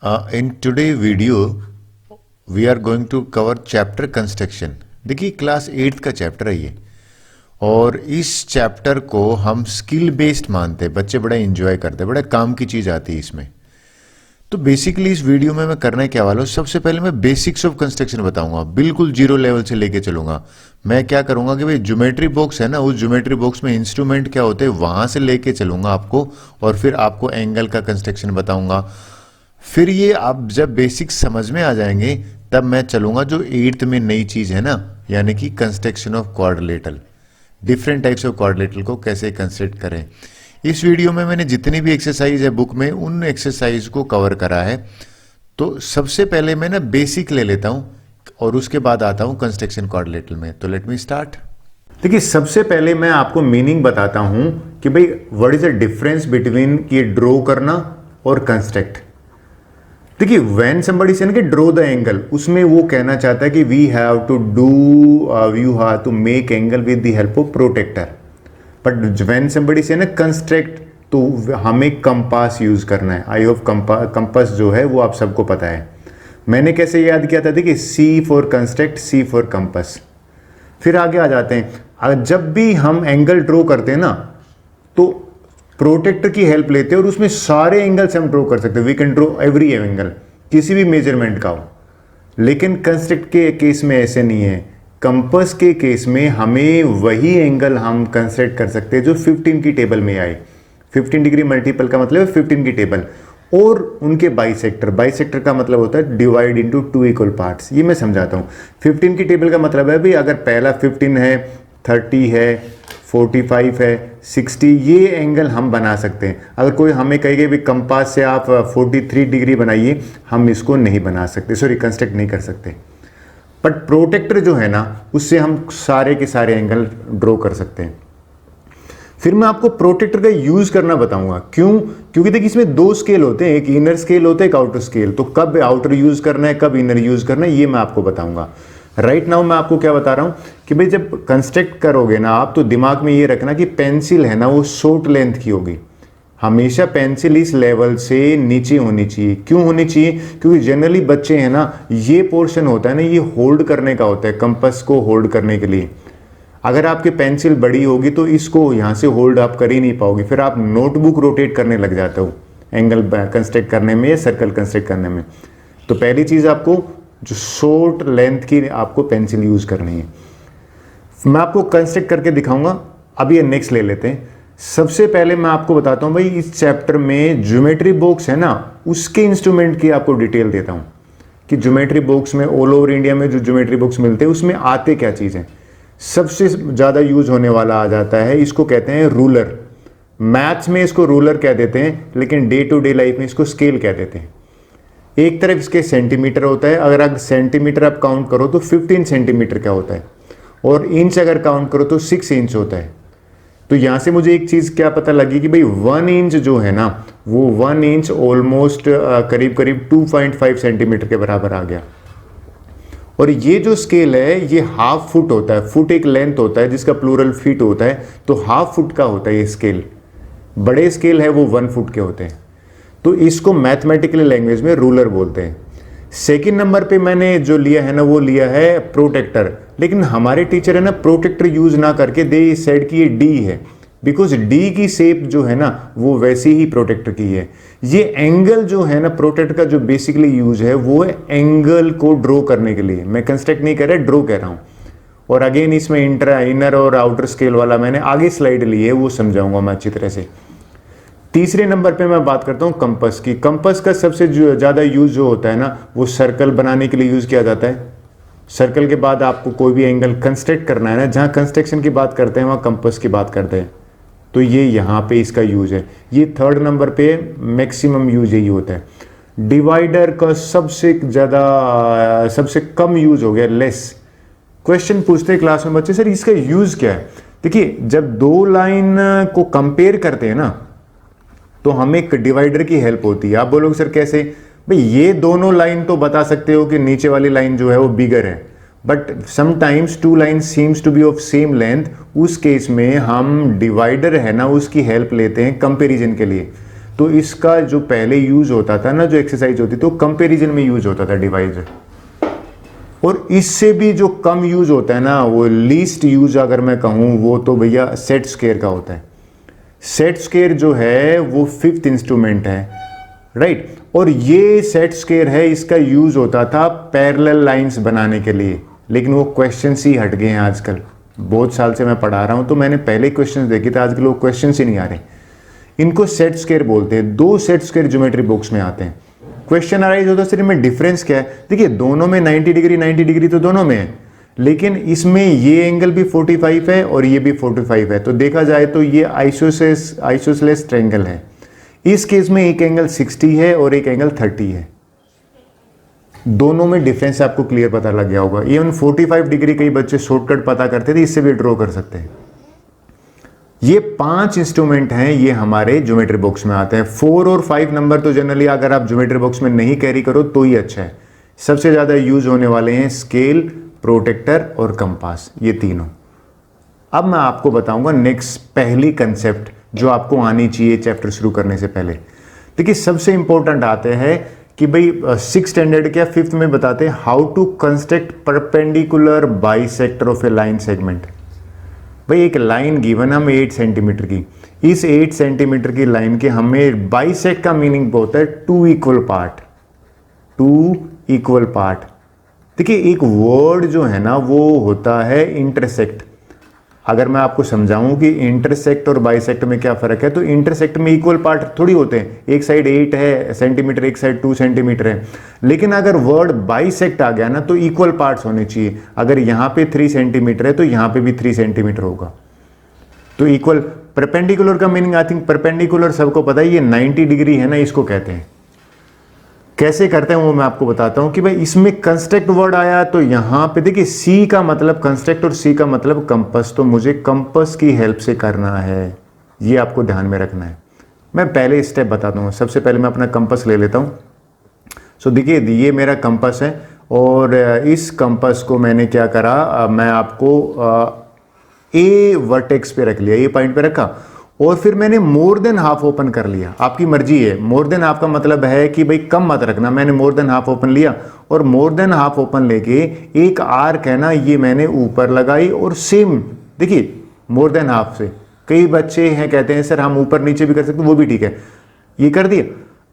In today video we are going to cover chapter construction। देखिए class 8th का chapter है ये, और इस चैप्टर को हम स्किल बेस्ड मानते हैं। बच्चे बड़ा एंजॉय करते हैं, बड़ा काम की चीज़ आती है इसमें। तो बेसिकली इस वीडियो में मैं करने क्या वाला हूँ, सबसे पहले मैं बेसिक्स ऑफ कंस्ट्रक्शन बताऊंगा, बिल्कुल जीरो लेवल से लेके चलूंगा। मैं क्या करूंगा कि भाई ज्योमेट्री बॉक्स है ना, उस ज्योमेट्री बॉक्स में इंस्ट्रूमेंट क्या होते हैं वहां से लेके चलूंगा आपको, और फिर आपको एंगल का कंस्ट्रक्शन बताऊंगा। फिर ये आप जब बेसिक्स समझ में आ जाएंगे तब मैं चलूंगा जो 8th में नई चीज है ना, यानी कि construction of quadrilateral, different types of quadrilateral को कैसे कंस्ट्रक्ट करें। इस वीडियो में मैंने जितनी भी एक्सरसाइज है बुक में उन एक्सरसाइज को कवर करा है। तो सबसे पहले मैं ना बेसिक ले लेता हूं और उसके बाद आता हूं कंस्ट्रक्शन क्वाड्रिलेटरल में। तो लेट मी स्टार्ट। देखिए सबसे पहले मैं आपको मीनिंग बताता हूं कि भाई what is the difference between ये ड्रॉ करना और कंस्ट्रक्ट। देखिए when somebody say draw the angle, उसमें वो कहना चाहता है कि we have to make angle with the help of protractor. But when somebody say construct, तो हमें कंपास यूज करना है। आई होप कंपास जो है वो आप सबको पता है। मैंने कैसे याद किया था, देखिए C for construct, C for compass. फिर आगे आ जाते हैं, जब भी हम एंगल ड्रॉ करते हैं ना तो प्रोटेक्टर की हेल्प लेते हैं और उसमें सारे एंगल्स हम ड्रॉ कर सकते हैं। We can draw every angle, किसी भी मेजरमेंट का हो। लेकिन कंस्ट्रक्ट के केस में ऐसे नहीं है। कंपास के केस में हमें वही एंगल हम कंस्ट्रक्ट कर सकते हैं जो 15 की टेबल में आए। 15 डिग्री मल्टीपल का मतलब है 15 की टेबल, और उनके बाइसेक्टर। बाइसेक्टर का मतलब होता है डिवाइड इनटू 2 इक्वल पार्ट्स। ये मैं समझाता हूँ। 15 की टेबल का मतलब है भाई अगर पहला 15 है, 30 है, 45 है, 60, ये एंगल हम बना सकते हैं। अगर कोई हमें कहेगा भी कंपास से आप 43 डिग्री बनाइए, हम इसको नहीं बना सकते, सॉरी कंस्ट्रक्ट नहीं कर सकते। बट प्रोटेक्टर जो है ना, उससे हम सारे के सारे एंगल ड्रॉ कर सकते हैं। फिर मैं आपको प्रोटेक्टर का यूज करना बताऊंगा। क्यों? क्योंकि देखिए इसमें 2 स्केल होते हैं, एक इनर स्केल होता है, एक आउटर स्केल। तो कब आउटर यूज करना है, कब इनर यूज करना है, ये मैं आपको बताऊंगा। राइट नाउ मैं आपको क्या बता रहा हूं कि भाई जब कंस्ट्रक्ट करोगे ना आप, तो दिमाग में ये रखना कि पेंसिल है ना वो शॉर्ट लेंथ की होगी। हमेशा पेंसिल इस लेवल से नीचे होनी चाहिए। क्यों होनी चाहिए? क्योंकि जनरली बच्चे हैं ना, ये पोर्शन होता है ना, ये होल्ड करने का होता है, कंपास को होल्ड करने के लिए। अगर आपकी पेंसिल बड़ी होगी तो इसको यहाँ से होल्ड आप कर ही नहीं पाओगे, फिर आप नोटबुक रोटेट करने लग जाते हो एंगल कंस्ट्रक्ट करने में या सर्कल कंस्ट्रक्ट करने में। तो पहली चीज़ आपको जो शॉर्ट लेंथ की आपको पेंसिल यूज़ करनी है। मैं आपको कंस्ट्रक्ट करके दिखाऊंगा। अब ये नेक्स्ट ले लेते हैं। सबसे पहले मैं आपको बताता हूँ भाई, इस चैप्टर में ज्योमेट्री बॉक्स है ना, उसके इंस्ट्रूमेंट की आपको डिटेल देता हूँ कि ज्योमेट्री बॉक्स में ऑल ओवर इंडिया में जो ज्योमेट्री बॉक्स मिलते हैं उसमें आते क्या चीज़ें। सबसे ज़्यादा यूज होने वाला आ जाता है, इसको कहते हैं रूलर। मैथ्स में इसको रूलर कह देते हैं, लेकिन डे टू डे लाइफ में इसको स्केल कह देते हैं। एक तरफ इसके सेंटीमीटर होता है, अगर आप सेंटीमीटर आप काउंट करो तो 15 सेंटीमीटर का होता है, और इंच अगर काउंट करो तो 6 इंच होता है। तो यहाँ से मुझे एक चीज़ क्या पता लगी कि भाई 1 इंच जो है ना, वो 1 इंच ऑलमोस्ट करीब करीब 2.5 सेंटीमीटर के बराबर आ गया। और ये जो स्केल है ये हाफ फुट होता है। फुट एक लेंथ होता है जिसका प्लूरल फीट होता है, तो हाफ फुट का होता है ये स्केल। बड़े स्केल है वो 1 फुट के होते हैं। तो इसको मैथमेटिकल लैंग्वेज में रूलर बोलते हैं। सेकंड नंबर पे मैंने जो लिया है ना, वो लिया है प्रोटेक्टर। लेकिन हमारे टीचर है ना प्रोटेक्टर यूज ना करके दे सेड कि ये डी है, बिकॉज डी की शेप जो है ना वो वैसी ही प्रोटेक्टर की है। ये एंगल जो है ना प्रोटेक्टर का जो बेसिकली यूज है वो है एंगल को ड्रॉ करने के लिए। मैं कंस्ट्रक्ट नहीं कर रहा, ड्रॉ कह रहा हूं। और अगेन इसमें इनर और आउटर स्केल वाला मैंने आगे स्लाइड ली है, वो समझाऊंगा मैं अच्छी तरह से। तीसरे नंबर पे मैं बात करता हूँ कंपास की। कंपास का सबसे ज़्यादा यूज जो होता है ना, वो सर्कल बनाने के लिए यूज किया जाता है। सर्कल के बाद आपको कोई भी एंगल कंस्ट्रक्ट करना है ना, जहाँ कंस्ट्रक्शन की बात करते हैं वहाँ कंपास की बात करते हैं। तो ये यहाँ पे इसका यूज है। ये 3rd नंबर पे मैक्सिमम यूज यही होता है। डिवाइडर का सबसे ज़्यादा सबसे कम यूज हो गया लेस। क्वेश्चन पूछते हैं क्लास में बच्चे, सर इसका यूज क्या है? देखिए जब 2 लाइन को कंपेयर करते हैं ना, तो हमें एक डिवाइडर की हेल्प होती है। आप बोलोगे सर कैसे? भाई ये दोनों लाइन तो बता सकते हो कि नीचे वाली लाइन जो है वो बिगर है, but sometimes 2 line seems to be of same length. उस केस में हम डिवाइडर है ना उसकी हेल्प लेते हैं कंपैरिजन के लिए। तो तो इसका जो पहले यूज होता था ना, जो एक्सरसाइज होती तो कंपैरिजन में यूज होता था डिवाइजर, और इससे भी जो कम यूज होता है ना, वो लीस्ट यूज अगर मैं कहूँ वो तो भैया सेट स्क्वायर का होता है। सेट स्क्वायर जो है वो 5th इंस्ट्रूमेंट है, राइट। और ये सेट स्क्वायर है, इसका यूज होता था पैरेलल लाइंस बनाने के लिए, लेकिन वो क्वेश्चंस ही हट गए हैं आजकल। बहुत साल से मैं पढ़ा रहा हूँ तो मैंने पहले क्वेश्चंस देखे थे, आजकल वो क्वेश्चंस ही नहीं आ रहे। इनको सेट स्क्वायर बोलते हैं। 2 सेट स्क्वायर ज्योमेट्री बुक्स में आते हैं। क्वेश्चन अराइज होता है सिर्फ में डिफरेंस क्या है। देखिए दोनों में 90 डिग्री तो दोनों में है, लेकिन इसमें ये एंगल भी 45 है और ये भी 45 है, तो देखा जाए तो ये आइसोसेलेस ट्रायंगल है। इस केस में एक एंगल 60 है और एक एंगल 30 है। दोनों में डिफरेंस आपको क्लियर पता लग गया होगा। इवन 45 डिग्री कई बच्चे शॉर्टकट पता करते थे, इससे भी ड्रॉ कर सकते हैं। ये 5 इंस्ट्रूमेंट हैं, ये हमारे ज्योमेट्री बॉक्स में आते हैं। 4 और 5 नंबर तो जनरली अगर आप ज्योमेट्री बॉक्स में नहीं कैरी करो तो ही अच्छा है। सबसे ज्यादा यूज होने वाले हैं स्केल, प्रोटेक्टर और कंपास, ये तीनों। अब मैं आपको बताऊंगा नेक्स्ट पहली कंसेप्ट जो आपको आनी चाहिए चैप्टर शुरू करने से पहले। देखिए सबसे इंपॉर्टेंट आते हैं कि भाई 6 स्टैंडर्ड क्या 5th में बताते हैं how to construct perpendicular bisector of a line segment. भाई एक लाइन गिवन हमें 8 सेंटीमीटर की, इस 8 सेंटीमीटर की लाइन के हमें बाइसेक्ट का मीनिंग होता है 2 इक्वल पार्ट। 2 equal part. देखिए एक वर्ड जो है ना वो होता है इंटरसेक्ट। अगर मैं आपको समझाऊं कि इंटरसेक्ट और बाइसेक्ट में क्या फर्क है, तो इंटरसेक्ट में इक्वल पार्ट थोड़ी होते हैं, एक साइड 8 है सेंटीमीटर, एक साइड 2 सेंटीमीटर है। लेकिन अगर वर्ड बाइसेक्ट आ गया ना तो इक्वल पार्ट्स होने चाहिए। अगर यहां पे 3 सेंटीमीटर है तो यहां पे भी 3 सेंटीमीटर होगा, तो इक्वल। परपेंडिकुलर का मीनिंग आई थिंक परपेंडिकुलर सबको पता है, ये 90 डिग्री है ना, इसको कहते हैं। कैसे करते हैं वो मैं आपको बताता हूं कि भाई इसमें कंस्ट्रक्ट वर्ड आया तो यहां पे देखिए सी का मतलब कंस्ट्रक्ट और सी का मतलब कंपास, तो मुझे कंपास की हेल्प से करना है, ये आपको ध्यान में रखना है। मैं पहले स्टेप बताता हूं। सबसे पहले मैं अपना कंपास ले लेता हूं। सो देखिए ये मेरा कंपास है और इस कंपास को मैंने क्या करा, मैं आपको ए वर्टेक्स पे रख लिया, ये पॉइंट पे रखा और फिर मैंने मोर देन हाफ ओपन कर लिया। आपकी मर्जी है, मोर देन हाफ का मतलब है कि भाई कम मत रखना। मैंने मोर देन हाफ ओपन लिया और मोर देन हाफ ओपन लेके एक आर्क है ना ये मैंने ऊपर लगाई और सेम देखिए मोर देन हाफ से। कई बच्चे हैं कहते हैं सर हम ऊपर नीचे भी कर सकते, वो भी ठीक है, ये कर दिया।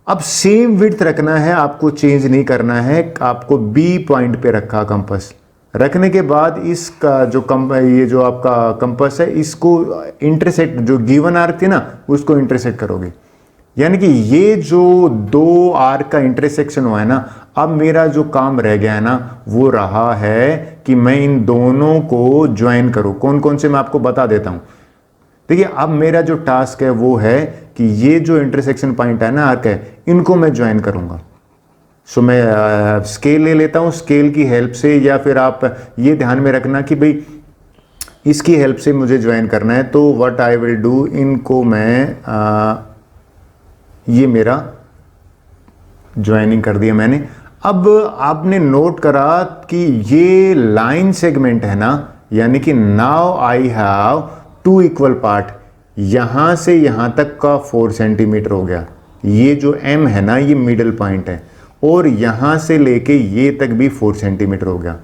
अब सेम विड्थ रखना है आपको, चेंज नहीं करना है। आपको बी पॉइंट पे रखा कंपास, रखने के बाद इसका जो ये जो आपका कंपास है इसको इंटरसेक्ट, जो गिवन आर्क थी ना उसको इंटरसेक्ट करोगे। यानी कि ये जो 2 आर्क का इंटरसेक्शन हुआ है ना, अब मेरा जो काम रह गया है ना वो रहा है कि मैं इन दोनों को ज्वाइन करूं। कौन कौन से मैं आपको बता देता हूं। देखिए अब मेरा जो टास्क है वो है कि ये जो इंटरसेक्शन पॉइंट है ना आर्क है, इनको मैं ज्वाइन करूंगा। सो मैं स्केल ले लेता हूं, स्केल की हेल्प से, या फिर आप ये ध्यान में रखना कि भाई इसकी हेल्प से मुझे ज्वाइन करना है। तो व्हाट आई विल डू, इनको मैं ये मेरा ज्वाइनिंग कर दिया मैंने। अब आपने नोट करा कि ये लाइन सेगमेंट है ना, यानी कि now I have 2 equal part. यहां से यहां तक का 4 सेंटीमीटर हो गया। ये जो एम है ना ये मिडिल पॉइंट है और यहां से लेके ये तक भी 4 सेंटीमीटर हो गया।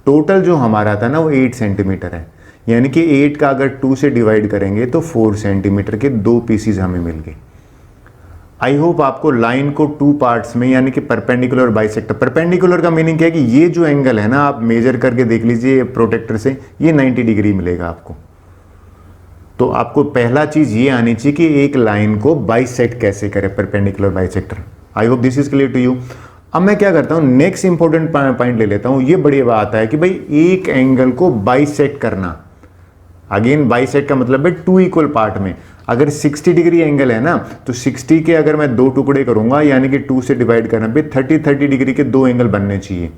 टोटल जो हमारा था ना वो 8 सेंटीमीटर है। यानी कि 8 का अगर 2 से डिवाइड करेंगे तो 4 सेंटीमीटर के 2 पीसीज हमें मिल गए। आई होप आपको लाइन को 2 पार्ट्स में, यानी कि परपेंडिकुलर और बाइसेक्टर। परपेंडिकुलर का मीनिंग क्या है कि ये जो एंगल है ना, आप मेजर करके देख लीजिए प्रोटेक्टर से, ये 90 डिग्री मिलेगा आपको। तो आपको पहला चीज ये आनी चाहिए कि एक लाइन को बाइसेक्ट कैसे करें, perpendicular bisector. I hope this is clear to you. अब मैं क्या करता हूं, नेक्स्ट इंपॉर्टेंट पॉइंट ले लेता हूं। ये बड़ी बात है कि भाई एक एंगल को बाइसेक्ट करना। अगेन बाइसेक्ट का मतलब है 2 इक्वल पार्ट में। अगर 60 डिग्री एंगल है ना तो 60 के अगर मैं 2 टुकड़े करूंगा, यानी कि 2 से डिवाइड करना पे 30 डिग्री के 2 एंगल बनने चाहिए।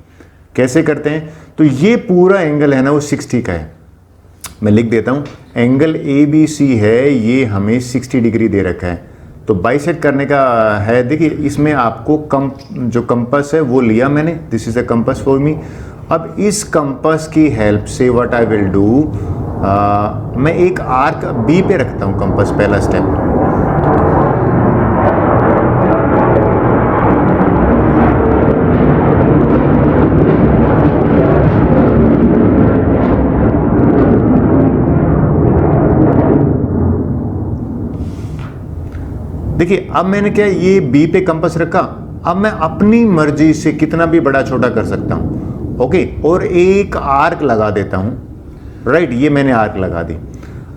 कैसे करते हैं, तो ये पूरा एंगल है ना वो 60 का है। मैं लिख देता हूं, एंगल ABC है, ये हमें 60 डिग्री दे रखा है। तो बाइसेक्ट करने का है, देखिए इसमें आपको जो कंपास है वो लिया मैंने, this is a compass for me. अब इस कंपास की हेल्प से व्हाट आई विल डू, मैं एक आर्क बी पे रखता हूं कंपास, पहला स्टेप। देखिए अब मैंने क्या ये बी पे कंपास रखा, अब मैं अपनी मर्जी से कितना भी बड़ा छोटा कर सकता हूं, ओके, और एक आर्क लगा देता हूं, राइट, ये मैंने आर्क लगा दी।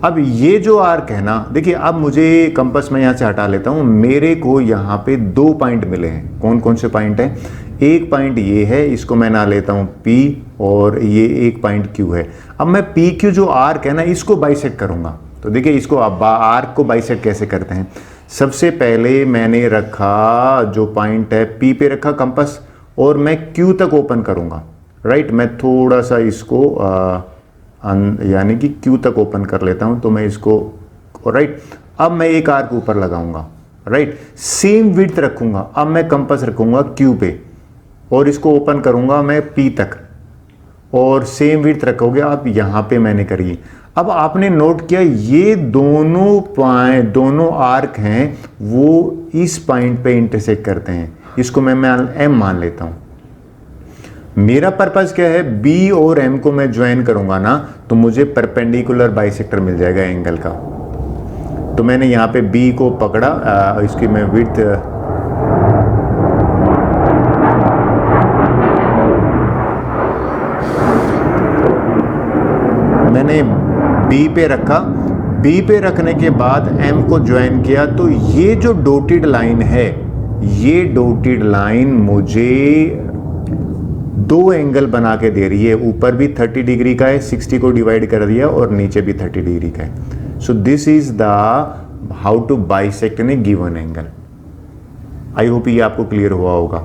अब ये जो आर्क है ना, देखिए अब मुझे कंपास में यहां से हटा लेता हूं, मेरे को यहां पे 2 पॉइंट मिले हैं। कौन कौन से पॉइंट हैं? एक पॉइंट ये है, इसको मैं ना लेता हूं P, और ये एक पॉइंट Q है। अब मैं PQ जो आर्क है ना, इसको बाइसेक्ट करूंगा। तो देखिए इसको अब आर्क को बाइसेक्ट कैसे करते हैं। सबसे पहले मैंने रखा जो पॉइंट है P पे रखा कंपास, और मैं Q तक ओपन करूंगा, राइट। मैं थोड़ा सा इसको यानी कि Q तक ओपन कर लेता हूं, तो मैं इसको, राइट। अब मैं एक आर्क ऊपर लगाऊंगा, राइट, सेम विड्थ रखूंगा। अब मैं कंपास रखूंगा Q पे और इसको ओपन करूंगा मैं P तक, और सेम विड्थ रखोगे आप यहां पे मैंने करी। अब आपने नोट किया ये दोनों आर्क हैं वो इस पॉइंट पे इंटरसेक्ट करते हैं। इसको मैं M मान लेता हूं। मेरा पर्पस क्या है, B और M को मैं ज्वाइन करूंगा ना, तो मुझे परपेंडिकुलर बाइसेक्टर मिल जाएगा एंगल का। तो मैंने यहां पे B को पकड़ा, इसकी मैं विड्थ मैंने B पे रखा, B पे रखने के बाद M को ज्वाइन किया। तो ये जो डॉटेड लाइन है, ये डॉटेड लाइन मुझे 2 एंगल बना के दे रही है। ऊपर भी 30 डिग्री का है, 60 को डिवाइड कर दिया, और नीचे भी 30 डिग्री का है। So this is the how to bisect in a given angle. I hope ये आपको क्लियर हुआ होगा।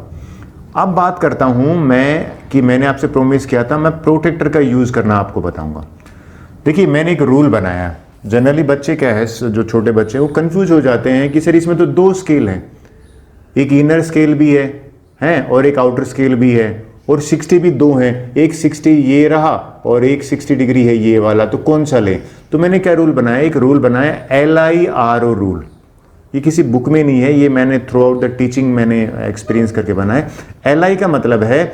अब बात करता हूं मैं कि मैंने आपसे प्रोमिस किया था मैं प्रोटेक्टर का यूज करना आपको बताऊंगा। देखिए मैंने एक रूल बनाया। जनरली बच्चे क्या है, जो छोटे बच्चे हैं वो कंफ्यूज हो जाते हैं कि सर इसमें तो 2 स्केल हैं, एक इनर स्केल भी है और एक आउटर स्केल भी है, और 60 भी 2 हैं, एक 60 ये रहा और एक 60 डिग्री है ये वाला, तो कौन सा लें। तो मैंने क्या रूल बनाया, एक रूल बनाया LIRO रूल। ये किसी बुक में नहीं है, ये मैंने थ्रू आउट द टीचिंग मैंने एक्सपीरियंस करके बनाया। LI का मतलब है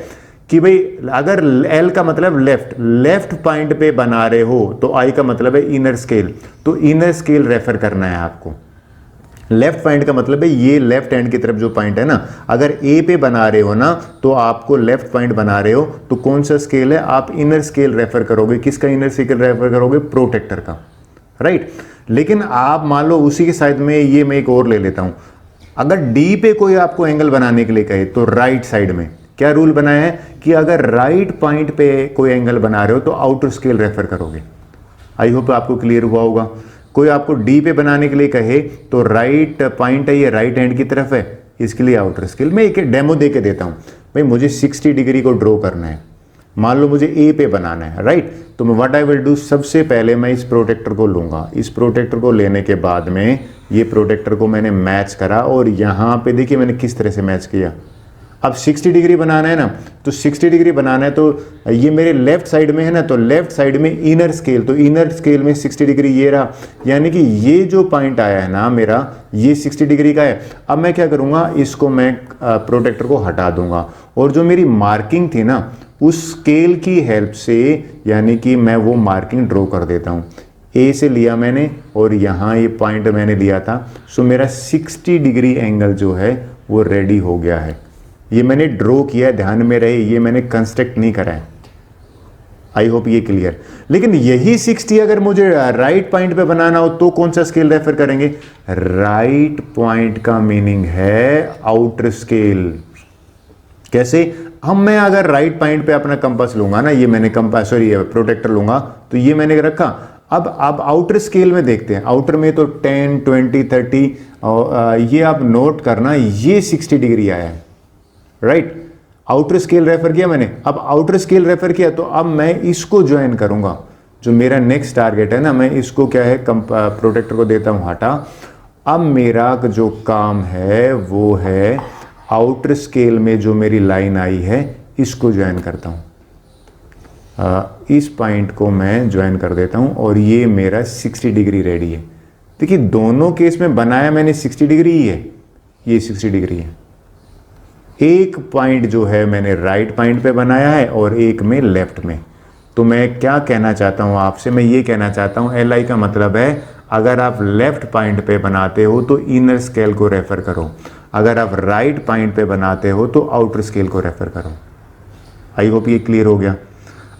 कि भाई अगर L का मतलब लेफ्ट पॉइंट पे बना रहे हो, तो I का मतलब है इनर स्केल, तो इनर स्केल रेफर करना है आपको। लेफ्ट पॉइंट का मतलब है ये लेफ्ट हैंड की तरफ जो पॉइंट है ना, अगर A पे बना रहे हो ना, तो आपको लेफ्ट पॉइंट बना रहे हो, तो कौन सा स्केल है, आप इनर स्केल रेफर करोगे। किसका इनर स्केल रेफर करोगे? प्रोटेक्टर का, राइट। लेकिन आप मान लो उसी के साइड में ये मैं एक और ले लेता हूं, अगर D पे कोई आपको एंगल बनाने के लिए कहे, तो राइट साइड में क्या रूल बनाया है कि अगर राइट पॉइंट पे कोई एंगल बना रहे हो तो आउटर स्केल रेफर करोगे। आई होप आपको क्लियर हुआ होगा। कोई आपको D पे बनाने के लिए कहे तो राइट पॉइंट है, ये राइट हैंड की तरफ है, इसके लिए आउटर स्केल। मैं एक डेमो दे के देता हूं भाई, मुझे 60 डिग्री को ड्रॉ करना है, मान लो मुझे A पे बनाना है, राइट। तो मैं व्हाट आई विल डू, सबसे पहले मैं इस प्रोटेक्टर को लूंगा। इस प्रोटेक्टर को लेने के बाद में ये प्रोटेक्टर को मैंने मैच करा, और यहां पे देखिए मैंने किस तरह से मैच किया। अब 60 डिग्री बनाना है ना, तो 60 डिग्री बनाना है, तो ये मेरे लेफ्ट साइड में है ना, तो लेफ्ट साइड में इनर स्केल, तो इनर स्केल में 60 डिग्री ये रहा, यानी कि ये जो पॉइंट आया है ना मेरा, ये 60 डिग्री का है। अब मैं क्या करूंगा, इसको मैं प्रोटेक्टर को हटा दूंगा, और जो मेरी मार्किंग थी ना, उस स्केल की हेल्प से यानी कि मैं वो मार्किंग ड्रॉ कर देता हूँ। A से लिया मैंने, और यहाँ ये पॉइंट मैंने लिया था, सो मेरा 60 डिग्री एंगल जो है वो रेडी हो गया है। ये मैंने ड्रॉ किया, ध्यान में रहे, ये मैंने कंस्ट्रक्ट नहीं करा है। आई होप ये क्लियर। लेकिन यही 60 अगर मुझे राइट पॉइंट पे बनाना हो तो कौन सा स्केल रेफर करेंगे? राइट पॉइंट का मीनिंग है आउटर स्केल। कैसे? हम मैं अगर राइट पॉइंट पे अपना कंपास लूंगा ना, ये मैंने कंपास सॉरी प्रोटेक्टर लूंगा, तो ये मैंने रखा। अब आउटर स्केल में देखते हैं, आउटर में तो 10, 20, 30, और ये आप नोट करना, ये 60 डिग्री आया है, राइट। आउटर स्केल रेफर किया मैंने। अब आउटर स्केल रेफर किया, तो अब मैं इसको ज्वाइन करूंगा, जो मेरा नेक्स्ट टारगेट है ना, मैं इसको क्या है प्रोटेक्टर को देता हूं हटा। अब मेरा जो काम है वो है आउटर स्केल में जो मेरी लाइन आई है इसको ज्वाइन करता हूं। इस पॉइंट को मैं ज्वाइन कर देता हूं, और ये मेरा 60 डिग्री रेडी है। देखिए दोनों केस में बनाया मैंने 60 डिग्री ही है, ये 60 डिग्री है। एक पॉइंट जो है मैंने राइट पॉइंट पे बनाया है, और एक में लेफ्ट में। तो मैं क्या कहना चाहता हूं आपसे, मैं ये कहना चाहता हूं LI का मतलब है अगर आप लेफ्ट पॉइंट पे बनाते हो तो इनर स्केल को रेफर करो, अगर आप राइट पॉइंट पे बनाते हो तो आउटर स्केल को रेफर करो। आई होप ये क्लियर हो गया।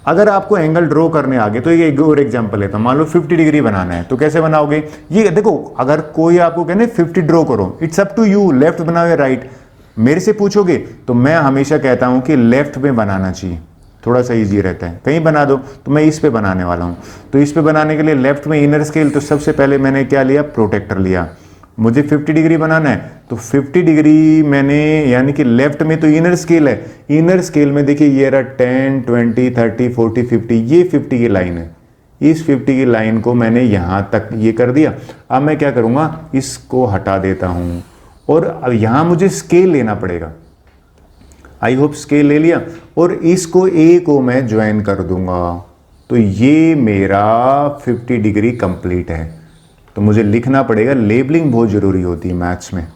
अगर आपको एंगल ड्रॉ करने आ गए तो ये एक और एग्जांपल है, तो मान लो 50 डिग्री बनाना है तो कैसे बनाओगे? ये देखो, अगर कोई आपको कहने 50 ड्रॉ करो, it's up to you, left बनाओ या राइट। मेरे से पूछोगे तो मैं हमेशा कहता हूं कि लेफ्ट में बनाना चाहिए, थोड़ा सा इजी रहता है। कहीं बना दो, तो मैं इस पे बनाने वाला हूं। तो इस पे बनाने के लिए लेफ्ट में इनर स्केल, तो सबसे पहले मैंने क्या लिया? प्रोटेक्टर लिया। मुझे 50 डिग्री बनाना है तो 50 डिग्री मैंने, यानी कि लेफ्ट में तो इनर स्केल है, इनर स्केल में देखिए ये रहा 10, 20, 30, 40, 50, ये 50 की लाइन है। इस 50 की लाइन को मैंने यहां तक ये कर दिया। अब मैं क्या करूंगा? इसको हटा देता हूं और अब यहां मुझे स्केल लेना पड़ेगा। आई होप स्केल ले लिया और इसको ए को मैं ज्वाइन कर दूंगा, तो ये मेरा 50 डिग्री कंप्लीट है। तो मुझे लिखना पड़ेगा, लेबलिंग बहुत ज़रूरी होती है मैथ्स में।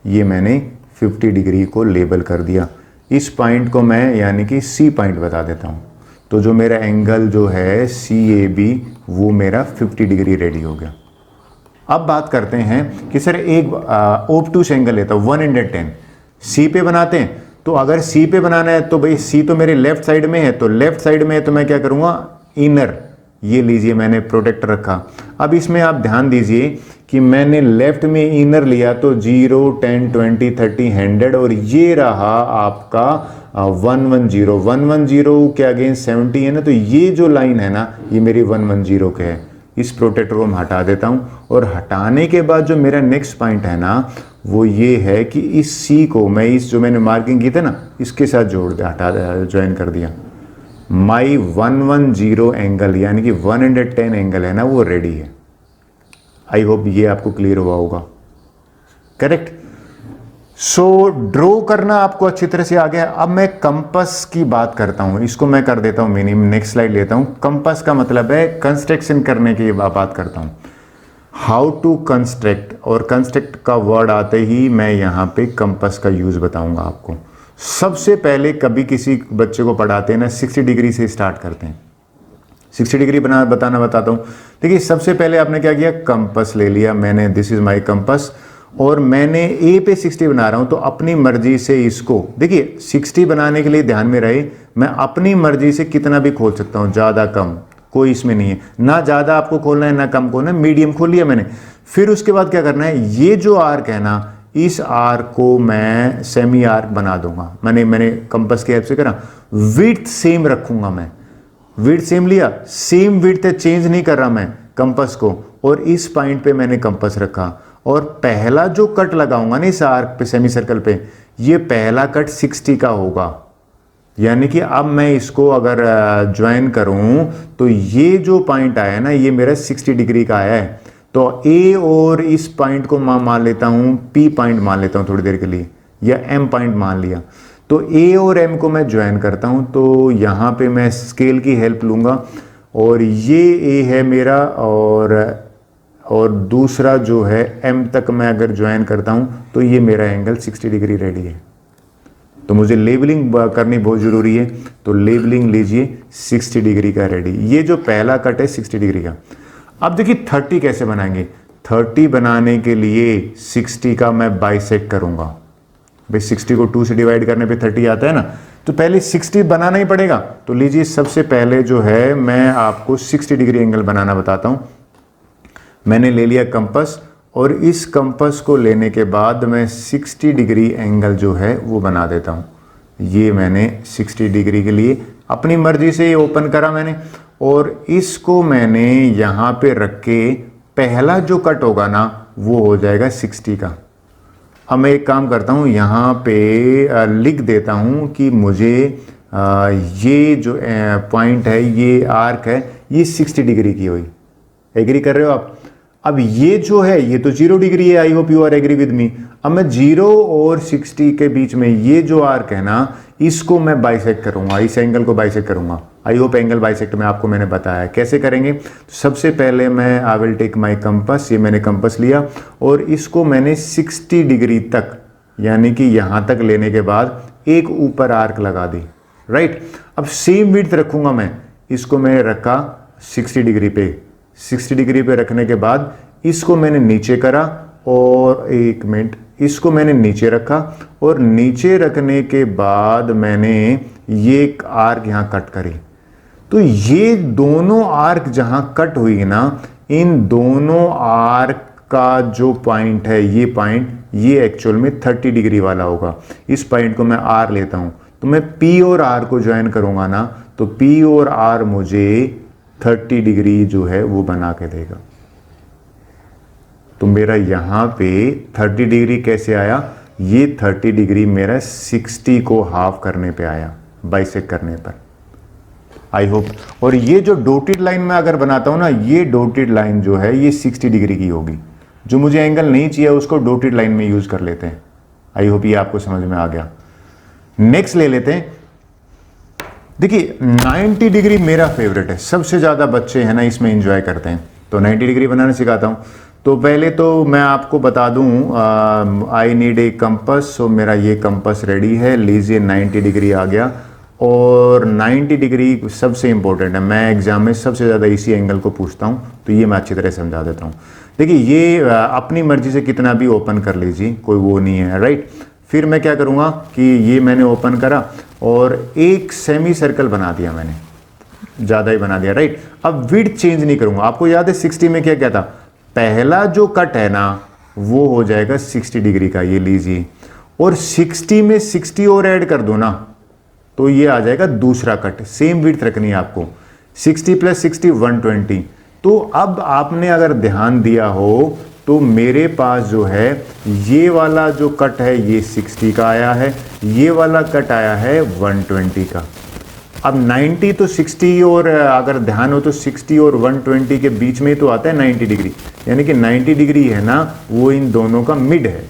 ये मैंने 50 डिग्री को लेबल कर दिया। इस पॉइंट को मैं यानी कि सी पॉइंट बता देता हूँ। तो जो मेरा एंगल जो है CAB, वो मेरा 50 डिग्री रेडी हो गया। अब बात करते हैं कि सर एक ऑब्टूस एंगल लेता हूँ 110, सी पे बनाते हैं। तो अगर सी पे बनाना है तो भाई सी तो मेरे लेफ्ट साइड में है, तो लेफ्ट साइड में है तो मैं क्या करूँगा? इनर, ये लीजिए मैंने प्रोटेक्टर रखा। अब इसमें आप ध्यान दीजिए कि मैंने लेफ्ट में इनर लिया तो 0, 10, 20, 30, 100 और ये रहा आपका 110। 110 के अगेंस्ट 70 है ना, तो ये जो लाइन है ना, ये मेरी 110 के है। इस प्रोटेक्टर को मैं हटा देता हूँ और हटाने के बाद जो मेरा नेक्स्ट पॉइंट है ना, वो ये है कि इस सी को मैं इस जो मैंने मार्किंग की थी ना, इसके साथ जोड़ दिया, हटा ज्वाइन कर दिया। माई 110 एंगल यानी कि 110 एंगल है ना, वो रेडी है। आई होप ये आपको क्लियर हुआ होगा। करेक्ट। सो ड्रॉ करना आपको अच्छी तरह से आ गया। अब मैं कंपास की बात करता हूं, इसको मैं कर देता हूं मिनिमम। नेक्स्ट स्लाइड लेता हूं। कंपास का मतलब है कंस्ट्रक्शन करने की बात करता हूं, हाउ टू कंस्ट्रक्ट। और कंस्ट्रक्ट का वर्ड आते ही मैं यहां पे कंपास का यूज बताऊंगा आपको। सबसे पहले कभी किसी बच्चे को पढ़ाते हैं ना, 60 डिग्री से स्टार्ट करते हैं। 60 डिग्री बताता हूं। देखिए सबसे पहले आपने क्या किया? कंपास ले लिया मैंने, दिस इज माय कंपास, और मैंने ए पे 60 बना रहा हूं। तो अपनी मर्जी से इसको, देखिए 60 बनाने के लिए ध्यान में रहे, मैं अपनी मर्जी से कितना भी खोल सकता हूं, ज्यादा कम कोई इसमें नहीं है। ना ज्यादा आपको खोलना है ना कम खोलना है, मीडियम खोल लिया मैंने। फिर उसके बाद क्या करना है? ये जो आर्क है ना, इस आर्क को मैं सेमी आर्क बना दूंगा। मैंने कंपास की हेल्प से करा। विड्थ सेम रखूंगा मैं, विड्थ सेम लिया, सेम विड्थ है, चेंज नहीं कर रहा मैं कंपास को। और इस पॉइंट पे मैंने कंपास रखा और पहला जो कट लगाऊंगा ना इस आर्क पे, सेमी सर्कल पे, ये पहला कट 60 का होगा। यानी कि अब मैं इसको अगर ज्वाइन करूं तो ये जो पॉइंट आया ना, ये मेरा 60 डिग्री का आया है। तो ए और इस पॉइंट को मैं मान लेता हूं P पॉइंट मान लेता हूं थोड़ी देर के लिए, या M पॉइंट मान लिया। तो ए और M को मैं ज्वाइन करता हूं। तो यहां पे मैं स्केल की हेल्प लूंगा और ये ए है मेरा, और दूसरा जो है M तक मैं अगर ज्वाइन करता हूं तो ये मेरा एंगल 60 डिग्री रेडी है। तो मुझे लेबलिंग करनी बहुत ज़रूरी है। तो लेबलिंग लीजिए, 60 डिग्री का रेडी। ये जो पहला कट है 60 डिग्री का। अब देखिए 30 कैसे बनाएंगे। 30 बनाने के लिए 60 का मैं बाइसेक्ट करूंगा। भाई 60 को 2 से डिवाइड करने पे 30 आता है ना, तो पहले 60 बनाना ही पड़ेगा। तो लीजिए सबसे पहले जो है मैं आपको 60 डिग्री एंगल बनाना बताता हूं। मैंने ले लिया कंपास और इस कंपास को लेने के बाद मैं 60 डिग्री एंगल जो है वो बना देता हूँ। ये मैंने 60 डिग्री के लिए अपनी मर्जी से ये ओपन करा मैंने, और इसको मैंने यहाँ पे रख के पहला जो कट होगा ना वो हो जाएगा 60 का। अब मैं एक काम करता हूँ, यहाँ पे लिख देता हूँ कि मुझे ये जो पॉइंट है, ये आर्क है, ये 60 डिग्री की हुई। एग्री कर रहे हो आप? अब ये जो है ये तो 0 डिग्री है। I hope you are agree with me. अब मैं 0 और 60 के बीच में ये जो आर्क है ना, इसको मैं बाइसेक्ट करूंगा, इस एंगल को बाइसेक्ट करूंगा। आई होप एंगल बाइसेक्ट में आपको मैंने बताया कैसे करेंगे। तो सबसे पहले मैं I will take my compass, ये मैंने कंपास लिया और इसको मैंने 60 डिग्री तक, यानी कि यहां तक लेने के बाद एक ऊपर आर्क लगा दी। राइट। अब सेम विड्थ रखूंगा मैं, इसको मैं रखा 60 डिग्री पे। 60 डिग्री पे रखने के बाद इसको मैंने नीचे करा और एक मिनट, इसको मैंने नीचे रखा और नीचे रखने के बाद मैंने ये एक आर्क यहाँ कट करी। तो ये दोनों आर्क जहाँ कट हुई ना, इन दोनों आर्क का जो पॉइंट है, ये पॉइंट, ये एक्चुअल में 30 डिग्री वाला होगा। इस पॉइंट को मैं आर लेता हूँ, तो मैं पी और आर को ज्वाइन करूँगा ना, तो पी और आर मुझे 30 डिग्री जो है वो बना के देगा। तो मेरा यहाँ पे 30 डिग्री कैसे आया? ये 30 डिग्री मेरा 60 को हाफ करने पे आया, बाइसेक्ट करने पर। I hope. और ये जो डॉटेड लाइन में अगर बनाता हूँ ना, ये डॉटेड लाइन जो है ये 60 डिग्री की होगी। जो मुझे एंगल नहीं चाहिए उसको डॉटेड लाइन में यूज कर लेते हैं। आई होप ये आपको समझ में आ गया। नेक्स्ट ले लेते हैं। देखिए 90 डिग्री मेरा फेवरेट है, सबसे ज़्यादा बच्चे हैं ना इसमें एंजॉय करते हैं। तो 90 डिग्री बनाना सिखाता हूँ। तो पहले तो मैं आपको बता दूँ, आई नीड ए कंपस। सो मेरा ये कंपस रेडी है, लीजिए 90 डिग्री आ गया। और 90 डिग्री सबसे इंपॉर्टेंट है, मैं एग्जाम में सबसे ज़्यादा इसी एंगल को पूछता हूँ, तो ये मैं अच्छी तरह समझा देता हूँ। देखिए ये अपनी मर्जी से कितना भी ओपन कर लीजिए, कोई वो नहीं है, राइट। फिर मैं क्या करूँगा कि ये मैंने ओपन करा और एक सेमी सर्कल बना दिया, मैंने ज़्यादा ही बना दिया, राइट। अब विड्थ चेंज नहीं करूँगा। आपको याद है 60 में क्या क्या था? पहला जो कट है ना वो हो जाएगा 60 डिग्री का, ये लीजिए। और 60 में 60 और ऐड कर दो ना, तो ये आ जाएगा दूसरा कट। सेम विड्थ रखनी है आपको, 60 + 60 120। तो अब आपने अगर ध्यान दिया हो तो मेरे पास जो है ये वाला जो कट है ये 60 का आया है, ये वाला कट आया है 120 का। अब 90 तो 60 और अगर ध्यान हो तो 60 और 120 के बीच में तो आता है 90 डिग्री, यानी कि 90 डिग्री है ना वो इन दोनों का मिड है।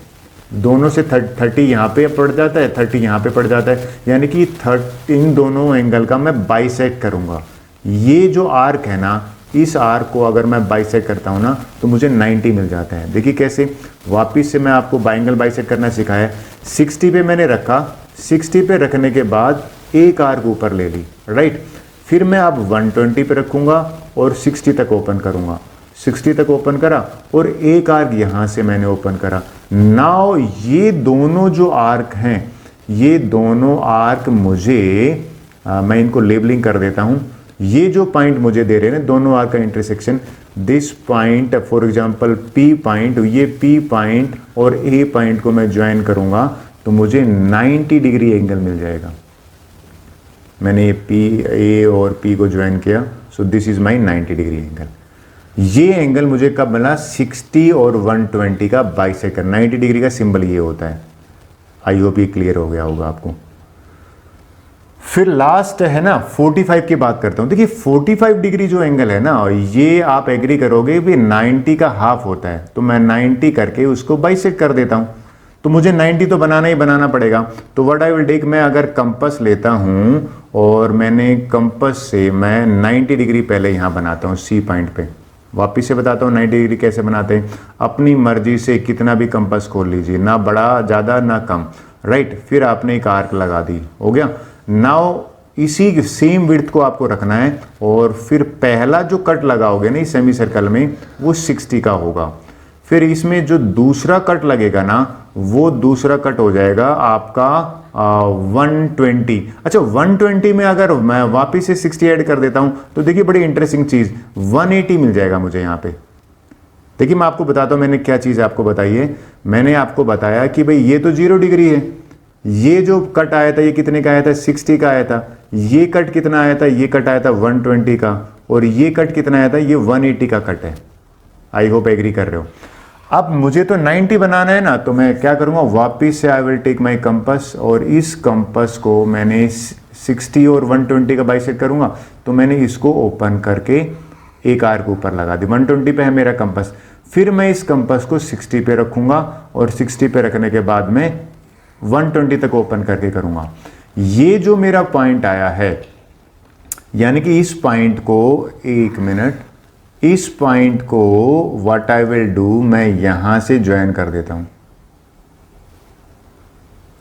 दोनों से 30 यहाँ पे पड़ जाता है, 30 यहाँ पे पड़ जाता है, यानी कि 30 इन दोनों एंगल का मैं बाइसेक्ट करूँगा। ये जो आर्क है ना, इस आर्क को अगर मैं बाइसेक्ट करता हूँ ना तो मुझे 90 मिल जाता है। देखिए कैसे, वापिस से मैं आपको बाइंगल बाइसेक्ट करना सिखाया। 60 पे मैंने रखा, 60 पे रखने के बाद एक आर्क ऊपर ले ली, राइट। फिर मैं अब 120 पे रखूँगा और 60 तक ओपन करूँगा। 60 तक ओपन करा और एक आर्क यहाँ से मैंने ओपन करा। नाउ ये दोनों जो आर्क हैं, ये दोनों आर्क मुझे मैं इनको लेबलिंग कर देता हूँ। ये जो पॉइंट मुझे दे रहे हैं दोनों आर्क का intersection, this point for example P point, ये पी पॉइंट और ए पॉइंट को मैं ज्वाइन करूँगा तो मुझे 90 डिग्री एंगल मिल जाएगा। मैंने ये पी, ए और पी को ज्वाइन किया, सो this is my 90 degree angle. ये एंगल मुझे कब मिला? 60 और 120 का बाइसेक्टर। 90 डिग्री का सिंबल ये होता है। आई होप ये क्लियर हो गया होगा आपको। फिर लास्ट है ना 45 की बात करता हूं। देखिए 45 डिग्री जो एंगल है ना, ये आप एग्री करोगे भी 90 का हाफ होता है, तो मैं 90 करके उसको बाइसेक्ट कर देता हूं। तो मुझे 90 तो बनाना ही बनाना पड़ेगा। तो व्हाट आई विल टेक, मैं अगर कंपास लेता हूं और मैंने कंपास से मैं 90 डिग्री पहले यहां बनाता हूं सी पॉइंट पे। वापिस से बताता हूँ 90 डिग्री कैसे बनाते हैं। अपनी मर्जी से कितना भी कंपास खोल लीजिए, ना बड़ा ज़्यादा ना कम, राइट। फिर आपने एक आर्क लगा दी, हो गया। नाउ इसी सेम विड्थ को आपको रखना है और फिर पहला जो कट लगाओगे ना इस सेमी सर्कल में वो 60 का होगा। फिर इसमें जो दूसरा कट लगेगा ना वो दूसरा कट हो जाएगा आपका 120। अच्छा 120 में अगर मैं वापिस से 60 ऐड कर देता हूं तो देखिए बड़ी इंटरेस्टिंग चीज 180 मिल जाएगा मुझे यहाँ पे। देखिए मैं आपको बताता हूं मैंने क्या चीज आपको बताई है। मैंने आपको बताया कि भाई ये तो 0 डिग्री है, ये जो कट आया था ये कितने का आया था? 60 का आया था। ये कट कितना आया था? ये कट आया था 120 का। और ये कट कितना आया था? ये 180 का कट है। आई होप एग्री कर रहे हो। अब मुझे तो 90 बनाना है ना, तो मैं क्या करूँगा, वापिस से I will take my compass और इस कंपास को मैंने 60 और 120 का बाइसेक्ट करूँगा। तो मैंने इसको ओपन करके एक आर्क ऊपर लगा दी। 120 पे है मेरा कंपास। फिर मैं इस कंपास को 60 पे रखूँगा और 60 पे रखने के बाद में 120 तक ओपन करके करूँगा। ये जो मेरा पॉइंट आया है, यानी कि इस पॉइंट को, एक मिनट, इस पॉइंट को व्हाट आई विल डू, मैं यहां से ज्वाइन कर देता हूं,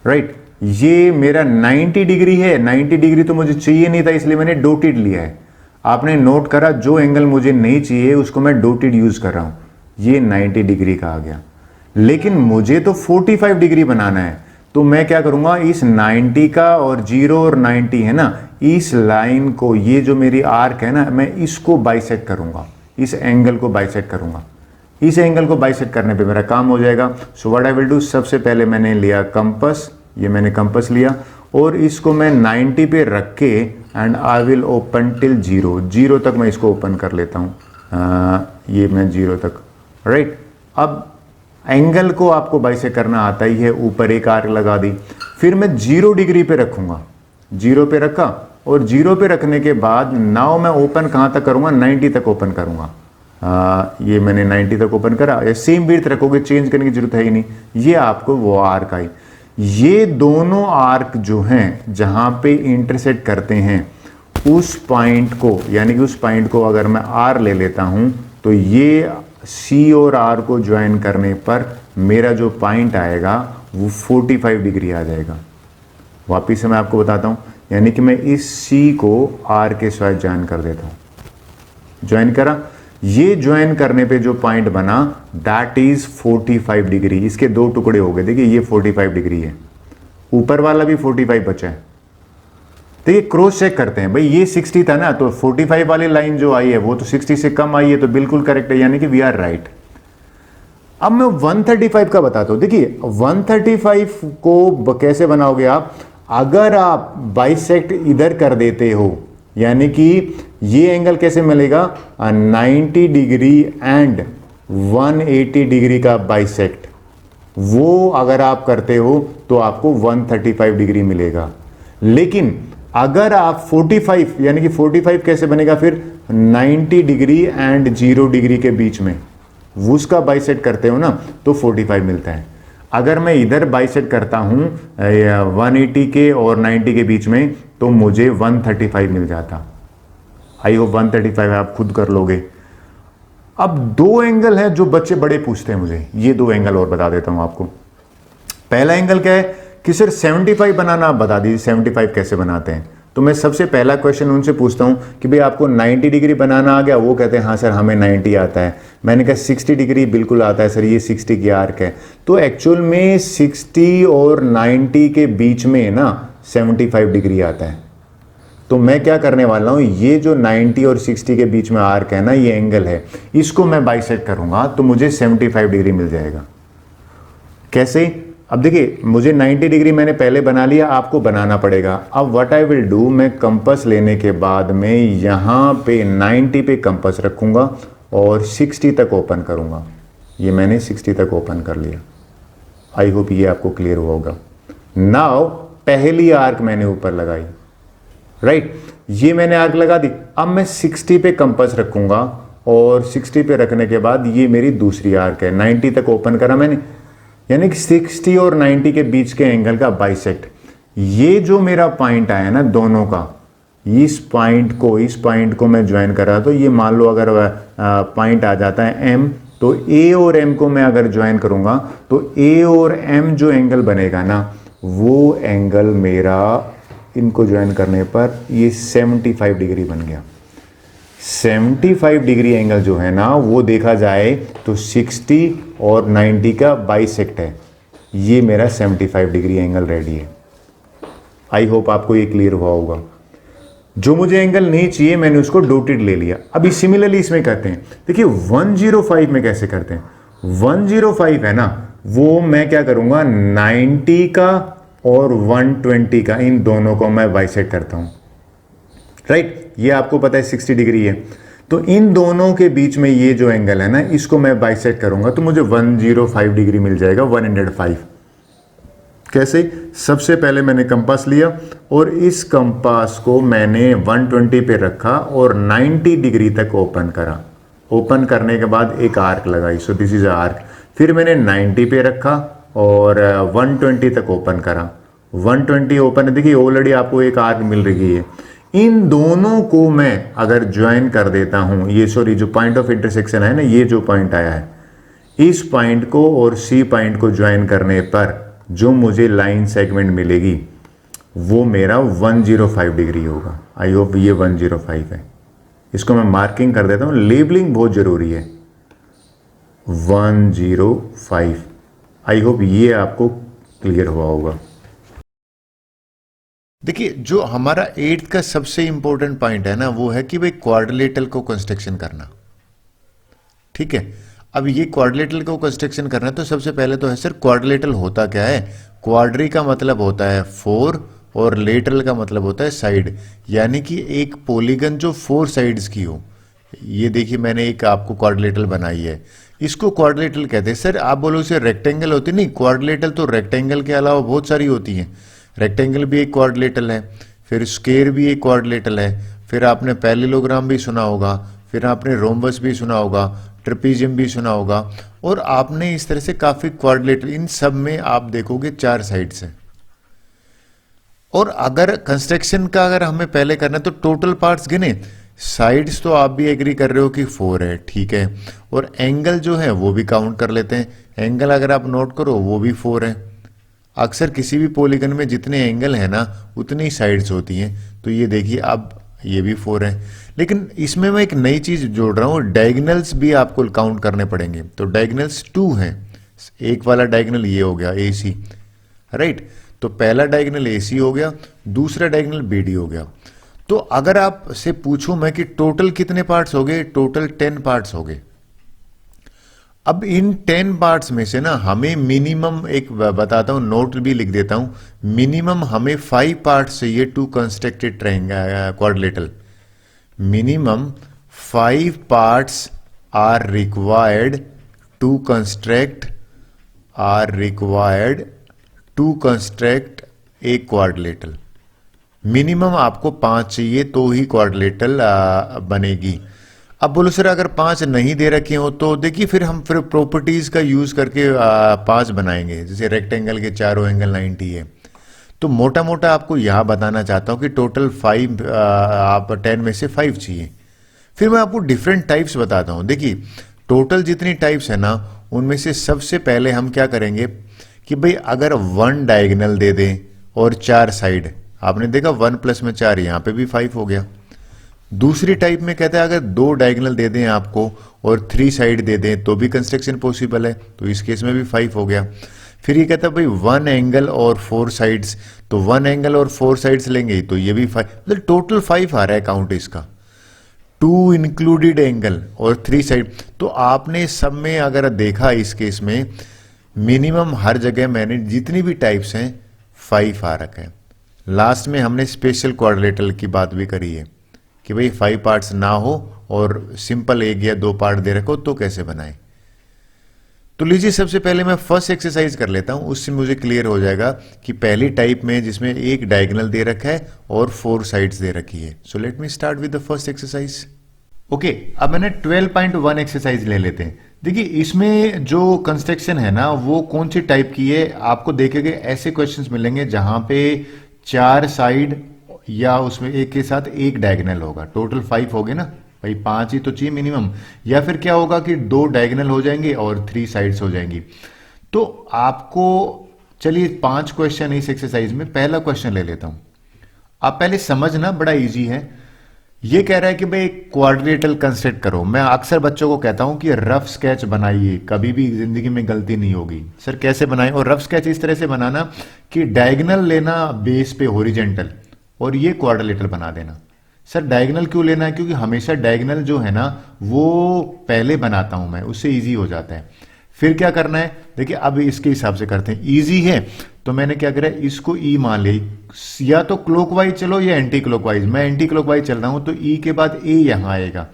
राइट। ये मेरा 90 डिग्री है। 90 डिग्री तो मुझे चाहिए नहीं था, इसलिए मैंने डॉटेड लिया है। आपने नोट करा जो एंगल मुझे नहीं चाहिए उसको मैं डॉटेड यूज कर रहा हूं। ये 90 डिग्री का आ गया, लेकिन मुझे तो 45 डिग्री बनाना है। तो मैं क्या करूंगा, इस 90 का और 0 और 90 है ना, इस लाइन को, ये जो मेरी आर्क है ना, मैं इसको बाइसेक्ट करूंगा, इस एंगल को बाइसेक्ट करूंगा। इस एंगल को बाइसेक्ट करने पे मेरा काम हो जाएगा। So what I will do, सबसे पहले मैंने लिया कंपास, ये मैंने कंपास लिया और इसको मैं 90 पे रख के and I will open till 0 तक मैं इसको ओपन कर लेता हूँ। ये मैं 0 तक, राइट। अब एंगल को आपको बाइसेक्ट करना आता ही है, ऊपर एक आर्क लगा दी, फिर मैं 0 डिग्री पे रखूंगा, 0 पे रखा और 0 पे रखने के बाद नाउ मैं ओपन कहाँ तक करूँगा, 90 तक ओपन करूँगा। ये मैंने 90 तक ओपन करा, ये सेम विड्थ रखोगे, चेंज करने की जरूरत है ही नहीं। ये आपको वो आर्क आई। ये दोनों आर्क जो हैं जहाँ पे इंटरसेक्ट करते हैं, उस पॉइंट को, यानी कि उस पॉइंट को अगर मैं आर ले लेता हूँ तो ये सी और आर को ज्वाइन करने पर मेरा जो पॉइंट आएगा वो 45 डिग्री आ जाएगा। वापिस से मैं आपको बताता हूँ, यानी कि मैं इस सी को आर के साथ ज्वाइन कर देता हूँ, ज्वाइन करा, ये ज्वाइन करने पे जो पॉइंट बना दैट इज 45 डिग्री। इसके दो टुकड़े हो गए, देखिए ये 45 डिग्री है, ऊपर वाला भी 45 बचा है। देखिए क्रॉस चेक करते हैं, भाई ये 60 था ना, तो 45 वाली लाइन जो आई है वो तो 60 से कम आई है, तो बिल्कुल करेक्ट है, यानी कि वी आर राइट। अब मैं 135 का बताता हूं। देखिए 135 को कैसे बनाओगे आप, अगर आप बाइसेक्ट इधर कर देते हो, यानी कि ये एंगल कैसे मिलेगा, 90 डिग्री एंड 180 डिग्री का बाइसेक्ट, वो अगर आप करते हो तो आपको 135 डिग्री मिलेगा। लेकिन अगर आप 45, यानी कि 45 कैसे बनेगा फिर, 90 डिग्री एंड 0 डिग्री के बीच में उसका बाइसेक्ट करते हो ना, तो 45 मिलता है। अगर मैं इधर बाइसेक्ट करता हूं 180 के और 90 के बीच में, तो मुझे 135 मिल जाता। आई होप 135 आप खुद कर लोगे। अब दो एंगल है जो बच्चे बड़े पूछते हैं मुझे, ये दो एंगल और बता देता हूं आपको। पहला एंगल क्या है कि सर 75 बनाना, आप बता दीजिए 75 कैसे बनाते हैं। तो मैं सबसे पहला क्वेश्चन उनसे पूछता हूं कि भाई आपको 90 डिग्री बनाना आ गया, वो कहते हैं हाँ सर हमें 90 आता है। मैंने कहा 60 डिग्री बिल्कुल आता है सर, ये 60 की आर्क है। तो एक्चुअल में 60 और 90 के बीच में ना 75 डिग्री आता है। तो मैं क्या करने वाला हूं, ये जो 90 और 60 के बीच में आर्क है ना, ये एंगल है, इसको मैं बाइसेक्ट करूंगा तो मुझे 75 डिग्री मिल जाएगा। कैसे, अब देखिए मुझे 90 डिग्री मैंने पहले बना लिया, आपको बनाना पड़ेगा। अब व्हाट आई विल डू, मैं कंपास लेने के बाद में यहाँ पे 90 पे कंपास रखूंगा और 60 तक ओपन करूंगा। ये मैंने 60 तक ओपन कर लिया। आई होप ये आपको क्लियर हुआ होगा। नाउ पहली आर्क मैंने ऊपर लगाई, राइट, ये मैंने आर्क लगा दी। अब मैं 60 पे कंपास रखूंगा और 60 पे रखने के बाद ये मेरी दूसरी आर्क है, 90 तक ओपन करा मैंने, यानी कि 60 और 90 के बीच के एंगल का बाइसेक्ट। ये जो मेरा पॉइंट आया ना दोनों का, इस पॉइंट को मैं ज्वाइन कर रहा, तो ये मान लो अगर पॉइंट आ जाता है M, तो A और M को मैं अगर ज्वाइन करूंगा तो A और M जो एंगल बनेगा ना, वो एंगल मेरा इनको ज्वाइन करने पर ये 75 डिग्री बन गया। 75 डिग्री एंगल जो है ना, वो देखा जाए तो 60 और 90 का बाइसेक्ट है। ये मेरा 75 डिग्री एंगल रेडी है। आई होप आपको ये क्लियर हुआ होगा। जो मुझे एंगल नहीं चाहिए मैंने उसको डॉटेड ले लिया। अभी सिमिलरली इसमें करते हैं। देखिए 105 में कैसे करते हैं, 105 है ना, वो मैं क्या करूंगा, 90 का और 120 का, इन दोनों को मैं बाइसेक्ट करता हूं, राइट। ये आपको पता है 60 डिग्री है, तो इन दोनों के बीच में ये जो एंगल है ना, इसको मैं बाइसेक्ट करूंगा तो मुझे 105 डिग्री मिल जाएगा, 105। कैसे, सबसे पहले मैंने कंपास लिया और इस कंपास को मैंने 120 पे रखा और 90 डिग्री तक ओपन करा। ओपन करने के बाद एक आर्क लगाई, सो दिस इज आर्क। फिर मैंने 90 पे रखा और 120 तक ओपन करा। 120 ओपन है, देखिए ऑलरेडी आपको एक आर्क मिल रही है। इन दोनों को मैं अगर ज्वाइन कर देता हूं, ये सॉरी जो पॉइंट ऑफ इंटरसेक्शन है ना, ये जो पॉइंट आया है, इस पॉइंट को और सी पॉइंट को ज्वाइन करने पर जो मुझे लाइन सेगमेंट मिलेगी वो मेरा 105 डिग्री होगा। आई होप ये 105 है। इसको मैं मार्किंग कर देता हूं, लेबलिंग बहुत जरूरी है। 105। आई होप ये आपको क्लियर हुआ होगा। देखिए, जो हमारा 8th का सबसे इंपॉर्टेंट पॉइंट है ना, वो है कि भाई क्वाड्रिलेटरल को कंस्ट्रक्शन करना। ठीक है, अब ये क्वाड्रिलेटरल को कंस्ट्रक्शन करना है तो सबसे पहले तो है सर क्वाड्रिलेटरल होता क्या है। क्वाड्री का मतलब होता है 4 और लेटरल का मतलब होता है साइड, यानी कि एक पॉलीगन जो 4 साइड्स की हो। ये देखिए मैंने एक आपको क्वाड्रिलेटरल बनाई है, इसको क्वाड्रिलेटरल कहते हैं। सर आप बोलो इसे रेक्टेंगल होती नहीं, क्वाड्रिलेटरल तो रेक्टेंगल के अलावा बहुत सारी होती हैं। रेक्टेंगल भी एक क्वाड्रिलेटरल है, फिर स्क्वायर भी एक क्वाड्रिलेटरल है, फिर आपने पैरेललोग्राम भी सुना होगा, फिर आपने रोम्बस भी सुना होगा, ट्रेपीजियम भी सुना होगा, और आपने इस तरह से काफी क्वाड्रिलेटरल, इन सब में आप देखोगे 4 साइड्स हैं। और अगर कंस्ट्रक्शन का अगर हमें पहले करना है तो टोटल पार्ट्स गिने, साइड्स तो आप भी एग्री कर रहे हो कि 4 है, ठीक है, और एंगल जो है वो भी काउंट कर लेते हैं। एंगल अगर आप नोट करो वो भी 4 है। अक्सर किसी भी पॉलीगन में जितने एंगल है ना उतनी साइड्स होती हैं, तो ये देखिए अब ये भी 4 है। लेकिन इसमें मैं एक नई चीज जोड़ रहा हूं, डायगोनल्स भी आपको काउंट करने पड़ेंगे। तो डायगोनल्स 2 हैं, एक वाला डायगोनल ये हो गया AC, राइट। तो पहला डायगोनल AC हो गया, दूसरा डायगोनल BD हो गया। तो अगर आप से पूछूं मैं कि टोटल कितने पार्ट्स हो गए, टोटल 10 पार्ट्स हो गए। अब इन 10 पार्ट्स में से ना हमें मिनिमम, एक बताता हूं, नोट भी लिख देता हूं, मिनिमम हमें 5 पार्ट्स चाहिए to constructed triangle quadrilateral. Minimum 5 parts are required to construct a quadrilateral. Minimum आपको 5 चाहिए तो ही क्वाड्रिलेटरल बनेगी। अब बोलो सर अगर 5 नहीं दे रखे हो तो देखिए फिर प्रॉपर्टीज का यूज करके 5 बनाएंगे। जैसे रेक्टेंगल के चारों एंगल 90 है, तो मोटा मोटा आपको यहां बताना चाहता हूं कि टोटल 5 आप 10 में से 5 चाहिए। फिर मैं आपको डिफरेंट टाइप्स बताता हूं। देखिए टोटल जितनी टाइप्स है ना उनमें से सबसे पहले हम क्या करेंगे कि भाई अगर 1 डायगोनल दे दें और 4 साइड, आपने देखा 1 प्लस में 4, यहां पे भी 5 हो गया। दूसरी टाइप में कहता है अगर 2 डायगोनल दे दें आपको और 3 साइड दे दें तो भी कंस्ट्रक्शन पॉसिबल है, तो इस केस में भी 5 हो गया। फिर ये कहता है भाई 1 एंगल और 4 साइड्स, तो 1 एंगल और 4 साइड्स लेंगे तो ये भी 5, मतलब टोटल 5 आ रहा है काउंट इसका। 2 इंक्लूडेड एंगल और 3 साइड, तो आपने सब में अगर देखा इस केस में मिनिमम हर जगह मैंने जितनी भी टाइप्स हैं 5 आ रखा है। लास्ट में हमने स्पेशल क्वाड्रिलेटरल की बात भी करी है कि भाई 5 पार्ट्स ना हो और सिंपल 1 या 2 पार्ट दे रखो तो कैसे बनाए। तो लीजिए सबसे पहले मैं फर्स्ट एक्सरसाइज कर लेता हूं, उससे मुझे क्लियर हो जाएगा कि पहली टाइप में जिसमें एक डायगोनल दे रखा है और 4 साइड्स दे रखी है। So let me start with the first exercise. Okay, अब मैंने 12.1 एक्सरसाइज ले लेते हैं। देखिए इसमें जो कंस्ट्रक्शन है ना वो कौन सी टाइप की है, आपको देखेंगे ऐसे क्वेश्चंस मिलेंगे जहां पे 4 साइड या उसमें एक के साथ एक डायगोनल होगा। टोटल 5 हो गए ना भाई, 5 ही तो चाहिए मिनिमम। या फिर क्या होगा कि 2 डायगोनल हो जाएंगे और 3 साइड्स हो जाएंगी। तो आपको चलिए 5 क्वेश्चन इस एक्सरसाइज में, पहला क्वेश्चन ले लेता हूं। आप पहले समझना, बड़ा इजी है। ये कह रहा है कि भाई क्वाड्रिलेटरल कंस्ट्रक्ट करो। मैं अक्सर बच्चों को कहता हूं कि रफ स्केच बनाइए, कभी भी जिंदगी में गलती नहीं होगी। सर कैसे बनाएं? और रफ स्केच इस तरह से बनाना कि डायगोनल लेना बेस पे हॉरिजॉन्टल और ये क्वाड्रिलेटरल बना देना। सर डायगोनल क्यों लेना है? क्योंकि हमेशा डायगोनल जो है ना वो पहले बनाता हूं मैं, उससे इजी हो जाता है। फिर क्या करना है देखिए, अब इसके हिसाब से करते हैं। इजी है तो मैंने क्या करा, इसको ई मान ली, या तो क्लॉकवाइज चलो या एंटी क्लॉकवाइज। मैं एंटी क्लॉकवाइज चल रहा हूं तो ई के बाद ए यहां आएगा,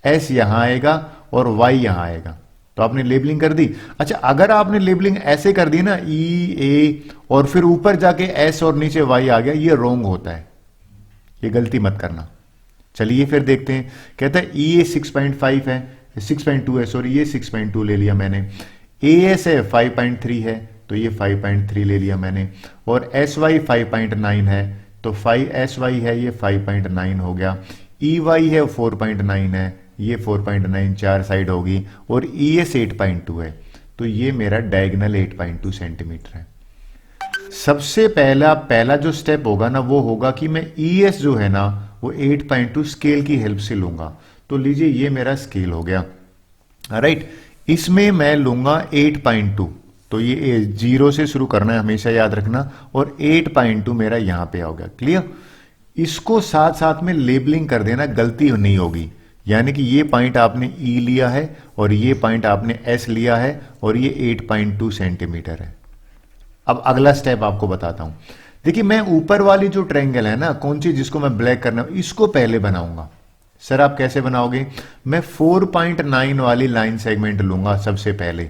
एस यहां आएगा और वाई यहां आएगा। तो आपने लेबलिंग कर दी। अच्छा अगर आपने लेबलिंग ऐसे कर दी ना ई ए और फिर ऊपर जाके एस और नीचे वाई आ गया, ये रॉन्ग होता है, ये गलती मत करना। चलिए फिर देखते हैं। कहता है ई ए 6.5 है, 6.2 है सॉरी, ये 6.2 ले लिया मैंने। ए एस है 5.3 है तो ये 5.3 ले लिया मैंने। और एस वाई 5.9 है तो 5 एस वाई है, ये 5.9 हो गया। ई वाई है 4.9 है, ये 4.9 4 साइड होगी। और ई एस 8.2 है तो ये मेरा डायगोनल 8.2 सेंटीमीटर है। सबसे पहला जो स्टेप होगा ना वो होगा कि मैं ई एस जो है ना वो 8.2 स्केल की हेल्प से लूंगा। तो लीजिए ये मेरा स्केल हो गया, राइट। इसमें मैं लूंगा 8.2, तो ये 0 से शुरू करना है, हमेशा याद रखना, और 8.2 मेरा यहां पे आ गया। क्लियर? इसको साथ साथ में लेबलिंग कर देना, गलती नहीं होगी। यानी कि ये पॉइंट आपने ई लिया है और ये पॉइंट आपने एस लिया है और ये 8.2 सेंटीमीटर है। अब अगला स्टेप आपको बताता हूं। देखिए, मैं ऊपर वाली जो ट्रायंगल है ना, कौन सी जिसको मैं ब्लैक करना, इसको पहले बनाऊंगा। सर आप कैसे बनाओगे? मैं 4.9 वाली लाइन सेगमेंट लूंगा सबसे पहले,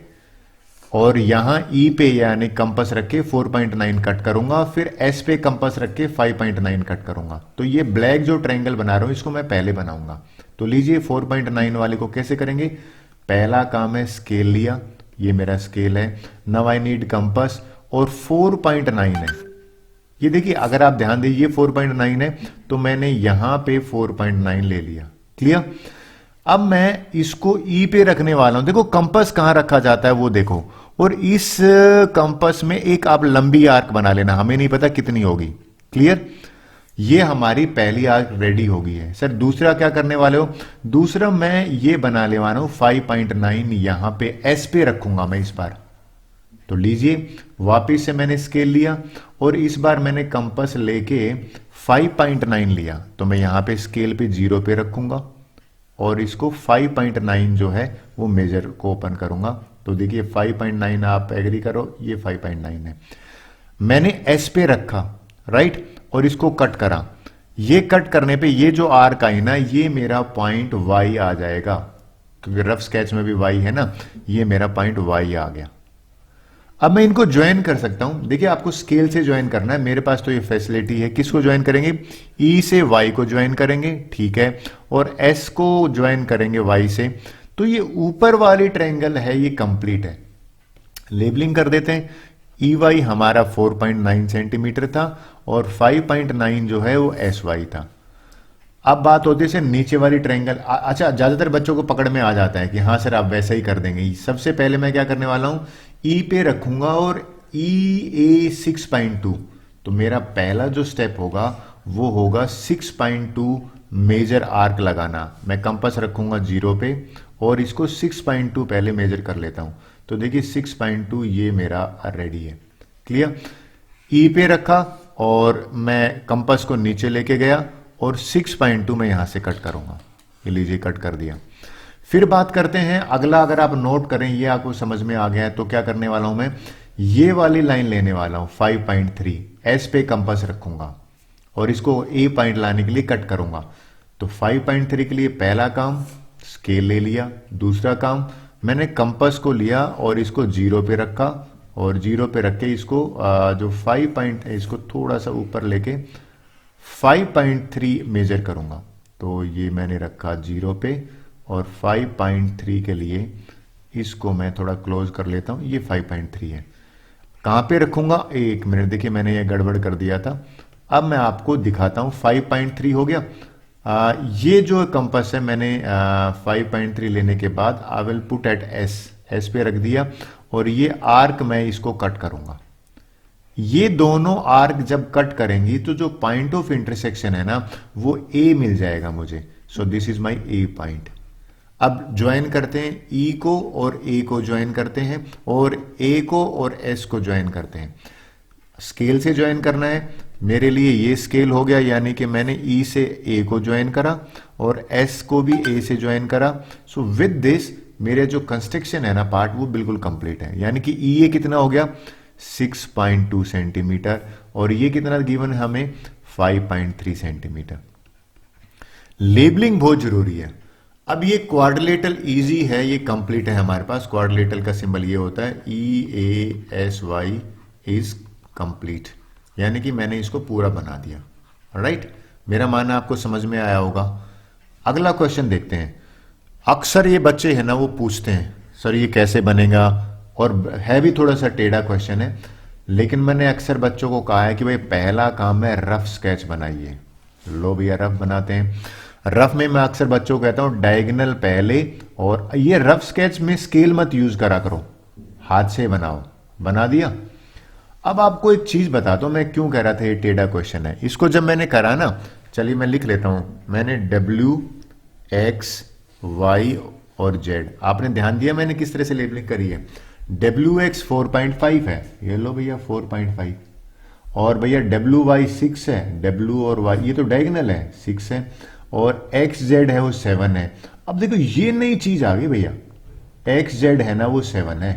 और यहां ई पे यानी कंपास रख के 4.9 कट करूंगा, फिर एस पे कंपास रख के 5.9 कट करूंगा। तो ये ब्लैक जो ट्रायंगल बना रहा हूं इसको मैं पहले बनाऊंगा। तो लीजिए 4.9 वाले को कैसे करेंगे। पहला काम है स्केल लिया, ये मेरा स्केल है। नाउ आई नीड कंपास, और 4.9 है। ये देखिए, अगर आप ध्यान दीजिए 4.9 है, तो मैंने यहां पे 4.9 ले लिया। क्लियर? अब मैं इसको ई पे रखने वाला हूं। देखो कंपास कहां रखा जाता है वो देखो, और इस कंपास में एक आप लंबी आर्क बना लेना, हमें नहीं पता कितनी होगी। क्लियर? ये हमारी पहली आर्क रेडी हो गई है। सर दूसरा क्या करने वाले हो? दूसरा मैं ये बनाने वाला हूं 5.9, यहां पे एस पे रखूंगा मैं इस बार। तो लीजिए, वापिस से मैंने स्केल लिया और इस बार मैंने कंपास लेके 5.9 लिया, तो मैं यहां पे स्केल पे 0 पे रखूंगा और इसको 5.9 जो है वो मेजर को ओपन करूंगा। तो देखिए 5.9, आप एग्री करो, ये 5.9 है। मैंने एस पे रखा, राइट, और इसको कट करा। ये कट करने पे ये जो आर्क आई ना, ये मेरा पॉइंट वाई आ जाएगा, क्योंकि रफ स्केच में भी वाई है ना, ये मेरा पॉइंट वाई आ गया। अब मैं इनको ज्वाइन कर सकता हूं। देखिए, आपको स्केल से ज्वाइन करना है, मेरे पास तो ये फैसिलिटी है। किसको ज्वाइन करेंगे? ई से वाई को ज्वाइन करेंगे, ठीक है, और एस को ज्वाइन करेंगे वाई से। तो ये ऊपर वाली ट्रायंगल है, ये कंप्लीट है। लेबलिंग कर देते हैं। ई वाई हमारा 4.9 सेंटीमीटर था और 5.9 जो है वो एस वाई था। अब बात होती है नीचे वाली ट्रायंगल। अच्छा, ज्यादातर बच्चों को पकड़ में आ जाता है कि हाँ सर आप वैसा ही कर देंगे। सबसे पहले मैं क्या करने वाला हूं, ई पे रखूंगा और ई ए 6.2। तो मेरा पहला जो स्टेप होगा वो होगा 6.2 मेजर आर्क लगाना। मैं कंपास रखूंगा 0 पे और इसको 6.2 पहले मेजर कर लेता हूं। तो देखिए 6.2 ये मेरा रेडी है। क्लियर? ई पे रखा और मैं कंपास को नीचे लेके गया और 6.2 में यहां से कट करूंगा। ये लीजिए, कट कर दिया। फिर बात करते हैं अगला। अगर आप नोट करें, ये आपको समझ में आ गया है, तो क्या करने वाला हूं मैं, ये वाली लाइन लेने वाला हूं 5.3, एस पे कंपास रखूंगा और इसको ए पॉइंट लाने के लिए कट करूंगा। तो 5.3 के लिए पहला काम स्केल ले लिया, दूसरा काम मैंने कंपास को लिया और इसको 0 पे रखा और 0 पे रख के इसको जो 5 पॉइंट है इसको थोड़ा सा ऊपर लेके 5.3 मेजर करूंगा। तो ये मैंने रखा 0 पे और 5.3 के लिए इसको मैं थोड़ा क्लोज कर लेता हूं। ये 5.3 है। कहां पे रखूंगा? एक मिनट, देखिए मैंने ये गड़बड़ कर दिया था। अब मैं आपको दिखाता हूं। 5.3 हो गया। ये जो कंपास है मैंने 5.3 लेने के बाद I will put at S पे रख दिया और ये आर्क मैं इसको कट करूंगा। ये दोनों आर्क जब कट करेंगी तो जो पॉइंट ऑफ इंटरसेक्शन है ना वो ए मिल जाएगा मुझे। सो this is my A point. अब ज्वाइन करते हैं, ई को और ए को ज्वाइन करते हैं और ए को और एस को ज्वाइन करते हैं। स्केल से ज्वाइन करना है। मेरे लिए ये स्केल हो गया, यानी कि मैंने ई से ए को ज्वाइन करा और एस को भी ए से ज्वाइन करा। सो विद दिस मेरे जो कंस्ट्रक्शन है ना पार्ट वो बिल्कुल कंप्लीट है। यानी कि ई ए कितना हो गया? 6.2 सेंटीमीटर और ये कितना गिवन है हमें? 5.3 सेंटीमीटर। लेबलिंग बहुत जरूरी है। अब ये क्वाड्रिलेटरल इजी है, ये कंप्लीट है हमारे पास। क्वाड्रिलेटरल का सिंबल ये होता है EASY इज कंप्लीट, यानी कि मैंने इसको पूरा बना दिया। राइट, मेरा मानना आपको समझ में आया होगा। अगला क्वेश्चन देखते हैं। अक्सर ये बच्चे हैं ना वो पूछते हैं सर ये कैसे बनेगा, और है भी थोड़ा सा टेढ़ा क्वेश्चन है, लेकिन मैंने अक्सर बच्चों को कहा है कि भाई पहला काम है रफ स्केच बनाइए। लो भैया रफ बनाते हैं। रफ में मैं अक्सर बच्चों को कहता हूं डायगोनल पहले, और ये रफ स्केच में स्केल मत यूज करा करो, हाथ से बनाओ। बना दिया। अब आपको एक चीज बताता हूं मैं क्यों कह रहा था ये टेढ़ा क्वेश्चन है। इसको जब मैंने करा ना, चलिए मैं लिख लेता हूं। मैंने W X Y और जेड। आपने ध्यान दिया मैंने किस तरह से लेबलिंग करी है। WX 4.5 है, ये लो भैया 4.5, और भैया WY 6 है, W और Y ये तो डायगोनल है 6 है, और XZ है वो 7 है। अब देखो ये नई चीज आ गई भैया, XZ है ना वो 7 है।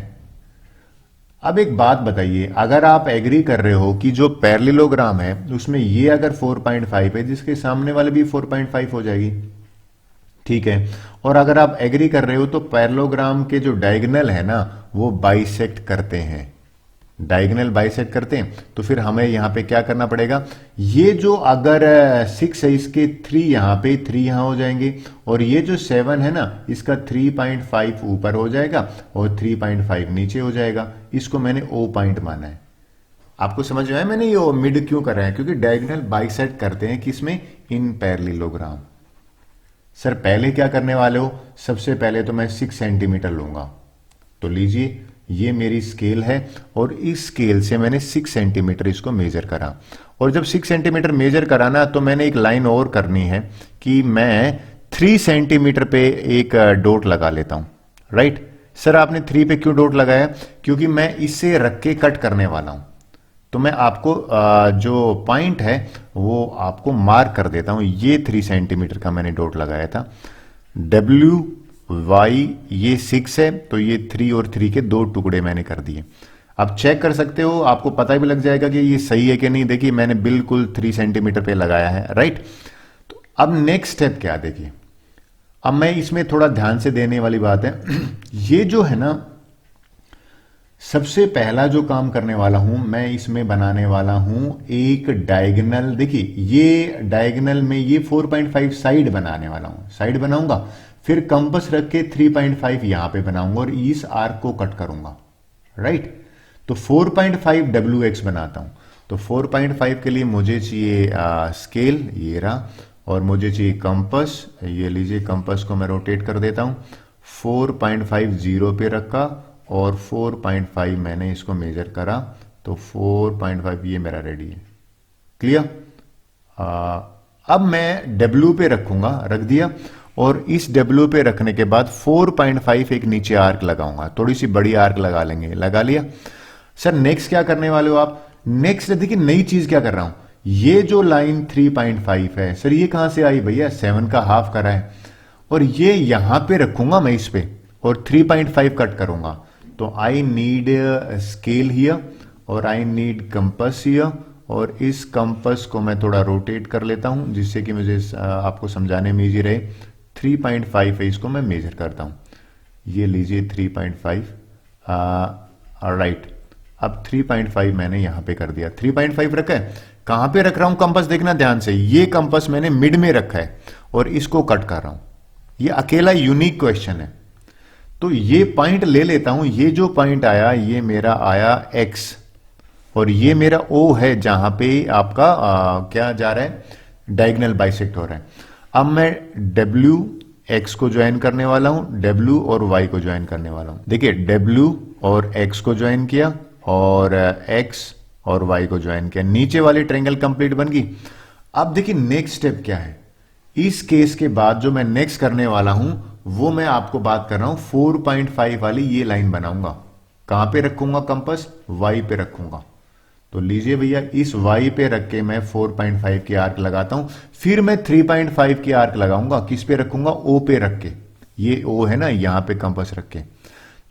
अब एक बात बताइए, अगर आप एग्री कर रहे हो कि जो पैरेललोग्राम है उसमें ये अगर 4.5 है, जिसके सामने वाले भी 4.5 हो जाएगी, ठीक है। और अगर आप एग्री कर रहे हो तो पैरेललोग्राम के जो डायगोनल है ना वो बाइसेक्ट करते हैं, डायगोनल बाइसेक्ट करते हैं। तो फिर हमें यहां पे क्या करना पड़ेगा, ये जो अगर 6 है इसके 3 यहां पे 3 यहां हो जाएंगे, और ये जो 7 है ना इसका 3.5 ऊपर हो जाएगा और 3.5 नीचे हो जाएगा। इसको मैंने O पॉइंट माना है। आपको समझ में आया मैंने ये मिड क्यों कर रहे हैं, क्योंकि डायगोनल बाइसेक्ट करते हैं किसमें, इन पैरेललोग्राम। सर पहले क्या करने वाले हो, सबसे पहले तो मैं 6 सेंटीमीटर लूंगा। तो लीजिए ये मेरी स्केल है और इस स्केल से मैंने 6 सेंटीमीटर इसको मेजर करा, और जब 6 सेंटीमीटर मेजर करा ना तो मैंने एक लाइन और करनी है कि मैं 3 सेंटीमीटर पे एक डॉट लगा लेता हूं। राइट सर, आपने 3 पे क्यों डॉट लगाया, क्योंकि मैं इसे रख के कट करने वाला हूं। तो मैं आपको जो पॉइंट है वो आपको मार्क कर देता हूं। ये 3 सेंटीमीटर का मैंने डॉट लगाया था। WY ये 6 है तो ये 3 और 3 के 2 टुकड़े मैंने कर दिए। अब चेक कर सकते हो, आपको पता भी लग जाएगा कि ये सही है कि नहीं। देखिए मैंने बिल्कुल 3 सेंटीमीटर पे लगाया है। राइट, तो अब नेक्स्ट स्टेप क्या, देखिए अब मैं इसमें थोड़ा ध्यान से देने वाली बात है। ये जो है ना सबसे पहला जो काम करने वाला हूं मैं, इसमें बनाने वाला हूं एक डायगोनल। देखिए ये डायगोनल में ये 4.5 साइड बनाने वाला हूं, साइड बनाऊंगा, फिर कंपास रख के 3.5 यहां पे बनाऊंगा और इस आर्क को कट करूंगा। राइट, तो 4.5 WX बनाता हूं। तो 4.5 के लिए मुझे चाहिए स्केल, ये रहा, और मुझे चाहिए कंपास। ये लीजिए, कंपास को मैं रोटेट कर देता हूं। 4.5 जीरो पे रखा और 4.5 मैंने इसको मेजर करा, तो 4.5 ये मेरा रेडी है। क्लियर। अब मैं W पे रखूंगा, रख दिया, और इस W पे रखने के बाद 4.5 एक नीचे आर्क लगाऊंगा, थोड़ी सी बड़ी आर्क लगा लेंगे, लगा लिया। सर नेक्स्ट क्या करने वाले हो आप, नेक्स्ट देखिए नई चीज क्या कर रहा हूं, ये जो लाइन 3.5 है, सर ये कहां से आई भैया, 7 का हाफ करा है, और ये यहां पे रखूंगा मैं इस पे, और 3.5 कट करूंगा। तो आई नीड स्केल हियर और आई नीड कंपास हियर, और इस कंपास को मैं थोड़ा रोटेट कर लेता हूं जिससे कि मुझे आपको समझाने में इजी रहे। 3.5 है, इसको मैं मेजर करता हूं। ये लीजिए 3.5। राइट, अब 3.5 मैंने यहां पे कर दिया। 3.5 रखा है, कहां पे रख रहा हूं कंपास, देखना ध्यान से, ये कंपास मैंने मिड में रखा है और इसको कट कर रहा हूं। ये अकेला यूनिक क्वेश्चन है, तो ये पॉइंट ले लेता हूं। ये जो पॉइंट आया ये मेरा आया X, और ये मेरा O है जहां पे आपका क्या जा रहा है, डायगोनल बाइसेक्ट हो रहा है। अब मैं WX को ज्वाइन करने वाला हूं, W और Y को ज्वाइन करने वाला हूं। देखिए W और X को ज्वाइन किया और X और Y को ज्वाइन किया, नीचे वाली ट्रायंगल कंप्लीट बन गई। अब देखिए नेक्स्ट स्टेप क्या है, इस केस के बाद जो मैं नेक्स्ट करने वाला हूं वो मैं आपको बात कर रहा हूं 4.5 वाली ये लाइन बनाऊंगा। कहां पे रखूंगा कंपास, Y पे रखूंगा। तो लीजिए भैया, इस Y पे रख के मैं 4.5 की आर्क लगाता हूं, फिर मैं 3.5 की आर्क लगाऊंगा, किस पे रखूंगा, O पे रख के। ये O है ना, यहां पे कंपास रख के।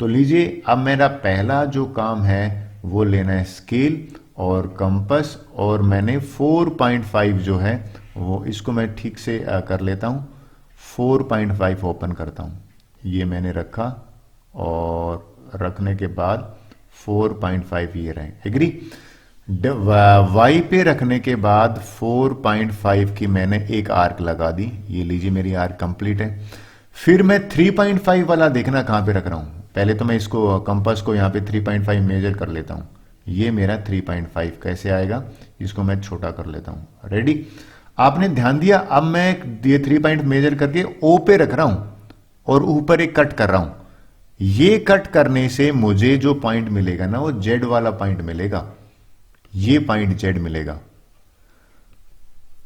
तो लीजिए अब मेरा पहला जो काम है वो लेना है स्केल और कंपास, और मैंने 4.5 जो है वो इसको मैं ठीक से कर लेता हूं। 4.5 ओपन करता हूं, ये मैंने रखा, और रखने के बाद 4.5 ये रहे। एग्री। Y पे रखने के बाद 4.5 की मैंने एक आर्क लगा दी, ये लीजिए मेरी आर्क कंप्लीट है। फिर मैं 3.5 वाला देखना कहां पे रख रहा हूं, पहले तो मैं इसको कंपास को यहां पे 3.5 मेजर कर लेता हूं। ये मेरा 3.5 कैसे आएगा, इसको मैं छोटा कर लेता हूं। रेडी, आपने ध्यान दिया। अब मैं ये 3 मेजर करके O पे रख रहा हूं और ऊपर एक कट कर रहा हूं। ये कट करने से मुझे जो पॉइंट मिलेगा ना वो Z वाला पॉइंट मिलेगा, ये पॉइंट Z मिलेगा।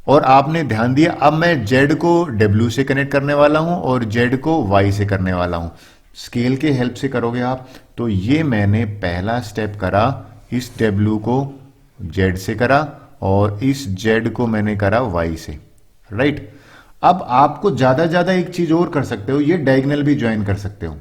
और आपने ध्यान दिया, अब मैं जेड को डब्ल्यू से कनेक्ट करने वाला हूं और जेड को वाई से करने वाला हूं। स्केल के हेल्प से करोगे आप, तो ये मैंने पहला स्टेप करा, इस डब्ल्यू को जेड से करा और इस जेड को मैंने करा वाई से, राइट। अब आपको ज्यादा एक चीज और कर सकते हो, ये डायगोनल भी ज्वाइन कर सकते हो।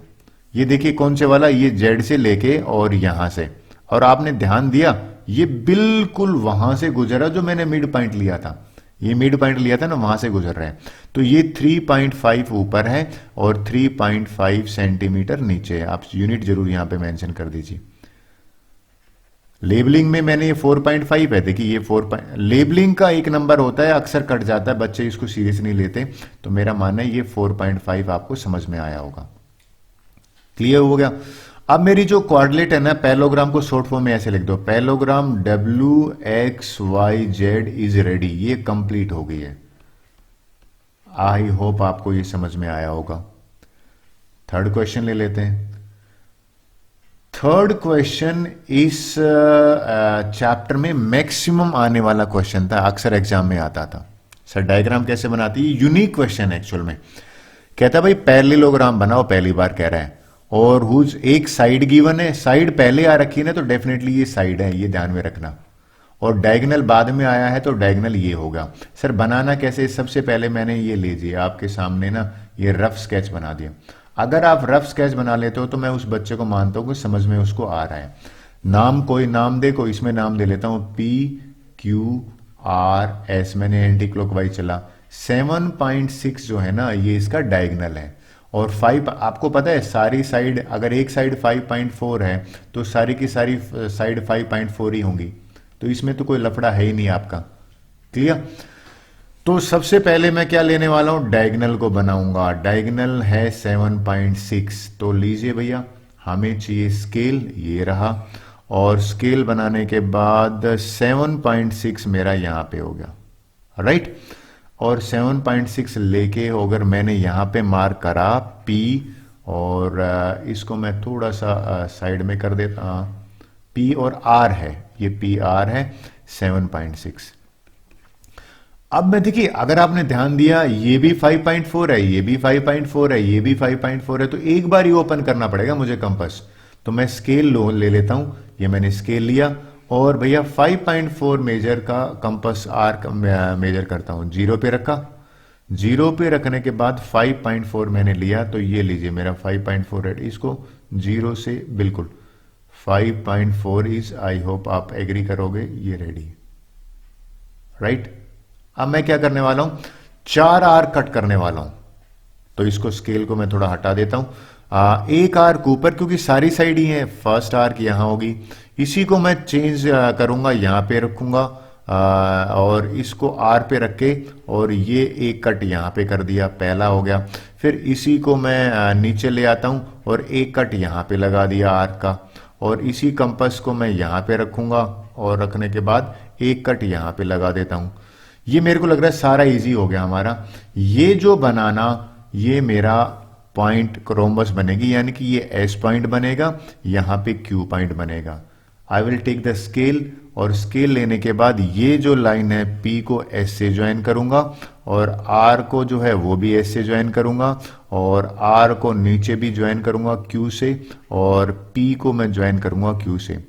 ये देखिए कौन से वाला, ये जेड से लेके और यहां से, और आपने ध्यान दिया ये बिल्कुल वहां से गुजरा जो मैंने मिड पॉइंट लिया था, ये मिड पॉइंट लिया था ना, वहां से गुजर रहे हैं। तो ये 3.5 ऊपर है और 3.5 सेंटीमीटर नीचे है। आप यूनिट जरूर यहां पे मेंशन कर दीजिए। लेबलिंग में मैंने ये 4.5 है, देखिए ये 4 लेबलिंग का एक नंबर होता है, अक्सर कट जाता है, बच्चे इसको सीरियस नहीं लेते। तो मेरा मानना है ये 4.5 आपको समझ में आया होगा। क्लियर हो गया। अब मेरी जो कोऑर्डिनेट है ना, पैरेललोग्राम को शॉर्ट फॉर्म में ऐसे लिख दो, पैरेललोग्राम WXYZ इज रेडी। ये कंप्लीट हो गई है। आई होप आपको ये समझ में आया होगा। थर्ड क्वेश्चन ले लेते हैं। थर्ड क्वेश्चन इस चैप्टर में मैक्सिमम आने वाला क्वेश्चन था, अक्सर एग्जाम में आता था। सर डायग्राम कैसे बनाती है, यूनिक क्वेश्चन एक्चुअल में। कहता भाई पैरेललोग्राम बनाओ, पहली बार कह रहा है, और हुज एक साइड गिवन है, साइड पहले आ रखी है ना, तो डेफिनेटली ये साइड है, ये ध्यान में रखना। और डायगोनल बाद में आया है, तो डायगोनल ये होगा। सर बनाना कैसे, सबसे पहले मैंने ये लीजिए आपके सामने ना, ये रफ स्केच बना दिया। अगर आप रफ स्केच बना लेते हो तो मैं उस बच्चे को मानता हूं कि समझ में उसको आ रहा है। नाम कोई नाम दे, कोई इसमें नाम दे लेता हूं PQRS, मैंने एंटी क्लॉकवाइज चला। 7.6 जो है ना, ये इसका डायगोनल है। और 5 आपको पता है, सारी साइड, अगर एक साइड 5.4 है तो सारी की सारी साइड 5.4 ही होंगी, तो इसमें तो कोई लफड़ा है ही नहीं आपका। क्लियर। तो सबसे पहले मैं क्या लेने वाला हूं, डायगोनल को बनाऊंगा। डायगोनल है 7.6, तो लीजिए भैया, हमें चाहिए स्केल, ये रहा। और स्केल बनाने के बाद 7.6 मेरा यहां पे हो गया, राइट। और 7.6 लेके अगर मैंने यहां पे मार्क करा P, और इसको मैं थोड़ा सा साइड में कर देता, P और R है, ये PR है 7.6। अब मैं देखिए, अगर आपने ध्यान दिया, ये भी 5.4 है, ये भी 5.4 है, ये भी 5.4 है, तो एक बार ही ओपन करना पड़ेगा मुझे कंपास। तो मैं स्केल ले लेता हूं, ये मैंने स्केल लिया, और भैया 5.4 मेजर का कंपास आर्क मेजर करता हूं, 0 पे रखा। 0 पे रखने के बाद 5.4 मैंने लिया, तो ये लीजिए मेरा 5.4 है, इसको 0 से बिल्कुल 5.4 इज, आई होप आप एग्री करोगे, ये रेडी, राइट। अब मैं क्या करने वाला हूं, 4 आर्क कट करने वाला हूं। तो इसको स्केल को मैं थोड़ा हटा देता हूं, एक आर्क ऊपर, क्योंकि सारी साइड ही है, फर्स्ट आर्क यहां होगी, इसी को मैं चेंज करूंगा, यहां पे रखूंगा, और इसको आर पे रख के, और ये एक कट यहां पे कर दिया, पहला हो गया। फिर इसी को मैं नीचे ले आता हूं और एक कट यहां पे लगा दिया आर्क का, और इसी कंपास को मैं यहां पे रखूंगा, और रखने के बाद एक कट यहां पे लगा देता हूं। ये मेरे को लग रहा है सारा इजी हो गया हमारा। ये जो बनाना, ये मेरा पॉइंट रोम्बस बनेगी, यानी कि ये एस पॉइंट बनेगा, यहां पे क्यू पॉइंट बनेगा। I will take the scale, और स्केल लेने के बाद ये जो लाइन है P को S से ज्वाइन करूंगा, और R को जो है वो भी S से ज्वाइन करूंगा, और R को नीचे भी ज्वाइन करूंगा Q से, और P को मैं ज्वाइन करूंगा Q से।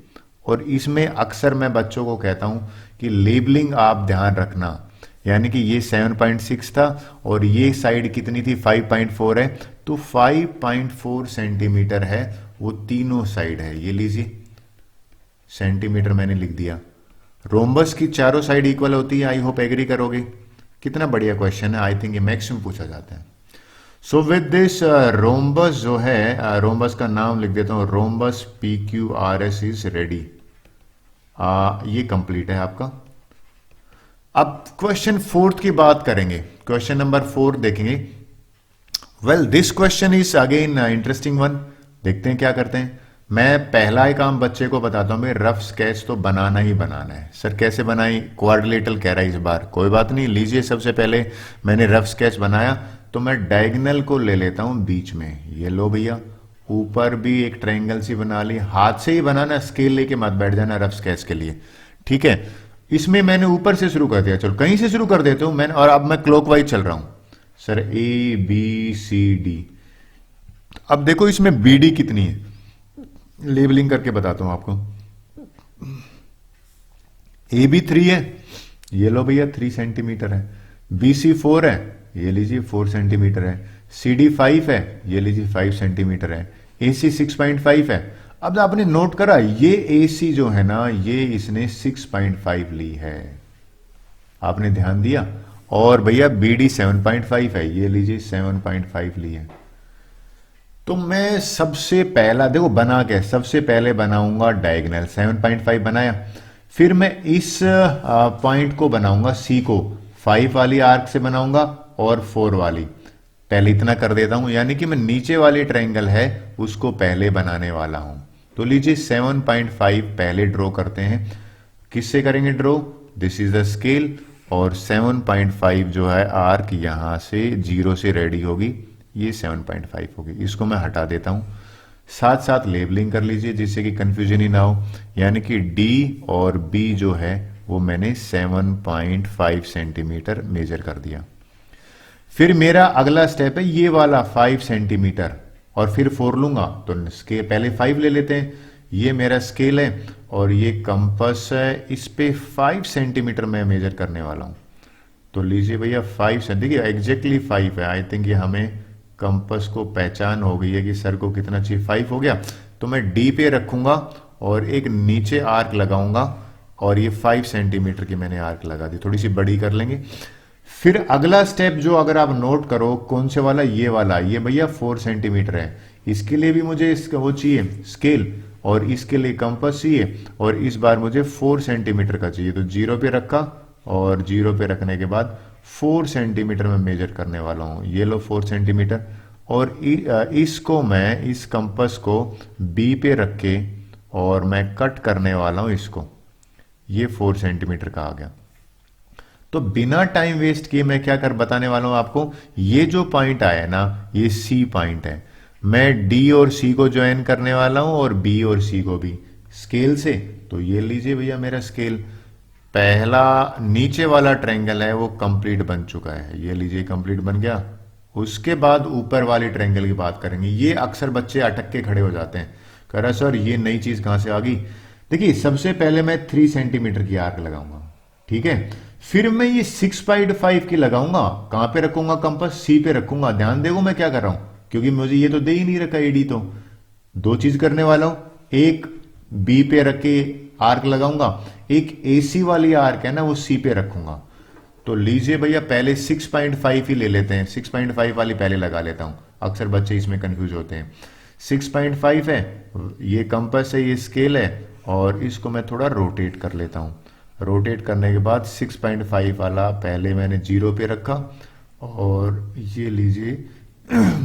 और इसमें अक्सर मैं बच्चों को कहता हूं कि लेबलिंग आप ध्यान रखना, यानी कि ये 7.6 था और ये साइड कितनी थी, 5.4 है, तो 5.4 सेंटीमीटर है, वो तीनों साइड है। ये लीजिए सेंटीमीटर मैंने लिख दिया। रोम्बस की चारों साइड इक्वल होती है, आई होप एग्री करोगे। कितना बढ़िया क्वेश्चन है, आई थिंक ये मैक्सिमम पूछा जाता है। सो विद दिस रोम्बस जो है, रोम्बस का नाम लिख देता हूं, रोम्बस PQRS इज रेडी। ये कंप्लीट है आपका। अब क्वेश्चन 4 की बात करेंगे, क्वेश्चन नंबर 4 देखेंगे। Well this question is again interesting one. देखते हैं क्या करते हैं। मैं पहला ही काम बच्चे को बताता हूं, रफ स्केच तो बनाना ही बनाना है। सर कैसे बनाई, क्वाड्रिलेटरल कह रहा है इस बार, कोई बात नहीं, लीजिए। सबसे पहले मैंने रफ स्केच बनाया, तो मैं डायगोनल को ले लेता हूं बीच में, ये लो भैया। ऊपर भी एक ट्रायंगल सी बना ली, हाथ से ही बनाना, स्केल लेके मत बैठ जाना रफ स्केच के लिए, ठीक है। इसमें मैंने ऊपर से शुरू कर दिया, चलो कहीं से शुरू कर देते हूं मैंने, और अब मैं क्लॉकवाइज चल रहा हूं sir, A B C D. अब देखो इसमें बी डी कितनी है, लेबलिंग करके बताता हूं आपको। ए बी 3 है, ये लो भैया 3 सेंटीमीटर है। बी सी 4 है, ये लीजिए 4 सेंटीमीटर है। सी डी 5 है, ये लीजिए 5 सेंटीमीटर है। ए सी 6.5 है। अब आपने नोट करा ये ए सी जो है ना, ये इसने 6.5 ली है, आपने ध्यान दिया। और भैया बी डी 7.5 है, ये लीजिए 7.5 ली है। तो मैं सबसे पहला देखो बना के, सबसे पहले बनाऊंगा डायगोनल, 7.5 बनाया। फिर मैं इस पॉइंट को बनाऊंगा, सी को 5 वाली आर्क से बनाऊंगा और 4 वाली। पहले इतना कर देता हूं, यानी कि मैं नीचे वाली ट्रायंगल है उसको पहले बनाने वाला हूं। तो लीजिए 7.5 पहले ड्रॉ करते हैं। किससे करेंगे draw, this is the scale. और 7.5 जो है आर्क यहां से 0 से रेडी होगी, ये 7.5 होगी। इसको मैं हटा देता हूं, साथ साथ लेबलिंग कर लीजिए जिससे कि कंफ्यूजन ही ना हो। यानी कि डी और बी जो है वो मैंने 7.5 सेंटीमीटर मेजर कर दिया। फिर मेरा अगला स्टेप है ये वाला 5 सेंटीमीटर, और फिर 4 लूंगा। तो स्केल पहले 5 ले लेते हैं, ये मेरा स्केल है और ये कंपास है, इस पे 5 सेंटीमीटर मैं मेजर करने वाला हूं। तो लीजिए भैया 5 से, देखिए एग्जैक्टली 5 है। आई थिंक ये हमें कंपास को पहचान हो गई है कि सर को कितना चाहिए, 5 हो गया। तो मैं डी पे रखूंगा और एक नीचे आर्क लगाऊंगा, और ये 5 सेंटीमीटर की मैंने आर्क लगा दी, थोड़ी सी बड़ी कर लेंगे। फिर अगला स्टेप जो अगर आप नोट करो, कौन से वाला, ये वाला, ये भैया 4 सेंटीमीटर है। इसके लिए भी मुझे इसका वो चाहिए स्केल, और इसके लिए कंपास चाहिए, और इस बार मुझे 4 सेंटीमीटर का चाहिए। तो 0 पे रखा, और 0 पे रखने के बाद 4 सेंटीमीटर में मेजर करने वाला हूं। ये लो 4 सेंटीमीटर, और इसको मैं, इस कंपास को बी पे रख के और मैं कट करने वाला हूं इसको। ये 4 सेंटीमीटर का आ गया। तो बिना टाइम वेस्ट किए मैं क्या कर बताने वाला हूं आपको, ये जो पॉइंट आया है ना, ये सी पॉइंट है। मैं डी और सी को ज्वाइन करने वाला हूं, और बी और सी को भी स्केल से। तो ये लीजिए भैया मेरा स्केल, पहला नीचे वाला ट्रायंगल है वो कंप्लीट बन चुका है, ये लीजिए कंप्लीट बन गया। उसके बाद ऊपर वाली ट्रायंगल की बात करेंगे। ये अक्सर बच्चे अटक के खड़े हो जाते हैं, कह रहा सर ये नई चीज कहां से आ गई। देखिए सबसे पहले मैं 3 सेंटीमीटर की आर्क लगाऊंगा, ठीक है। फिर मैं ये 6.5 की लगाऊंगा, कहां पे रखूंगा कंपास, सी पे रखूंगा। ध्यान देखो मैं क्या कर रहा हूं, क्योंकि मुझे ये तो दे ही नहीं रखा एडी। तो 2 चीज करने वाला हूं, एक बी पे रख के आर्क लगाऊंगा, एक एसी वाली आर्क है ना वो सी पे रखूंगा। तो लीजिए भैया पहले 6.5 ही ले लेते हैं, 6.5 वाली पहले लगा लेता हूं, अक्सर बच्चे इसमें कंफ्यूज होते हैं। 6.5 है, ये कंपास है, ये स्केल है, और इसको मैं थोड़ा रोटेट कर लेता हूं। रोटेट करने के बाद 6.5 वाला पहले मैंने 0 पे रखा, और ये लीजिए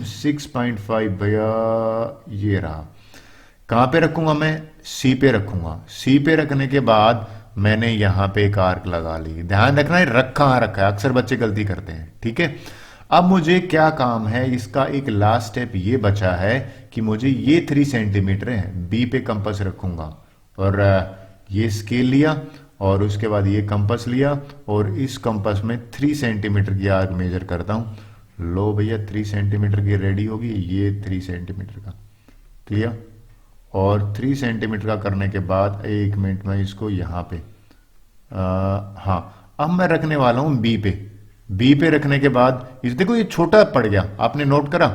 6.5 भैया ये रहा। कहां पे रखूंगा मैं, सी पे रखूंगा। सी पे रखने के बाद मैंने यहां पे एक आर्क लगा ली। ध्यान रखना है रख कहां रखा है, अक्सर बच्चे गलती करते हैं, ठीक है। अब मुझे क्या काम है, इसका एक लास्ट स्टेप ये बचा है कि मुझे ये 3 सेंटीमीटर है, बी पे कंपास रखूंगा, और ये स्केल लिया, और उसके बाद ये कंपास लिया, और इस कंपास में 3 सेंटीमीटर की आर्क मेजर करता हूं। लो भैया 3 सेंटीमीटर की रेडी होगी, ये 3 सेंटीमीटर का क्लियर। और 3 सेंटीमीटर का करने के बाद 1 मिनट में इसको यहां पे हाँ, अब मैं रखने वाला हूं बी पे। बी पे रखने के बाद इस देखो ये छोटा पड़ गया, आपने नोट करा।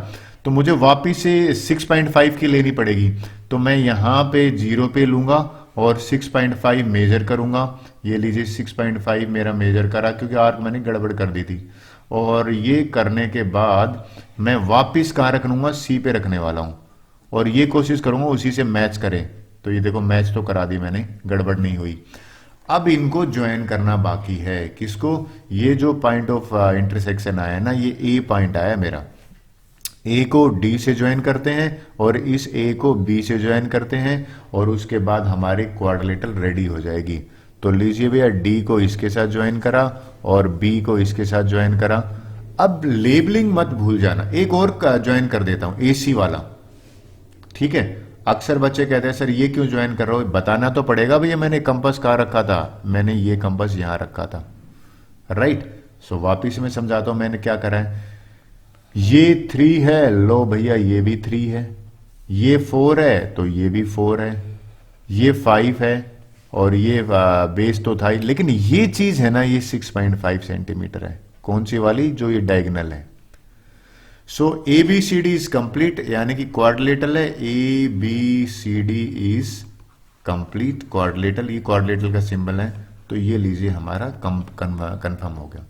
तो मुझे वापिस से 6.5 की लेनी पड़ेगी। तो मैं यहां पे 0 पे लूंगा और 6.5 मेजर करूंगा। ये लीजिए 6.5 मेरा मेजर करा, क्योंकि आर्क मैंने गड़बड़ कर दी थी। और ये करने के बाद मैं वापिस कहां रख लूंगा, सी पे रखने वाला हूं, और ये कोशिश करूंगा उसी से मैच करे। तो ये देखो मैच तो करा दी मैंने, गड़बड़ नहीं हुई। अब इनको ज्वाइन करना बाकी है, किसको, ये जो पॉइंट ऑफ इंटरसेक्शन आया ना, ये ए पॉइंट आया मेरा। ए को डी से ज्वाइन करते हैं, और इस ए को बी से ज्वाइन करते हैं, और उसके बाद हमारी क्वाड्रिलेटरल रेडी हो जाएगी। तो लीजिए भैया डी को इसके साथ ज्वाइन करा, और बी को इसके साथ ज्वाइन करा। अब लेबलिंग मत भूल जाना, एक और ज्वाइन कर देता हूं, एसी वाला, ठीक है। अक्सर बच्चे कहते हैं सर ये क्यों ज्वाइन कर रहे हो, बताना तो पड़ेगा भैया मैंने कंपास कहाँ रखा था, मैंने ये कंपास यहाँ रखा था, राइट। सो वापिस मैं समझाता हूँ मैंने क्या करा है। ये 3 है, लो भैया ये भी 3 है, ये 4 है तो ये भी 4 है, ये 5 है और ये बेस तो था ही, लेकिन ये चीज है ना ये 6.5 सेंटीमीटर है। कौन सी वाली, जो ये डायगोनल है। So A B C D is complete, यानी कि क्वाड्रिलेटरल है, A B C D is complete quadrilateral, ये क्वाड्रिलेटरल का सिंबल है, तो ये लीजिए हमारा कंफर्म हो गया।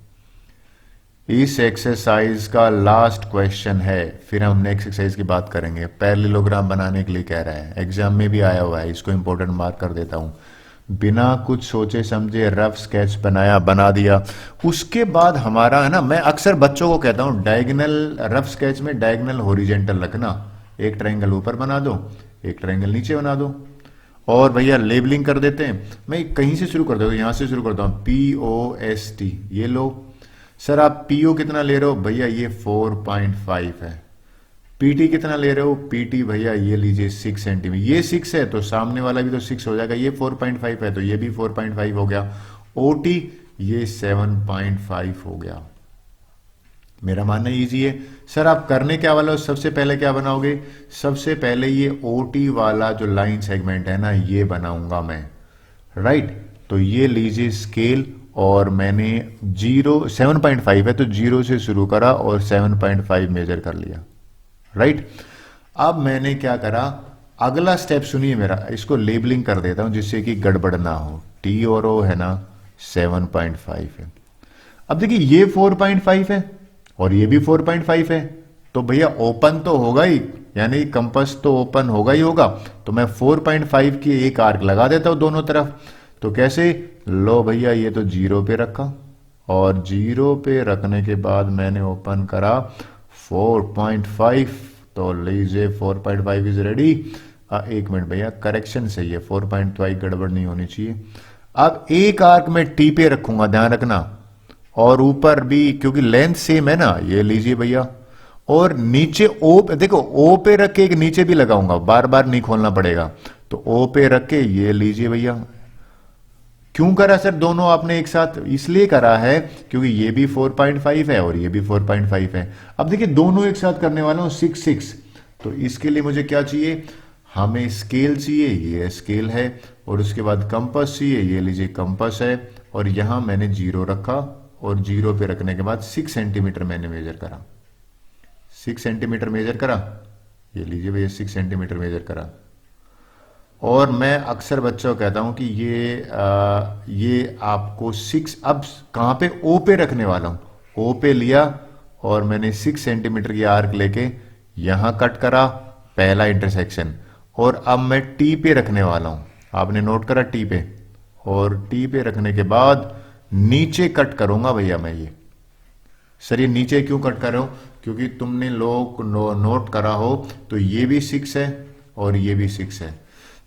इस एक्सरसाइज का लास्ट क्वेश्चन है, फिर हम नेक्स्ट एक्सरसाइज की बात करेंगे। पैरेललोग्राम बनाने के लिए कह रहा है, एग्जाम में भी आया हुआ है, इसको इंपॉर्टेंट मार्क कर देता हूं। बिना कुछ सोचे समझे रफ स्केच बनाया, बना दिया। उसके बाद हमारा है ना, मैं अक्सर बच्चों को कहता हूं डायगोनल रफ स्केच में डायगोनल हॉरिजॉन्टल रखना, एक ट्रायंगल ऊपर बना दो, एक ट्रायंगल नीचे बना दो। और भैया लेबलिंग कर देते हैं, मैं कहीं से शुरू कर देता हूं, यहां से शुरू करता हूं, POST, ये लो। सर आप PO कितना ले रहे हो, भैया ये 4.5 है। PT कितना ले रहे हो, PT भैया ये लीजिए 6 सेंटीमीटर, ये 6 है तो सामने वाला भी तो 6 हो जाएगा, ये 4.5 है तो ये भी 4.5 हो गया। OT ये 7.5 हो गया। मेरा मानना इजी है। सर आप करने क्या वाले हो, सबसे पहले क्या बनाओगे, सबसे पहले ये OT वाला जो लाइन सेगमेंट है ना ये बनाऊंगा मैं, राइट। तो ये लीजिए स्केल, और मैंने 7.5 है तो 0 से शुरू करा और 7.5 मेजर कर लिया, राइट। अब मैंने क्या करा, अगला स्टेप सुनिए मेरा, इसको लेबलिंग कर देता हूं जिससे कि गड़बड़ ना हो। T और O है ना 7.5 है। अब देखिए ये 4.5 है और ये भी 4.5 है, तो भैया ओपन तो होगा ही, यानी कंपास तो ओपन होगा ही होगा। तो मैं 4.5 की एक आर्क लगा देता हूं दोनों तरफ। तो कैसे, लो भैया ये तो 0 पे रखा, और 0 पे रखने के बाद मैंने ओपन करा 4.5, तो लीजिए 4.5 इज रेडी। एक मिनट भैया, करेक्शन सही है, 4.5 गड़बड़ नहीं होनी चाहिए। अब एक आर्क में T पे रखूंगा, ध्यान रखना, और ऊपर भी क्योंकि लेंथ सेम है ना, ये लीजिए भैया। और नीचे O, देखो O पे रख के एक नीचे भी लगाऊंगा, बार बार नहीं खोलना पड़ेगा। तो O पे रख के ये लीजिए भैया। क्यों करा सर दोनों आपने एक साथ, इसलिए करा है क्योंकि ये भी 4.5 है और ये भी 4.5 है। अब देखिए दोनों एक साथ करने वाला हूं 6, तो इसके लिए मुझे क्या चाहिए, हमें स्केल चाहिए, ये स्केल है, और उसके बाद कंपास चाहिए, ये लीजिए कंपास है, और यहां मैंने 0 रखा, और 0 पे रखने के बाद 6 सेंटीमीटर मैंने मेजर करा, 6 सेंटीमीटर मेजर करा, ये लीजिए भैया 6 सेंटीमीटर मेजर करा। और मैं अक्सर बच्चों को कहता हूं कि ये आपको 6, अब कहां पे, O पे रखने वाला हूं, O पे लिया और मैंने 6 सेंटीमीटर की आर्क लेके यहां कट करा पहला इंटरसेक्शन, और अब मैं T पे रखने वाला हूं, आपने नोट करा T पे, और T पे रखने के बाद नीचे कट करूंगा भैया मैं ये। सर ये नीचे क्यों कट कर रहा हूं, क्योंकि तुमने लोग नोट करा हो तो ये भी 6 है और ये भी 6 है,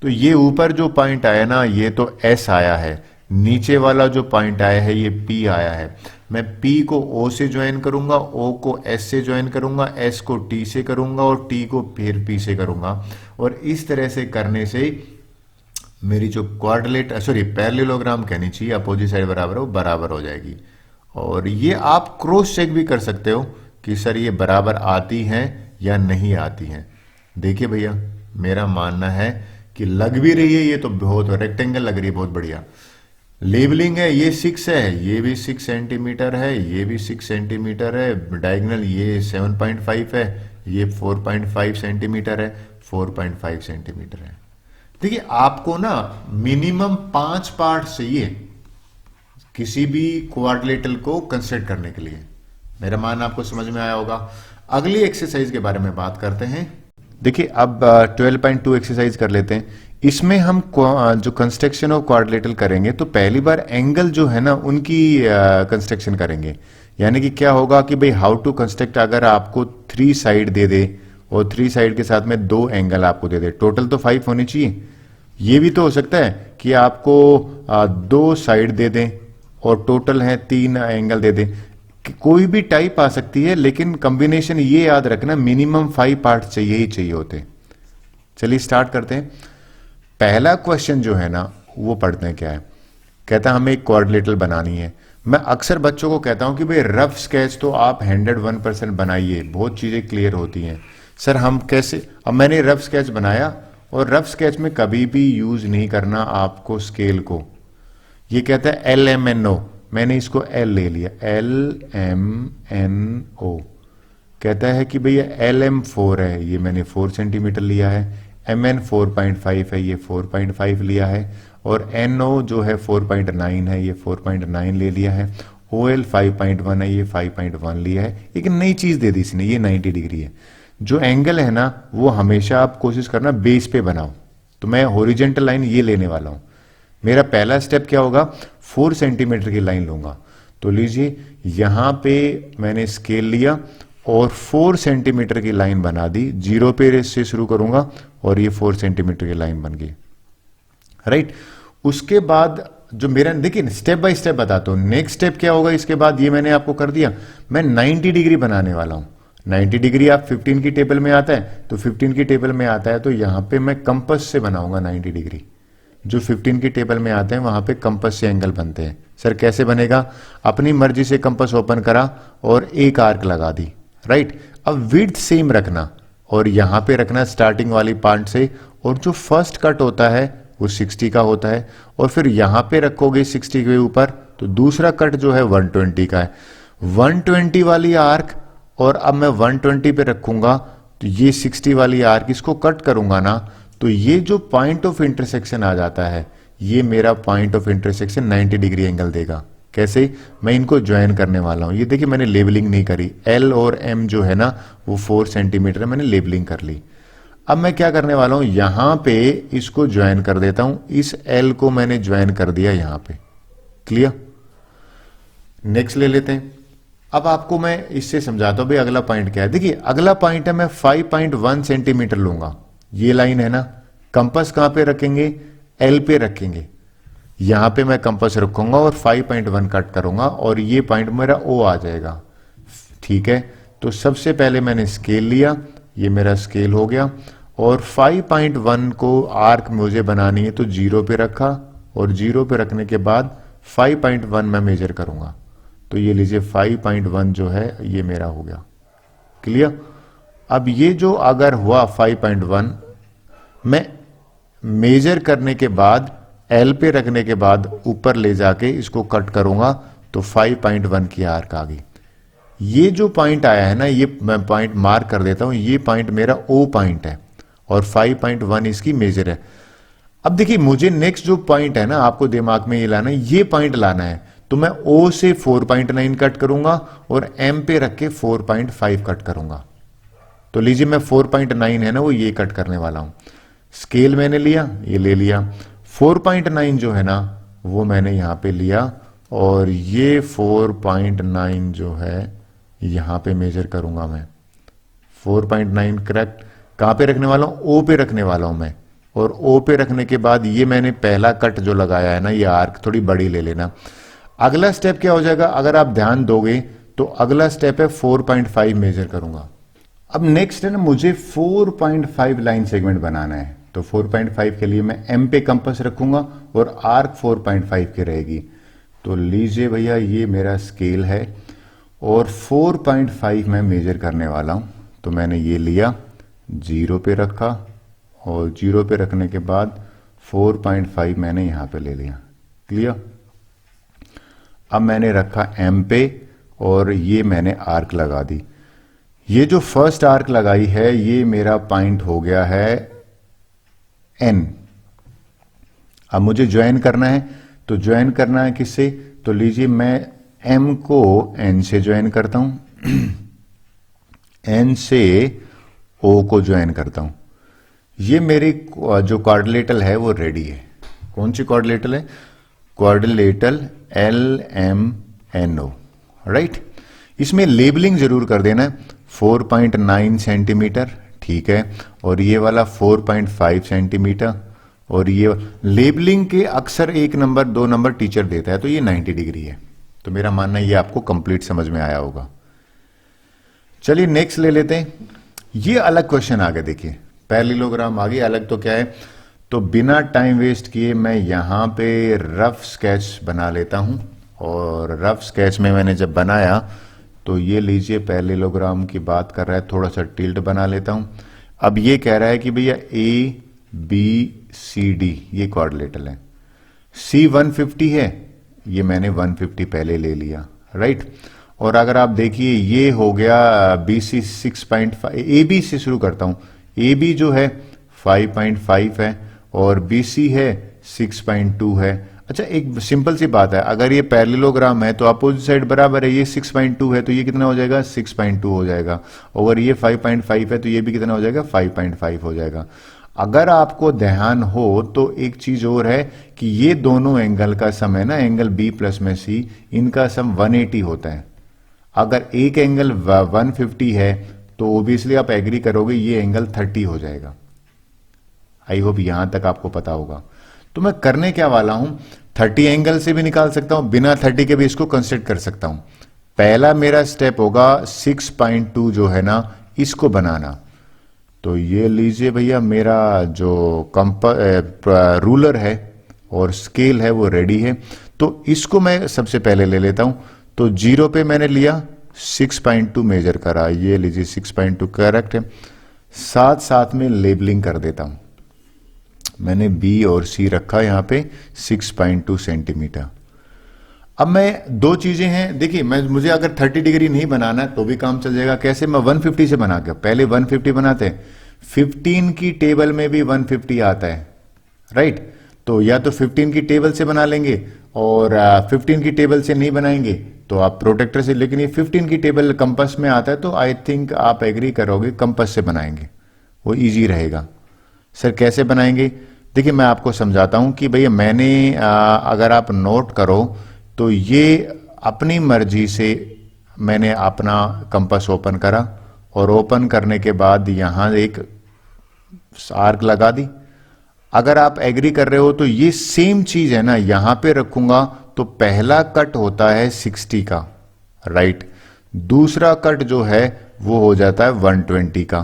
तो ये ऊपर जो पॉइंट आया ना ये तो S आया है, नीचे वाला जो पॉइंट आया है ये P आया है। मैं P को O से ज्वाइन करूंगा, O को S से ज्वाइन करूंगा, S को T से करूंगा, और T को फिर P से करूंगा। और इस तरह से करने से मेरी जो पैरेललोग्राम कहनी चाहिए, अपोजिट साइड बराबर हो, बराबर हो जाएगी। और ये आप क्रॉस चेक भी कर सकते हो कि सर ये बराबर आती हैं या नहीं आती हैं। देखिए भैया मेरा मानना है कि लग भी रही है, ये तो बहुत रेक्टेंगल लग रही है, बहुत बढ़िया। लेबलिंग है, ये 6 है, ये भी 6 सेंटीमीटर है, ये भी 6 सेंटीमीटर है, डायगोनल ये 7.5 है, ये 4.5 सेंटीमीटर है, 4.5 सेंटीमीटर है। देखिए आपको ना मिनिमम 5 पार्ट चाहिए किसी भी क्वाड्रिलेटरल को कंस्ट्रक्ट करने के लिए। मेरा मानना आपको समझ में आया होगा। अगली एक्सरसाइज के बारे में बात करते हैं। देखिए अब 12.2 एक्सरसाइज कर लेते हैं। इसमें हम जो कंस्ट्रक्शन ऑफ क्वाड्रिलेटरल करेंगे तो पहली बार एंगल जो है ना उनकी कंस्ट्रक्शन करेंगे। यानी कि क्या होगा कि भाई हाउ टू कंस्ट्रक्ट, अगर आपको 3 साइड दे दे और 3 साइड के साथ में 2 एंगल आपको दे दे, टोटल तो 5 होने चाहिए। ये भी तो हो सकता है कि आपको 2 साइड दे दें और टोटल है 3 एंगल दे दें, कोई भी टाइप आ सकती है, लेकिन कॉम्बिनेशन ये याद रखना मिनिमम 5 पार्ट चाहिए ही चाहिए होते। चलिए स्टार्ट करते हैं। पहला क्वेश्चन जो है ना वो पढ़ते हैं क्या है। कहता है हमें एक क्वाड्रिलेटरल बनानी है। मैं अक्सर बच्चों को कहता हूं कि भाई रफ स्केच तो आप 101% बनाइए, बहुत चीज़ें क्लियर होती हैं। सर हम कैसे, अब मैंने रफ स्केच बनाया और रफ स्केच में कभी भी यूज़ नहीं करना आपको स्केल को। ये कहता है LMNO, मैंने इसको L ले लिया, LMNO। कहता है कि भैया LM4 है, ये मैंने 4 सेंटीमीटर लिया है। MN 4.5 है, ये 4.5 लिया है। और NO जो है 4.9 है, ये 4.9 ले लिया है। OL 5.1 है, ये 5.1 लिया है। एक नई चीज़ दे दी इसने, ये 90 डिग्री है। जो एंगल है ना वो हमेशा आप कोशिश करना बेस पे बनाओ। तो मैं हॉरिजॉन्टल लाइन ये लेने वाला हूँ। मेरा पहला स्टेप क्या होगा, 4 सेंटीमीटर की लाइन लूंगा। तो लीजिए यहाँ पे मैंने स्केल लिया और 4 सेंटीमीटर की लाइन बना दी। 0 पे से शुरू करूंगा और ये 4 सेंटीमीटर की लाइन बन गई, राइट। उसके बाद जो मेरा, देखिए स्टेप बाय स्टेप बताता हूं। नेक्स्ट स्टेप क्या होगा इसके बाद, ये मैंने आपको कर दिया। मैं 90 डिग्री बनाने वाला हूं। 90 डिग्री आप 15 की टेबल में आता है, तो 15 की टेबल में आता है तो यहां पे मैं कंपास से बनाऊंगा 90 डिग्री। जो 15 की टेबल में आते हैं वहां पे कंपास से एंगल बनते हैं। सर कैसे बनेगा, अपनी मर्जी से कंपास ओपन करा और एक आर्क लगा दी, राइट। अब विड्थ सेम रखना और यहां पे रखना स्टार्टिंग वाली पॉइंट से, और जो फर्स्ट कट होता है वो 60 का होता है, और फिर यहां पे रखोगे 60 के ऊपर तो दूसरा कट जो है 120 का है। 120 वाली आर्क, और अब मैं 120 पे रखूंगा तो ये 60 वाली आर्क, इसको कट करूंगा ना तो ये जो पॉइंट ऑफ इंटरसेक्शन आ जाता है, ये मेरा point of intersection 90 degree angle देगा। कैसे, मैं इनको ज्वाइन करने वाला हूं। ये देखिए मैंने लेबलिंग नहीं करी, L और M जो है ना वो 4 सेंटीमीटर है, मैंने लेबलिंग कर ली। अब मैं क्या करने वाला हूं, यहां पे इसको ज्वाइन कर देता हूं। इस L को मैंने ज्वाइन कर दिया यहां पे, क्लियर। नेक्स्ट ले लेते हैं। अब आपको मैं इससे समझाता हूं भाई अगला पॉइंट क्या है। देखिए अगला पॉइंट है, मैं 5.1 सेंटीमीटर लूंगा। ये लाइन है ना, कंपास कहां पे रखेंगे, L पे रखेंगे। यहां पे मैं कंपास रखूंगा और 5.1 कट करूंगा और ये पॉइंट मेरा O आ जाएगा, ठीक है। तो सबसे पहले मैंने स्केल लिया, ये मेरा स्केल हो गया, और 5.1 को आर्क मुझे बनानी है तो 0 पे रखा, और 0 पे रखने के बाद 5.1 मैं मेजर करूंगा। तो ये लीजिए 5.1 जो है ये मेरा हो गया, क्लियर। अब ये जो अगर हुआ 5.1, मैं मेजर करने के बाद L पे रखने के बाद ऊपर ले जाके इसको कट करूंगा तो 5.1 की आर्क आ गई। ये जो पॉइंट आया है ना, ये मैं पॉइंट मार्क कर देता हूं, ये पॉइंट मेरा O पॉइंट है और 5.1 इसकी मेजर है। अब देखिए मुझे नेक्स्ट जो पॉइंट है ना, आपको दिमाग में ये लाना है, ये पॉइंट लाना है। तो मैं O से 4.9 कट करूंगा और M पे रख के 4.5 कट करूंगा। तो लीजिए मैं 4.9 है ना वो ये कट करने वाला हूं। स्केल मैंने लिया, ये ले लिया। 4.9 जो है ना वो मैंने यहां पे लिया, और ये 4.9 जो है यहां पे मेजर करूंगा मैं। 4.9 करेक्ट, कहां पे रखने वाला हूं, O पे रखने वाला हूं मैं। और O पे रखने के बाद ये मैंने पहला कट जो लगाया है ना, ये आर्क थोड़ी बड़ी ले लेना। अगला स्टेप क्या हो जाएगा, अगर आप ध्यान दोगे तो अगला स्टेप है 4.5 मेजर करूंगा। अब नेक्स्ट है ना, मुझे 4.5 लाइन सेगमेंट बनाना है। तो 4.5 के लिए मैं M पे कंपास रखूंगा और आर्क 4.5 की रहेगी। तो लीजिए भैया ये मेरा स्केल है और 4.5 मैं मेजर करने वाला हूं। तो मैंने ये लिया, 0 पे रखा, और 0 पे रखने के बाद 4.5 मैंने यहां पे ले लिया, क्लियर। अब मैंने रखा M पे और ये मैंने आर्क लगा दी। ये जो फर्स्ट आर्क लगाई है ये मेरा पॉइंट हो गया है N। अब मुझे ज्वाइन करना है, तो ज्वाइन करना है किससे, तो लीजिए मैं M को N से ज्वाइन करता हूं, N से O को ज्वाइन करता हूं। ये मेरी जो क्वाड्रिलेटरल है वो रेडी है। कौन सी क्वाड्रिलेटरल है, क्वाड्रिलेटरल LMNO, राइट। इसमें लेबलिंग जरूर कर देना है, 4.9 सेंटीमीटर, ठीक है, और ये वाला 4.5 सेंटीमीटर, और ये लेबलिंग के अक्सर 1 नंबर 2 नंबर टीचर देता है, तो ये 90 डिग्री है। तो मेरा मानना ये आपको कंप्लीट समझ में आया होगा। चलिए नेक्स्ट ले लेते हैं। ये अलग क्वेश्चन आ गया, देखिए पैरेललोग्राम आ गई, अलग तो क्या है। तो बिना टाइम वेस्ट किए मैं यहाँ पे रफ स्केच बना लेता हूँ, और रफ स्केच में मैंने जब बनाया तो ये लीजिए पैरेललोग्राम की बात कर रहा है, थोड़ा सा टिल्ट बना लेता हूँ। अब ये कह रहा है कि भैया ए बी सी डी ये क्वाड्रिलेटरल है, सी 150 है, ये मैंने 150 पहले ले लिया, राइट। और अगर आप देखिए ये हो गया बी सी 6.5, ए बी से शुरू करता हूँ, ए बी जो है 5.5 है और बी सी है 6.2 है। अच्छा एक सिंपल सी बात है, अगर ये पैरेललोग्राम है तो अपोजिट साइड बराबर है, ये 6.2 है तो ये कितना हो जाएगा 6.2 हो जाएगा, और ये 5.5 है तो ये भी कितना हो जाएगा 5.5 हो जाएगा। अगर आपको ध्यान हो तो एक चीज और है कि ये दोनों एंगल का सम है ना, एंगल बी प्लस में सी, इनका सम 180 होता है। अगर एक एंगल 150 है तो ओबियसली आप एग्री करोगे ये एंगल 30 हो जाएगा। आई होप यहां तक आपको पता होगा। तो मैं करने क्या वाला हूं, 30 एंगल से भी निकाल सकता हूं, बिना 30 के भी इसको कंसिडर कर सकता हूं। पहला मेरा स्टेप होगा 6.2 जो है ना इसको बनाना। तो ये लीजिए भैया मेरा जो रूलर है और स्केल है वो रेडी है, तो इसको मैं सबसे पहले ले लेता हूं। तो 0 पे मैंने लिया 6.2 मेजर करा, ये लीजिए 6.2 करेक्ट है। साथ साथ में लेबलिंग कर देता हूं, मैंने बी और सी रखा यहां पे 6.2 सेंटीमीटर। अब मैं दो चीजें हैं, देखिए मुझे अगर 30 डिग्री नहीं बनाना है तो भी काम चल जाएगा। कैसे, मैं 150 से बना के, पहले 150 बनाते हैं, 15 की टेबल में भी 150 आता है, राइट। तो या तो 15 की टेबल से बना लेंगे, और 15 की टेबल से नहीं बनाएंगे तो आप प्रोटेक्टर से, लेकिन ये 15 की टेबल कंपास में आता है तो आई थिंक आप एग्री करोगे कंपास से बनाएंगे, वो इजी रहेगा। सर कैसे बनाएंगे, देखिए मैं आपको समझाता हूं कि भैया मैंने अगर आप नोट करो तो ये अपनी मर्जी से मैंने अपना कंपास ओपन करा, और ओपन करने के बाद यहां एक आर्क लगा दी। अगर आप एग्री कर रहे हो तो ये सेम चीज है ना यहां पे रखूंगा, तो पहला कट होता है 60 का, राइट। दूसरा कट जो है वो हो जाता है 120 का,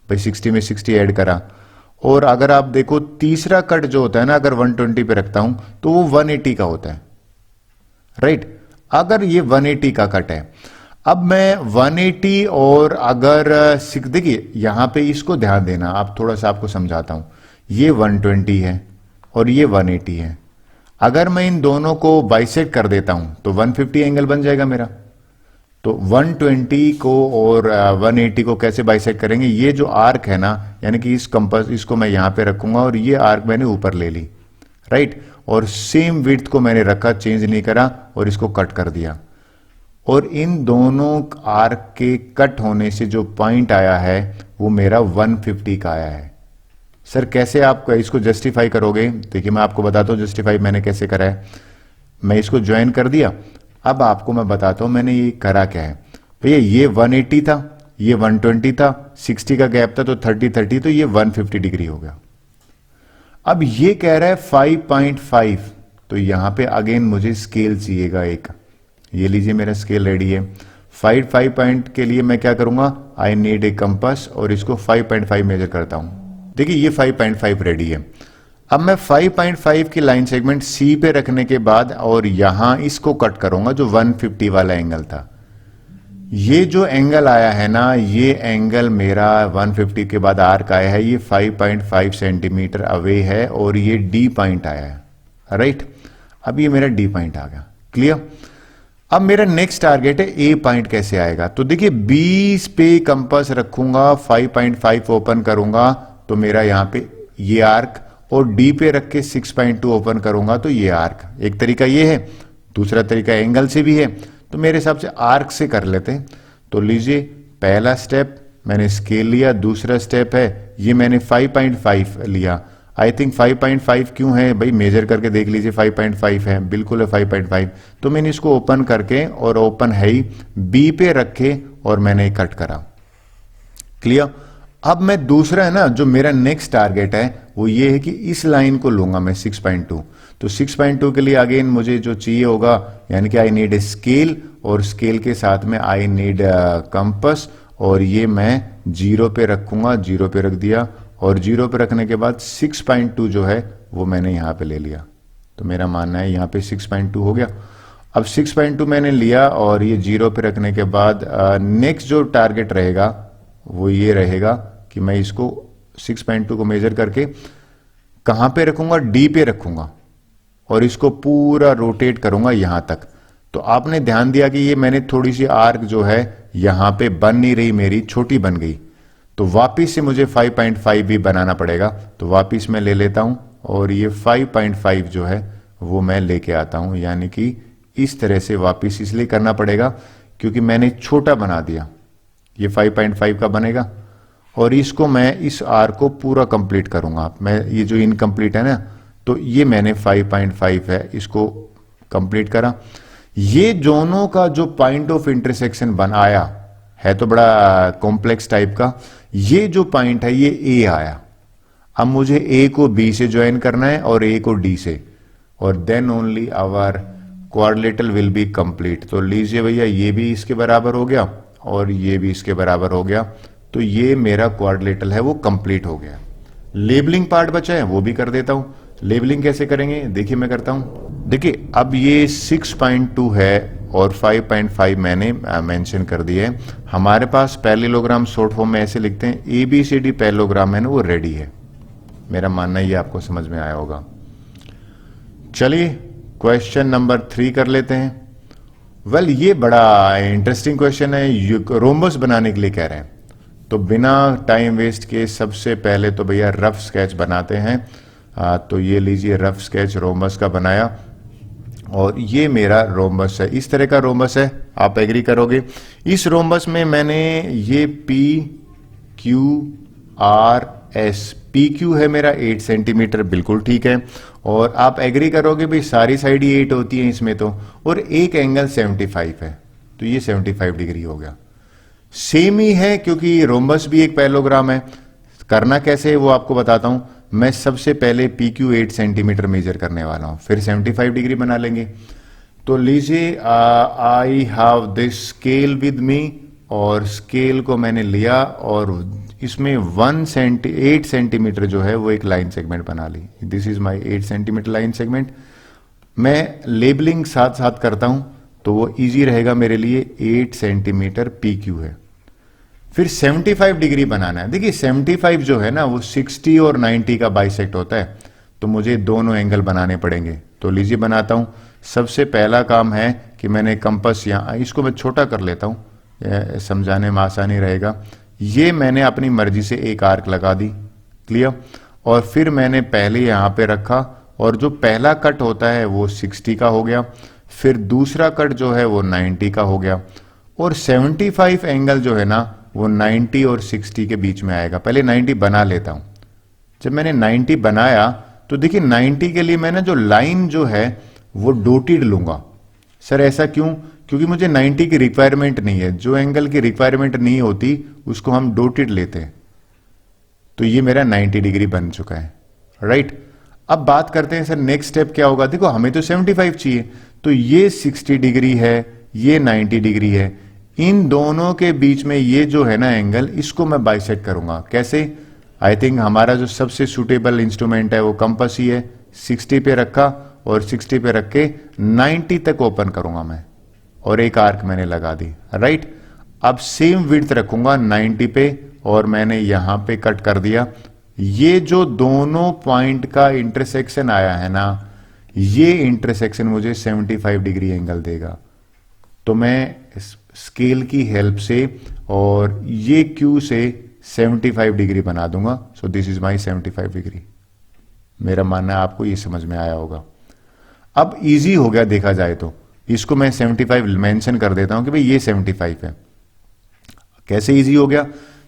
भाई 60 में 60 ऐड करा। और अगर आप देखो तीसरा कट जो होता है ना, अगर 120 पे रखता हूं तो वो 180 का होता है, राइट। अगर ये 180 का कट है, अब मैं 180 और अगर देखिए यहां पे इसको ध्यान देना, आप थोड़ा सा आपको समझाता हूं, ये 120 है और ये 180 है। अगर मैं इन दोनों को बाइसेक्ट कर देता हूं तो 150 एंगल बन जाएगा मेरा। तो 120 को और 180 को कैसे बाइसेक्ट करेंगे, ये जो आर्क है ना, यानी कि इस कंपास इसको मैं यहां पे रखूंगा और ये आर्क मैंने ऊपर ले ली, राइट। और सेम विड्थ को मैंने रखा, चेंज नहीं करा, और इसको कट कर दिया। और इन दोनों आर्क के कट होने से जो पॉइंट आया है वो मेरा 150 का आया है। सर कैसे आप इसको जस्टिफाई करोगे, देखिए मैं आपको बताता हूं जस्टिफाई मैंने कैसे करा है। मैं इसको ज्वाइन कर दिया, अब आपको मैं बताता हूं मैंने ये करा क्या है। भैया ये 180 था, ये 120 था, 60 का गैप था, तो 30 तो ये 150 डिग्री हो गया। अब ये कह रहा है 5.5, तो यहां पे अगेन मुझे स्केल चाहिएगा एक, ये लीजिए मेरा स्केल रेडी है। 5 पॉइंट के लिए मैं क्या करूंगा, आई नीड ए कंपास, और इसको 5.5 मेजर करता हूं। देखिए ये 5.5 रेडी है। अब मैं 5.5 की लाइन सेगमेंट सी पे रखने के बाद और यहां इसको कट करूंगा जो 150 वाला एंगल था। ये जो एंगल आया है ना, ये एंगल मेरा 150 के बाद आर्क आया है, ये 5.5 सेंटीमीटर अवे है, और ये डी पॉइंट आया है, राइट। अब ये मेरा डी पॉइंट आ गया, क्लियर। अब मेरा नेक्स्ट टारगेट है ए पॉइंट कैसे आएगा। तो देखिए 20 पे कंपास रखूंगा, 5.5 ओपन करूंगा तो मेरा यहां पे ये आर्क, और डी पे रख के 6.2 ओपन करूंगा तो ये आर्क। एक तरीका ये है, दूसरा तरीका एंगल से भी है, तो मेरे हिसाब से आर्क से कर लेते हैं। तो लीजिए पहला स्टेप मैंने स्केल लिया, दूसरा स्टेप है ये मैंने 5.5 लिया। आई थिंक 5.5 क्यों है भाई, मेजर करके देख लीजिए, 5.5 है, बिल्कुल है 5.5। तो मैंने इसको ओपन करके, और ओपन है ही, बी पे रखे और मैंने कट करा, क्लियर। अब मैं दूसरा है ना जो मेरा नेक्स्ट टारगेट है वो ये है कि इस लाइन को लूंगा मैं 6.2। तो 6.2 के लिए अगेन मुझे जो चाहिए होगा, यानी कि आई नीड ए स्केल, और स्केल के साथ में आई नीड कंपास, और ये मैं 0 पे रखूंगा, 0 पे रख दिया, और 0 पे रखने के बाद 6.2 जो है वो मैंने यहाँ पे ले लिया। तो मेरा मानना है यहाँ पे 6.2 हो गया। अब 6.2 मैंने लिया और ये 0 पे रखने के बाद नेक्स्ट जो टारगेट रहेगा वो ये रहेगा कि मैं इसको 6.2 को मेजर करके कहाँ पे रखूंगा, डी पे रखूंगा और इसको पूरा रोटेट करूंगा यहां तक। तो आपने ध्यान दिया कि ये मैंने थोड़ी सी आर्क जो है यहां पे बन नहीं रही, मेरी छोटी बन गई। तो वापिस से मुझे 5.5 भी बनाना पड़ेगा। तो वापिस मैं ले लेता हूं और ये 5.5 जो है वो मैं लेके आता हूं, यानी कि इस तरह से वापिस इसलिए करना पड़ेगा क्योंकि मैंने छोटा बना दिया। ये 5.5 का बनेगा और इसको मैं इस आर को पूरा कंप्लीट करूंगा। मैं ये जो इनकम्प्लीट है ना, तो ये मैंने 5.5 है इसको कंप्लीट करा। ये दोनों का जो पॉइंट ऑफ इंटरसेक्शन बनाया है तो बड़ा कॉम्प्लेक्स टाइप का। ये जो पॉइंट है ये ए आया। अब मुझे ए को बी से ज्वाइन करना है और ए को डी से, और then only our quadrilateral will be complete. तो लीजिए भैया, ये भी इसके बराबर हो गया और ये भी इसके बराबर हो गया। तो ये मेरा क्वाड्रिलेटरल है वो कंप्लीट हो गया। लेबलिंग पार्ट बचा है वो भी कर देता हूं। लेबलिंग कैसे करेंगे देखिए, मैं करता हूं। देखिए अब ये 6.2 है और 5.5 मैंने मेंशन कर दिया है। हमारे पास पैरेललोग्राम शॉर्ट फॉर्म में ऐसे लिखते हैं, ABCD पैरेललोग्राम है ना वो रेडी है। मेरा मानना ये आपको समझ में आया होगा। चलिए क्वेश्चन नंबर 3 कर लेते हैं। वेल ये बड़ा इंटरेस्टिंग क्वेश्चन है, रोम्बस बनाने के लिए कह रहे हैं। तो बिना टाइम वेस्ट के सबसे पहले तो भैया रफ स्केच बनाते हैं। तो ये लीजिए रफ स्केच रोम्बस का बनाया और ये मेरा रोम्बस है, इस तरह का रोम्बस है, आप एग्री करोगे। इस रोम्बस में मैंने ये PQRS, PQ है मेरा 8 सेंटीमीटर, बिल्कुल ठीक है। और आप एग्री करोगे भाई सारी साइड ही 8 होती है इसमें तो, और एक एंगल 75 है, तो ये 75 डिग्री हो गया। सेम ही है क्योंकि रोम्बस भी एक पैरेललोग्राम है। करना कैसे है वो आपको बताता हूं। मैं सबसे पहले PQ 8 सेंटीमीटर मेजर करने वाला हूं, फिर 75 डिग्री बना लेंगे। तो लीजिए I have this scale with me, और स्केल को मैंने लिया और इसमें 8 सेंटीमीटर जो है वो एक लाइन सेगमेंट बना ली। This is my 8 centimetre line segment. मैं लेबलिंग साथ साथ करता हूं तो वो इजी रहेगा मेरे लिए। 8 सेंटीमीटर PQ है, फिर 75 डिग्री बनाना है। देखिए 75 जो है ना वो 60 और 90 का बाइसेक्ट होता है, तो मुझे दोनों एंगल बनाने पड़ेंगे। तो लीजिए बनाता हूं। सबसे पहला काम है कि मैंने कंपास यहाँ, इसको मैं छोटा कर लेता हूं, समझाने में आसानी रहेगा। ये मैंने अपनी मर्जी से एक आर्क लगा दी, क्लियर। और फिर मैंने पहले यहां पे रखा और जो पहला कट होता है वो 60 का हो गया, फिर दूसरा कट जो है वो 90 का हो गया, और 75 एंगल जो है ना वो 90 और 60 के बीच में आएगा। पहले 90 बना लेता हूं। जब मैंने 90 बनाया तो देखिए 90 के लिए मैंने जो लाइन जो है वो डोटेड लूंगा। सर ऐसा क्यों? क्योंकि मुझे 90 की रिक्वायरमेंट नहीं है। जो एंगल की रिक्वायरमेंट नहीं होती उसको हम डोटेड लेते हैं। तो ये मेरा 90 डिग्री बन चुका है, राइट। अब बात करते हैं सर नेक्स्ट स्टेप क्या होगा। देखो हमें तो 75 चाहिए, तो ये 60 डिग्री है, ये 90 डिग्री है। इन दोनों के बीच में ये जो है ना एंगल, इसको मैं बाइसेक्ट करूंगा। कैसे? आई थिंक हमारा जो सबसे सुटेबल इंस्ट्रूमेंट है वो कंपास ही है। 60 पे रखा और 60 पे रख के 90 तक ओपन करूंगा मैं, और एक आर्क मैंने लगा दी, राइट। अब सेम विड्थ रखूंगा 90 पे और मैंने यहां पे कट कर दिया। ये जो दोनों पॉइंट का इंटरसेक्शन आया है ना, ये इंटरसेक्शन मुझे 75 डिग्री एंगल देगा। तो मैं स्केल की हेल्प से और ये Q से 75 डिग्री बना दूंगा। सो दिस इज माई 75 डिग्री। मेरा मानना है आपको ये समझ में आया होगा। अब इजी हो गया देखा जाए तो। इसको मैं 75 मेंशन कर देता हूं कि भाई ये 75 है। कैसे इजी हो गया?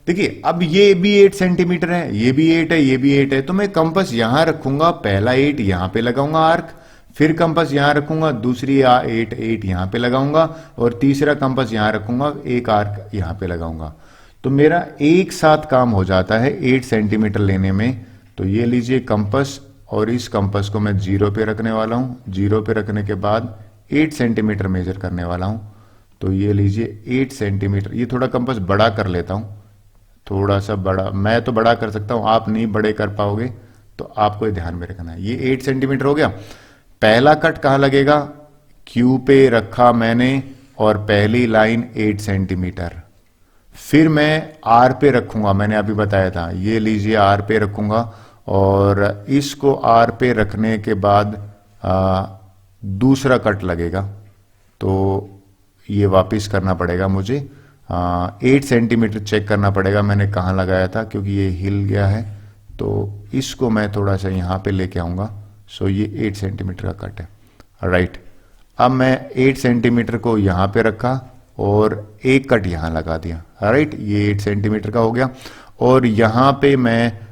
देखिए अब ये भी 8 सेंटीमीटर है, ये भी 8 है, ये भी 8 है। तो मैं कंपास यहां रखूंगा, पहला 8 यहां पे लगाऊंगा आर्क, फिर कंपास यहां रखूंगा, दूसरी 8 यहां पे लगाऊंगा, और तीसरा कंपास यहां रखूंगा, एक आर्क यहां पे लगाऊंगा। तो मेरा एक साथ काम हो जाता है 8 सेंटीमीटर लेने में। तो ये लीजिए कंपास, और इस कंपास को मैं 0 पे रखने वाला हूं। 0 पे रखने के बाद 8 सेंटीमीटर मेजर करने वाला हूं। तो ये लीजिए 8 सेंटीमीटर। ये थोड़ा कंपास बड़ा कर लेता हूं थोड़ा सा बड़ा, मैं तो बड़ा कर सकता हूं, आप नहीं बड़े कर पाओगे, तो आपको ये ध्यान में रखना है। ये 8 सेंटीमीटर हो गया। पहला कट कहां लगेगा, क्यू पे रखा मैंने और पहली लाइन 8 सेंटीमीटर। फिर मैं आर पे रखूंगा, मैंने अभी बताया था, ये लीजिए आर पे रखूंगा और इसको आर पे रखने के बाद दूसरा कट लगेगा, तो ये वापस करना पड़ेगा मुझे। 8 सेंटीमीटर चेक करना पड़ेगा मैंने कहाँ लगाया था, क्योंकि ये हिल गया है, तो इसको मैं थोड़ा सा यहाँ पे लेके आऊँगा। सो ये 8 सेंटीमीटर का कट है, राइट। अब मैं 8 सेंटीमीटर को यहाँ पे रखा और एक कट यहाँ लगा दिया, राइट। ये 8 सेंटीमीटर का हो गया और यहाँ पे मैं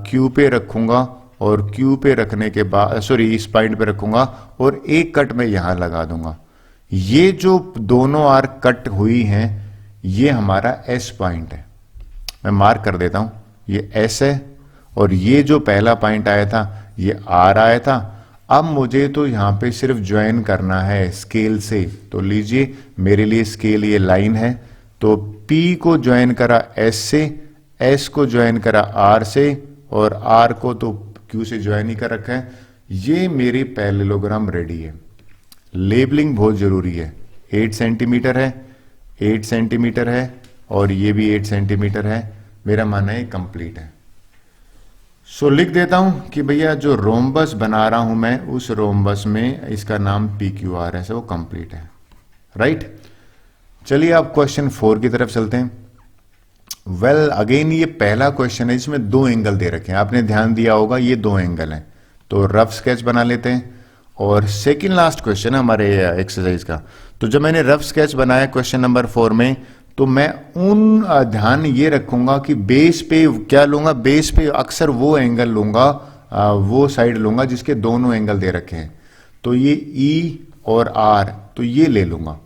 क्यू पे रखूँगा और क्यू पे रखने के बाद, सॉरी, इस पॉइंट पे रखूँगा और एक कट मैं यहाँ लगा दूंगा। ये जो दोनों आर्क कट हुई हैं, ये हमारा एस पॉइंट है। मैं मार्क कर देता हूं, ये एस है और ये जो पहला पॉइंट आया था ये आर आया था। अब मुझे तो यहां पे सिर्फ ज्वाइन करना है स्केल से, तो लीजिए मेरे लिए स्केल ये लाइन है, तो P को ज्वाइन करा S से, S को ज्वाइन करा R से और R को तो Q से ज्वाइन ही कर रखा है। ये मेरी पैरेललोग्राम रेडी है। लेबलिंग बहुत जरूरी है। 8 सेंटीमीटर है, 8 सेंटीमीटर है और ये भी 8 सेंटीमीटर है। मेरा मानना है कंप्लीट है। सो लिख देता हूं कि भैया जो रोम्बस बना रहा हूं मैं, उस रोम्बस में इसका नाम PQR है, वो कंप्लीट है, राइट। चलिए आप क्वेश्चन 4 की तरफ चलते हैं। वेल अगेन ये पहला क्वेश्चन है जिसमें 2 एंगल दे रखे हैं, आपने ध्यान दिया होगा ये 2 एंगल हैं। तो रफ स्केच बना लेते हैं और सेकंड लास्ट क्वेश्चन है हमारे एक्सरसाइज का। तो जब मैंने रफ स्केच बनाया क्वेश्चन नंबर 4 में, तो मैं ध्यान ये रखूंगा कि बेस पे क्या लूंगा, बेस पे अक्सर वो एंगल लूंगा, वो साइड लूंगा जिसके दोनों एंगल दे रखे हैं। तो ये E और R, तो ये ले लूंगा।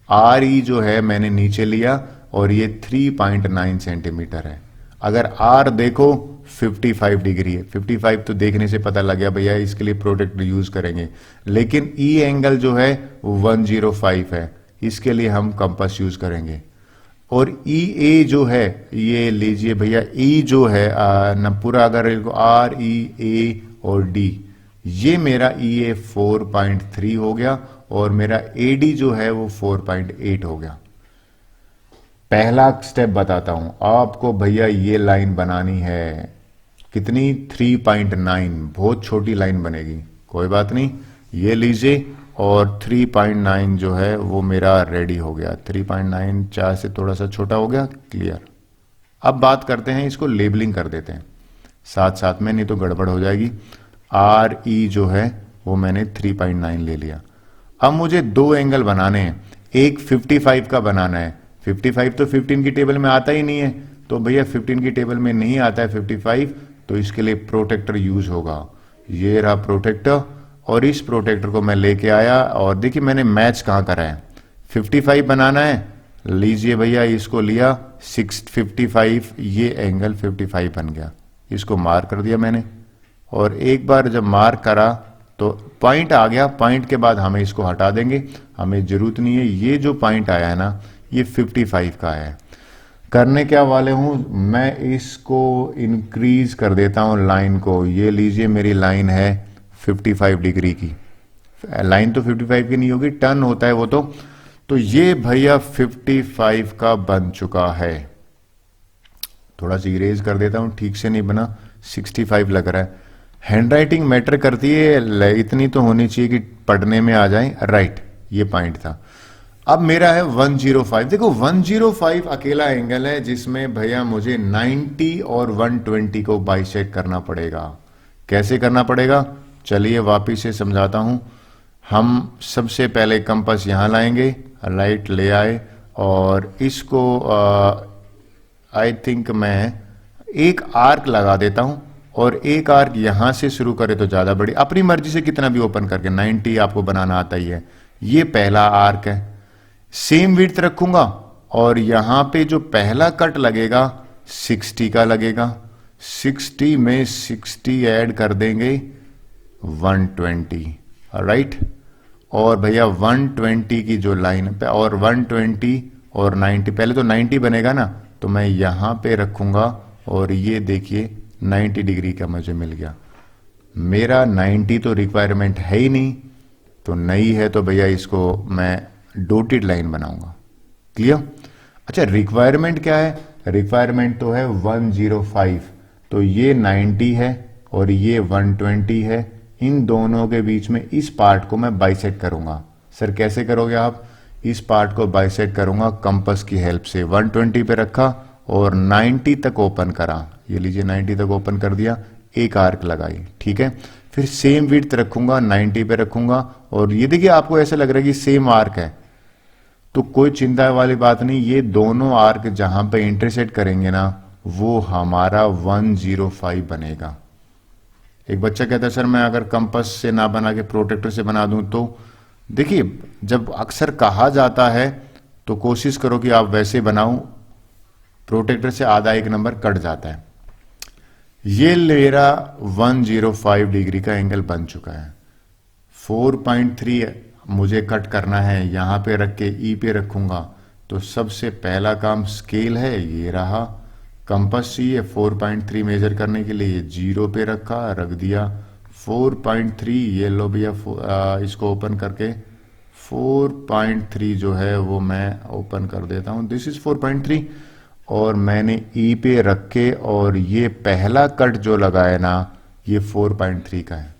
RE जो है मैंने नीचे लिया और ये 3.9 सेंटीमीटर है। अगर R देखो 55 डिग्री है, 55 तो देखने से पता लग गया भैया इसके लिए प्रोटेक्टर यूज करेंगे। लेकिन E एंगल जो है वो 105 है, इसके लिए हम कंपास यूज करेंगे। और EA जो है, ये लीजिए भैया E जो है न पूरा, अगर REA और D, ये मेरा EA 4.3 हो गया और मेरा AD जो है वो 4.8 हो गया। पहला स्टेप बताता हूं आपको भैया, ये लाइन बनानी है कितनी, 3.9, बहुत छोटी लाइन बनेगी, कोई बात नहीं, ये लीजिए और 3.9 जो है वो मेरा रेडी हो गया। 3.9 4 से थोड़ा सा छोटा हो गया, क्लियर। अब बात करते हैं, इसको लेबलिंग कर देते हैं साथ साथ में, नहीं तो गड़बड़ हो जाएगी। RE जो है वो मैंने 3.9 ले लिया। अब मुझे 2 एंगल बनाने हैं, एक 55 का बनाना है। 55 तो 15 की टेबल में आता ही नहीं है, तो भैया 15 की टेबल में नहीं आता है 55, तो इसके लिए प्रोटेक्टर यूज होगा। ये रहा प्रोटेक्टर और इस प्रोटेक्टर को मैं लेके आया और देखिए मैंने मैच कहाँ करा है। 55 बनाना है, लीजिए भैया इसको लिया 655, ये एंगल 55 बन गया, इसको मार्क कर दिया मैंने। और एक बार जब मार्क करा तो पॉइंट आ गया, पॉइंट के बाद हमें इसको हटा देंगे, हमें जरूरत नहीं है। ये जो पॉइंट आया है ना, ये 55 का है। करने क्या वाले हूं मैं, इसको इंक्रीज कर देता हूं लाइन को। ये लीजिए मेरी लाइन है 55 डिग्री की, लाइन तो 55 की नहीं होगी, टर्न होता है वो तो ये भैया 55 का बन चुका है। थोड़ा सा इरेज कर देता हूं, ठीक से नहीं बना, 65 लग रहा है। हैंडराइटिंग मैटर करती है, इतनी तो होनी चाहिए कि पढ़ने में आ जाए, राइट। ये पॉइंट था। अब मेरा है 105। देखो 105 अकेला एंगल है जिसमें भैया मुझे 90 और 120 को बाइसेक्ट करना पड़ेगा। कैसे करना पड़ेगा, चलिए वापिस से समझाता हूं। हम सबसे पहले कंपास यहां लाएंगे, राइट ले आए और इसको आई थिंक मैं एक आर्क लगा देता हूं और एक आर्क यहां से शुरू करे तो ज्यादा बड़ी, अपनी मर्जी से कितना भी ओपन करके, 90 आपको बनाना आता ही है। ये पहला आर्क है, सेम विड्थ रखूंगा और यहां पे जो पहला कट लगेगा 60 का लगेगा। 60 में 60 ऐड कर देंगे 120, राइट। और भैया 120 की जो लाइन और 120 और 90, पहले तो 90 बनेगा ना, तो मैं यहाँ पे रखूँगा और ये देखिए 90 डिग्री का मुझे मिल गया। मेरा 90 तो रिक्वायरमेंट है ही नहीं, तो नहीं है तो भैया इसको मैं डॉटेड लाइन बनाऊंगा। क्लियर? अच्छा, रिक्वायरमेंट क्या है? रिक्वायरमेंट तो है 105, तो ये 90 है और ये 120 है। इन दोनों के बीच में इस पार्ट को मैं बाइसेक्ट करूंगा। सर कैसे करोगे आप? इस पार्ट को बाइसेक्ट करूंगा कंपास की हेल्प से। 120 पे रखा और 90 तक ओपन करा, ये लीजिए 90 तक ओपन कर दिया, एक आर्क लगाई, ठीक है। फिर सेम विड्थ रखूंगा, 90 पे रखूंगा और ये देखिए आपको ऐसा लग रहा है कि सेम आर्क है, तो कोई चिंता वाली बात नहीं। ये दोनों आर्क जहां पे इंटरसेक्ट करेंगे ना, वो हमारा 105 बनेगा। एक बच्चा कहता है सर मैं अगर कंपास से ना बना के प्रोटेक्टर से बना दूं, तो देखिए जब अक्सर कहा जाता है तो कोशिश करो कि आप वैसे बनाओ, प्रोटेक्टर से आधा एक नंबर कट जाता है। ये मेरा 105 डिग्री का एंगल बन चुका है। 4.3 मुझे कट करना है, यहां पे रख के ई पे रखूंगा, तो सबसे पहला काम स्केल है, ये रहा। कंपास चाहिए 4.3 मेजर करने के लिए, 0 पे रखा, रख दिया 4.3। ये लो भैया इसको ओपन करके 4.3 जो है वो मैं ओपन कर देता हूं। दिस इज 4.3 और मैंने ई पे रख के, और ये पहला कट जो लगाया ना, ये 4.3 का है।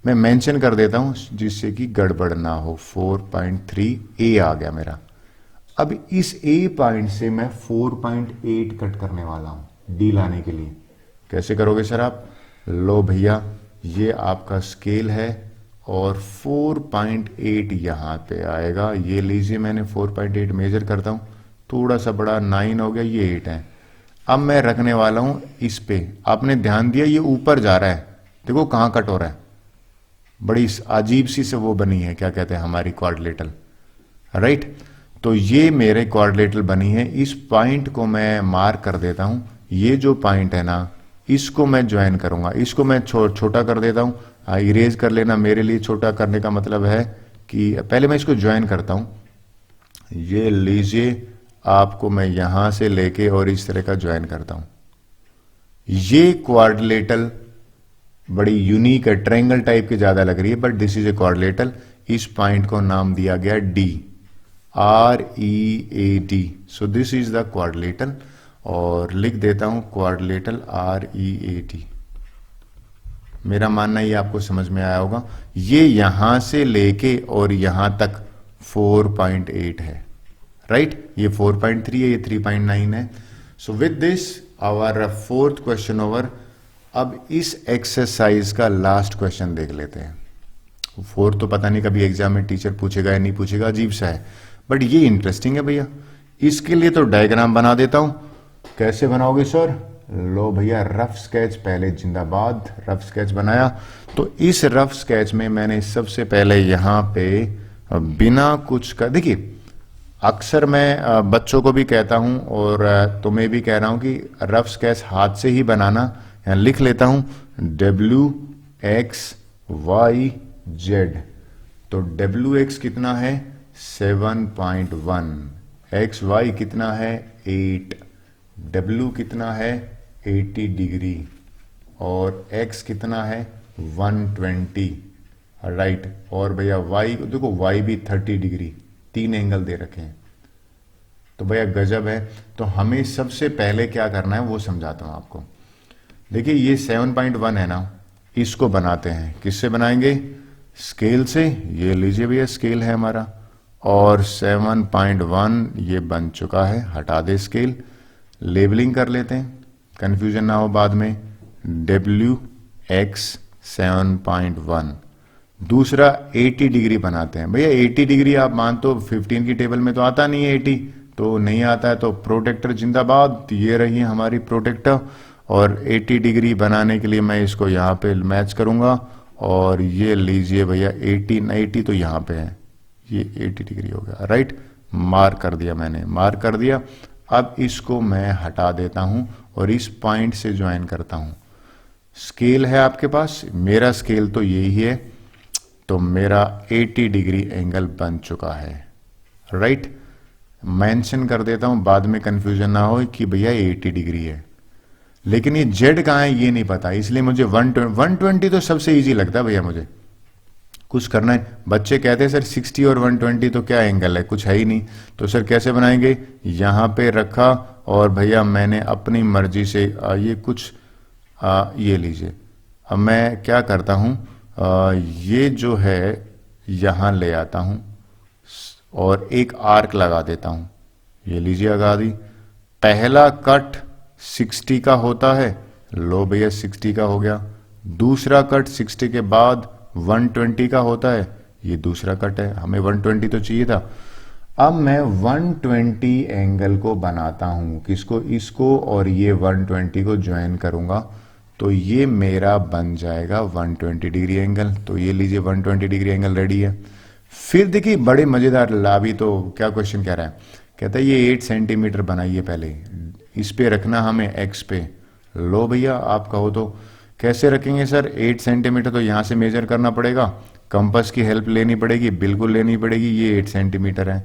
मैं मेंशन कर देता हूं जिससे कि गड़बड़ ना हो। 4.3 ए आ गया मेरा। अब इस ए पॉइंट से मैं 4.8 कट करने वाला हूं डी लाने के लिए। कैसे करोगे सर आप? लो भैया, ये आपका स्केल है और 4.8 यहां पे आएगा। ये लीजिए मैंने 4.8 मेजर करता हूं, थोड़ा सा बड़ा 9 हो गया, ये 8 है। अब मैं रखने वाला हूं इस पे। आपने ध्यान दिया ये ऊपर जा रहा है, देखो कहां कट हो रहा है। बड़ी अजीब सी से वो बनी है, क्या कहते हैं, हमारी क्वाड्रिलेटरल, राइट। तो ये मेरे क्वाड्रिलेटरल बनी है। इस पॉइंट को मैं मार्क कर देता हूं। ये जो पॉइंट है ना, इसको मैं ज्वाइन करूंगा। इसको मैं छोटा कर देता हूं। इरेज कर लेना, मेरे लिए छोटा करने का मतलब है कि पहले मैं इसको ज्वाइन करता हूं। ये लीजिए, आपको मैं यहां से लेके और इस तरह का ज्वाइन करता हूं। ये क्वाड्रिलेटरल बड़ी यूनिक है, ट्रायंगल टाइप की ज्यादा लग रही है, but this is a quadrilateral. इस पॉइंट को नाम दिया गया D, READ। So this is the quadrilateral, और लिख देता हूं क्वाड्रिलेटरल READ। मेरा मानना ये आपको समझ में आया होगा। ये यहां से लेके और यहां तक 4.8 है, राइट। ये 4.3 है, ये 3.9 है। So with this our fourth question over. अब इस एक्सरसाइज का लास्ट क्वेश्चन देख लेते हैं। फोर्थ तो पता नहीं कभी एग्जाम में टीचर पूछेगा या नहीं पूछेगा, अजीब सा है, बट ये इंटरेस्टिंग है भैया। इसके लिए तो डायग्राम बना देता हूं। कैसे बनाओगे सर? लो भैया, रफ स्केच पहले जिंदाबाद। रफ स्केच बनाया, तो इस रफ स्केच में मैंने सबसे पहले यहां पे बिना कुछ का, देखिए अक्सर मैं बच्चों को भी कहता हूं और तुम्हें भी कह रहा हूं कि रफ स्केच हाथ से ही बनाना। यहां लिख लेता हूं WXYZ। तो WX कितना है? 7.1। XY कितना है? 8। W कितना है? 80 डिग्री। और X कितना है? 120, राइट। और भैया Y देखो, Y भी 30 डिग्री, 3 एंगल दे रखे हैं। तो भैया गजब है। तो हमें सबसे पहले क्या करना है वो समझाता हूं आपको। देखिए ये 7.1 है ना, इसको बनाते हैं। किससे बनाएंगे? स्केल से। ये लीजिए भैया, स्केल है हमारा, और 7.1 ये बन चुका है। हटा दे स्केल, लेबलिंग कर लेते हैं, कंफ्यूजन ना हो बाद में। WX 7.1। दूसरा 80 डिग्री बनाते हैं। भैया 80 डिग्री आप मान तो 15 की टेबल में तो आता नहीं है, 80 तो नहीं आता है, तो प्रोटेक्टर जिंदाबाद। ये रही है हमारी प्रोटेक्टर, और 80 डिग्री बनाने के लिए मैं इसको यहाँ पे मैच करूंगा, और ये लीजिए भैया 80 तो यहाँ पे है, ये 80 डिग्री हो गया, राइट। मार्क कर दिया मैंने, मार्क कर दिया। अब इसको मैं हटा देता हूं और इस पॉइंट से ज्वाइन करता हूं। स्केल है आपके पास, मेरा स्केल तो यही है, तो मेरा 80 डिग्री एंगल बन चुका है, राइट। मेंशन कर देता हूं, बाद में कंफ्यूजन ना हो कि भैया 80 डिग्री है, लेकिन ये जेड कहाँ है ये नहीं पता, इसलिए मुझे 120 तो सबसे इजी लगता है भैया मुझे। कुछ करना है, बच्चे कहते हैं सर 60 और 120 तो क्या एंगल है, कुछ है ही नहीं, तो सर कैसे बनाएंगे, यहाँ पे रखा और भैया मैंने अपनी मर्जी से ये कुछ ये लीजिए। अब मैं क्या करता हूँ, ये जो है यहाँ ले आता हूँ और एक आर्क लगा देता हूँ, ये लीजिए लगा दी। पहला कट 60 का होता है, लो भैया 60 का हो गया। दूसरा कट 60 के बाद 120 का होता है, ये दूसरा कट है, हमें 120 तो चाहिए था। अब मैं 120 एंगल को बनाता हूं, किसको, इसको, और ये 120 को ज्वाइन करूंगा, तो ये मेरा बन जाएगा 120 डिग्री एंगल। तो ये लीजिए 120 डिग्री एंगल रेडी है। फिर देखिए बड़े मजेदार लाभी, तो क्या क्वेश्चन कह रहा है, कहता है ये 8 सेंटीमीटर बनाइए, पहले इस पे रखना हमें एक्स पे। लो भैया आप कहो तो कैसे रखेंगे सर, 8 सेंटीमीटर तो यहाँ से मेजर करना पड़ेगा, कंपास की हेल्प लेनी पड़ेगी, बिल्कुल लेनी पड़ेगी। ये 8 सेंटीमीटर है,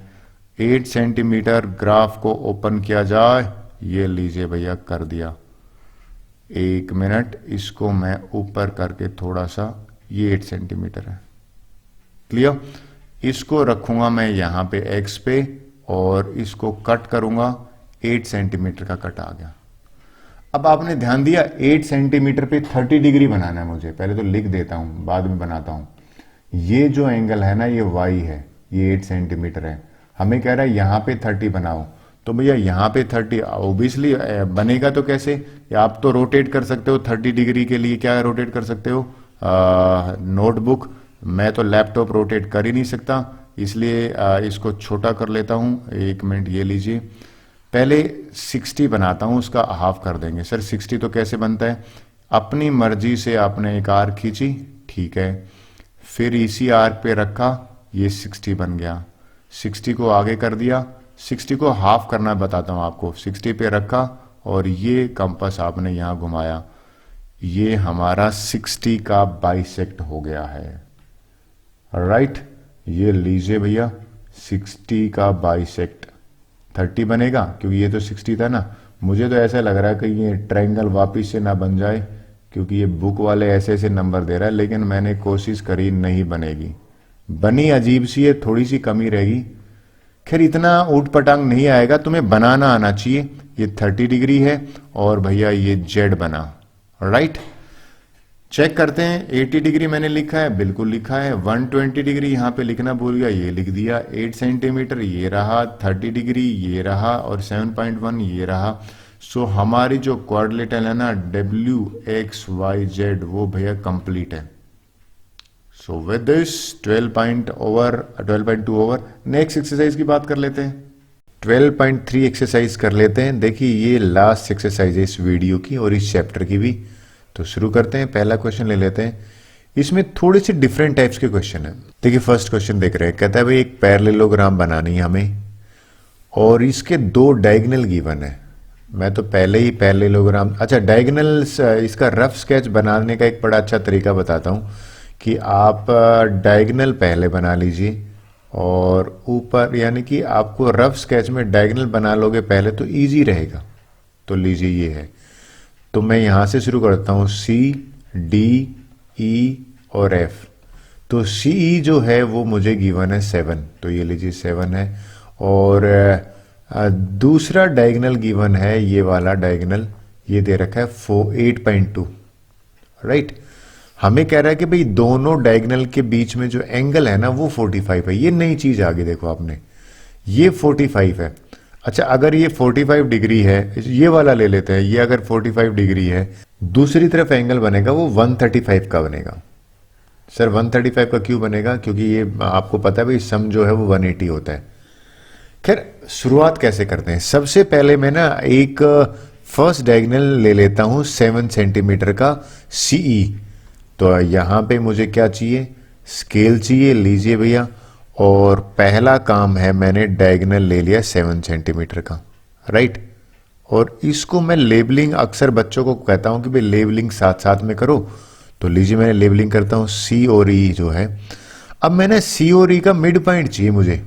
8 सेंटीमीटर ग्राफ को ओपन किया जाए, ये लीजिए भैया कर दिया। 1 मिनट, इसको मैं ऊपर करके थोड़ा सा, ये 8 सेंटीमीटर है, क्लियर। इसको रखूंगा मैं यहाँ पे एक्स पे और इसको कट करूंगा, 8 सेंटीमीटर का कट आ गया। अब आपने ध्यान दिया 8 सेंटीमीटर पे 30 डिग्री बनाना है मुझे, पहले तो लिख देता हूं बाद में बनाता हूं। ये जो एंगल है ना ये y है, ये 8 सेंटीमीटर है, हमें कह रहा है यहां पे 30 बनाओ, तो भैया यहां पे 30 ओबियसली बनेगा तो कैसे, या आप तो रोटेट कर सकते हो 30 डिग्री के लिए, क्या रोटेट कर सकते हो, नोटबुक। मैं तो लैपटॉप रोटेट कर ही नहीं सकता, इसलिए इसको छोटा कर लेता हूं। 1 मिनट, ये लीजिए, पहले 60 बनाता हूं, उसका हाफ कर देंगे। सर 60 तो कैसे बनता है, अपनी मर्जी से आपने एक आर्क खींची, ठीक है, फिर इसी आर्क पे रखा, ये 60 बन गया। 60 को आगे कर दिया, 60 को हाफ करना बताता हूं आपको, 60 पे रखा और ये कंपास आपने यहां घुमाया, ये हमारा 60 का बाइसेक्ट हो गया है, राइट। ये लीजिए भैया 60 का बाइसेक्ट 30 बनेगा, क्योंकि ये तो 60 था ना। मुझे तो ऐसा लग रहा है कि ये ट्रायंगल वापिस से ना बन जाए, क्योंकि ये बुक वाले ऐसे ऐसे नंबर दे रहा है, लेकिन मैंने कोशिश करी, नहीं बनेगी, बनी अजीब सी है, थोड़ी सी कमी रहेगी। खैर इतना ऊट पटांग नहीं आएगा, तुम्हें बनाना आना चाहिए। ये 30 डिग्री है और भैया ये जेड बना, राइट। चेक करते हैं, 80 डिग्री मैंने लिखा है, बिल्कुल लिखा है। 120 डिग्री यहाँ पे लिखना भूल गया, ये लिख दिया। 8 सेंटीमीटर ये रहा, 30 डिग्री ये रहा और 7.1 ये रहा। सो हमारी जो क्वाड्रिलेटरल है ना WXYZ, वो भैया कंप्लीट है। So with this 12.2 over. Next exercise की बात कर लेते हैं, 12.3 एक्सरसाइज कर लेते हैं। देखिए ये लास्ट एक्सरसाइज है इस वीडियो की और इस चैप्टर की भी। तो शुरू करते हैं, पहला क्वेश्चन ले लेते हैं। इसमें थोड़े से डिफरेंट टाइप्स के क्वेश्चन है। देखिए फर्स्ट क्वेश्चन देख रहे हैं, कहता है भाई एक पैरेललोग्राम बनानी है हमें और इसके 2 डायगोनल गिवन है। मैं तो पहले ही पैरेललोग्राम, अच्छा डायगोनल, इसका रफ स्केच बनाने का एक बड़ा अच्छा तरीका बताता हूं कि आप डायगोनल पहले बना लीजिए और ऊपर, यानी कि आपको रफ स्केच में डायगोनल बना लोगे पहले तो इजी रहेगा। तो लीजिए ये है, तो मैं यहां से शुरू करता हूं, C, D, E और F। तो CE जो है वो मुझे गिवन है 7, तो ये लीजिए 7 है। और दूसरा डायगोनल गिवन है, ये वाला डायगोनल, ये दे रखा है 8.2, राइट। हमें कह रहा है कि भाई दोनों डायगोनल के बीच में जो एंगल है ना वो 45 है। ये नई चीज आ गई, देखो आपने, ये 45 है। अच्छा अगर ये 45 डिग्री है, ये वाला ले लेते हैं, ये अगर 45 डिग्री है, दूसरी तरफ एंगल बनेगा वो 135 का बनेगा। सर 135 का क्यों बनेगा, क्योंकि ये आपको पता है भाई सम जो है वो 180 होता है। खैर शुरुआत कैसे करते हैं, सबसे पहले मैं ना एक फर्स्ट डायगोनल ले लेता हूं 7 सेंटीमीटर का CE। तो यहां पे मुझे क्या चाहिए, स्केल चाहिए, लीजिए भैया। और पहला काम है, मैंने डायगोनल ले लिया 7 सेंटीमीटर का, राइट। और इसको मैं लेबलिंग, अक्सर बच्चों को कहता हूं कि भाई लेबलिंग साथ साथ में करो। तो लीजिए मैंने लेबलिंग करता हूं C और E जो है। अब मैंने C और E का मिड पॉइंट चाहिए मुझे,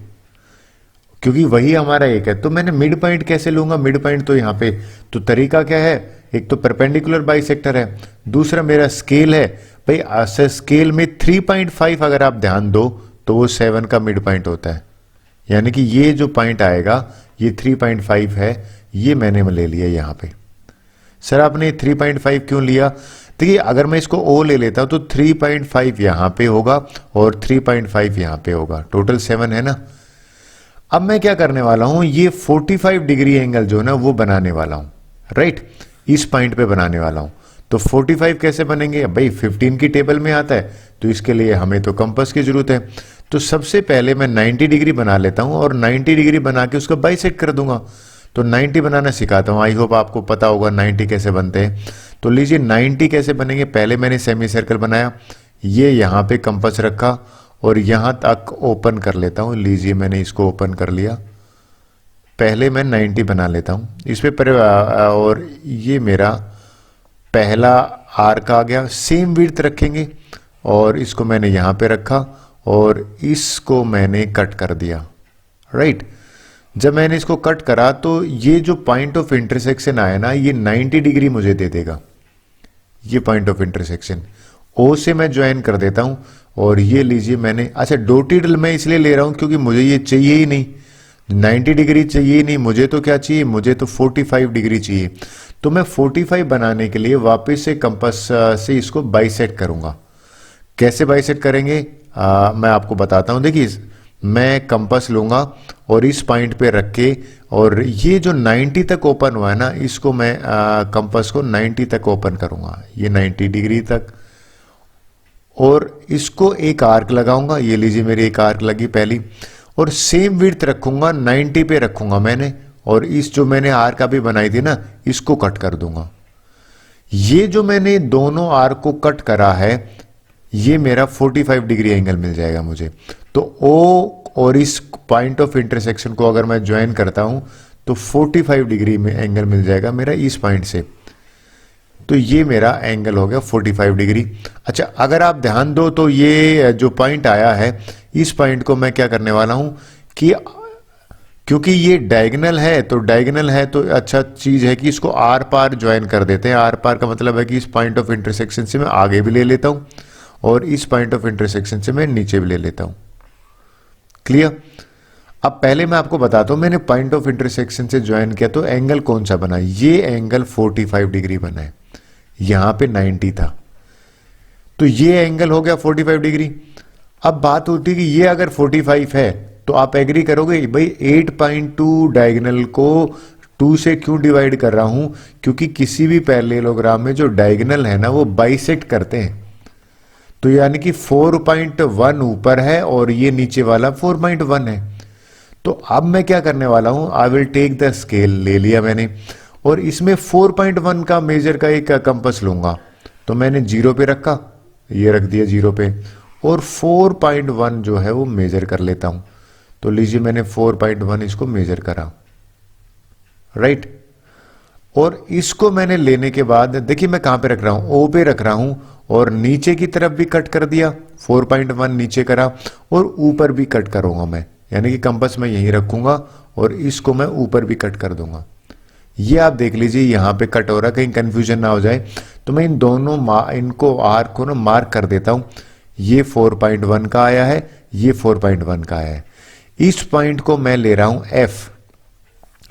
क्योंकि वही हमारा एक है। तो मैंने मिड पॉइंट कैसे लूंगा, मिड पॉइंट तो यहाँ पे, तो तरीका क्या है, एक तो परपेंडिकुलर बाइसेक्टर है, दूसरा मेरा स्केल है। भाई स्केल में 3.5 अगर आप ध्यान दो तो वो 7 का मिड पॉइंट होता है, यानी कि ये जो पॉइंट आएगा ये 3.5 है, ये मैंने ले लिया यहाँ पे। सर आपने 3.5 क्यों लिया, देखिए अगर मैं इसको ओ ले लेता हूं तो 3.5 यहां पे होगा और 3.5 यहां पे होगा, टोटल 7 है ना। अब मैं क्या करने वाला हूं, ये 45 डिग्री एंगल जो है ना वो बनाने वाला हूं, राइट, इस पॉइंट पे बनाने वाला हूं। तो 45 कैसे बनेंगे, भाई 15 की टेबल में आता है, तो इसके लिए हमें तो कंपास की जरूरत है। तो सबसे पहले मैं 90 डिग्री बना लेता हूं और 90 डिग्री बना के उसको बाइसेक्ट कर दूंगा। तो 90 बनाना सिखाता हूं, आई होप आपको पता होगा 90 कैसे बनते हैं। तो लीजिए 90 कैसे बनेंगे, पहले मैंने सेमी सर्कल बनाया, ये यहाँ पे कंपास रखा और यहाँ तक ओपन कर लेता हूँ। लीजिए मैंने इसको ओपन कर लिया, पहले मैं 90 बना लेता हूँ इस पे और ये मेरा पहला आर्क आ गया। सेम विड्थ रखेंगे और इसको मैंने यहाँ पे रखा और इसको मैंने कट कर दिया, राइट। जब मैंने इसको कट करा तो ये जो पॉइंट ऑफ इंटरसेक्शन आया ना, ये 90 डिग्री मुझे दे देगा। ये पॉइंट ऑफ इंटरसेक्शन ओ से मैं ज्वाइन कर देता हूं और ये लीजिए मैंने, अच्छा डॉटेड मैं इसलिए ले रहा हूं क्योंकि मुझे ये चाहिए ही नहीं, 90 डिग्री चाहिए ही नहीं मुझे, तो क्या चाहिए, मुझे तो 45 डिग्री चाहिए। तो मैं 45 बनाने के लिए वापस से कंपास से इसको बाइसेक्ट करूंगा। कैसे बाइसेक्ट करेंगे मैं आपको बताता हूं। देखिए मैं कंपास लूंगा और इस पॉइंट पे रख के, और ये जो 90 तक ओपन हुआ है ना, इसको मैं कंपास को 90 तक ओपन करूंगा, ये 90 डिग्री तक, और इसको एक आर्क लगाऊंगा। ये लीजिए मेरी एक आर्क लगी पहली, और सेम विड्थ रखूंगा 90 पे रखूंगा मैंने, और इस जो मैंने आर्क अभी बनाई थी ना, इसको कट कर दूंगा। ये जो मैंने दोनों आर्क को कट करा है, ये मेरा 45 डिग्री एंगल मिल जाएगा मुझे। तो ओ और इस पॉइंट ऑफ इंटरसेक्शन को अगर मैं ज्वाइन करता हूं तो 45 डिग्री में एंगल मिल जाएगा मेरा इस पॉइंट से। तो ये मेरा एंगल हो गया 45 डिग्री। अच्छा अगर आप ध्यान दो तो ये जो पॉइंट आया है, इस पॉइंट को मैं क्या करने वाला हूं कि क्योंकि ये डायगोनल है, तो डायगोनल है तो अच्छा चीज है कि इसको आर पार ज्वाइन कर देते हैं। आर पार का मतलब है कि इस पॉइंट ऑफ इंटरसेक्शन से मैं आगे भी ले लेता हूं और इस पॉइंट ऑफ इंटरसेक्शन से मैं नीचे भी ले लेता हूं। क्लियर। अब पहले मैं आपको बताता हूं, मैंने पॉइंट ऑफ इंटरसेक्शन से ज्वाइन किया तो एंगल कौन सा बना, ये एंगल 45 डिग्री बना है, यहां पे 90 था, तो ये एंगल हो गया 45 डिग्री। अब बात होती है कि ये अगर 45 है तो आप एग्री करोगे भाई 8.2 डायगोनल को 2 से क्यों डिवाइड कर रहा हूं, क्योंकि किसी भी पैरेललोग्राम में जो डायगोनल है ना वो बाइसेक्ट करते हैं। तो यानी कि 4.1 ऊपर है और ये नीचे वाला 4.1 है। तो अब मैं क्या करने वाला हूं, I will take the scale, ले लिया मैंने, और इसमें 4.1 का मेजर का एक कंपास लूंगा। तो मैंने 0 पे रखा, ये रख दिया 0 पे, और 4.1 जो है वो मेजर कर लेता हूं। तो लीजिए मैंने 4.1 इसको मेजर करा, राइट। और इसको मैंने लेने के बाद देखिए मैं कहां पे रख रहा हूं, ओ पे रख रहा हूं, और नीचे की तरफ भी कट कर दिया, 4.1 नीचे करा, और ऊपर भी कट करूंगा मैं, यानी कि कंपास मैं यहीं रखूंगा और इसको मैं ऊपर भी कट कर दूंगा। ये आप देख लीजिए यहां पे कट हो रहा है, कहीं कंफ्यूजन ना हो जाए। तो मैं इन दोनों इनको आर्क को ना मार्क कर देता हूं, ये 4.1 का आया है, ये 4.1 का आया है। इस पॉइंट को मैं ले रहा हूं F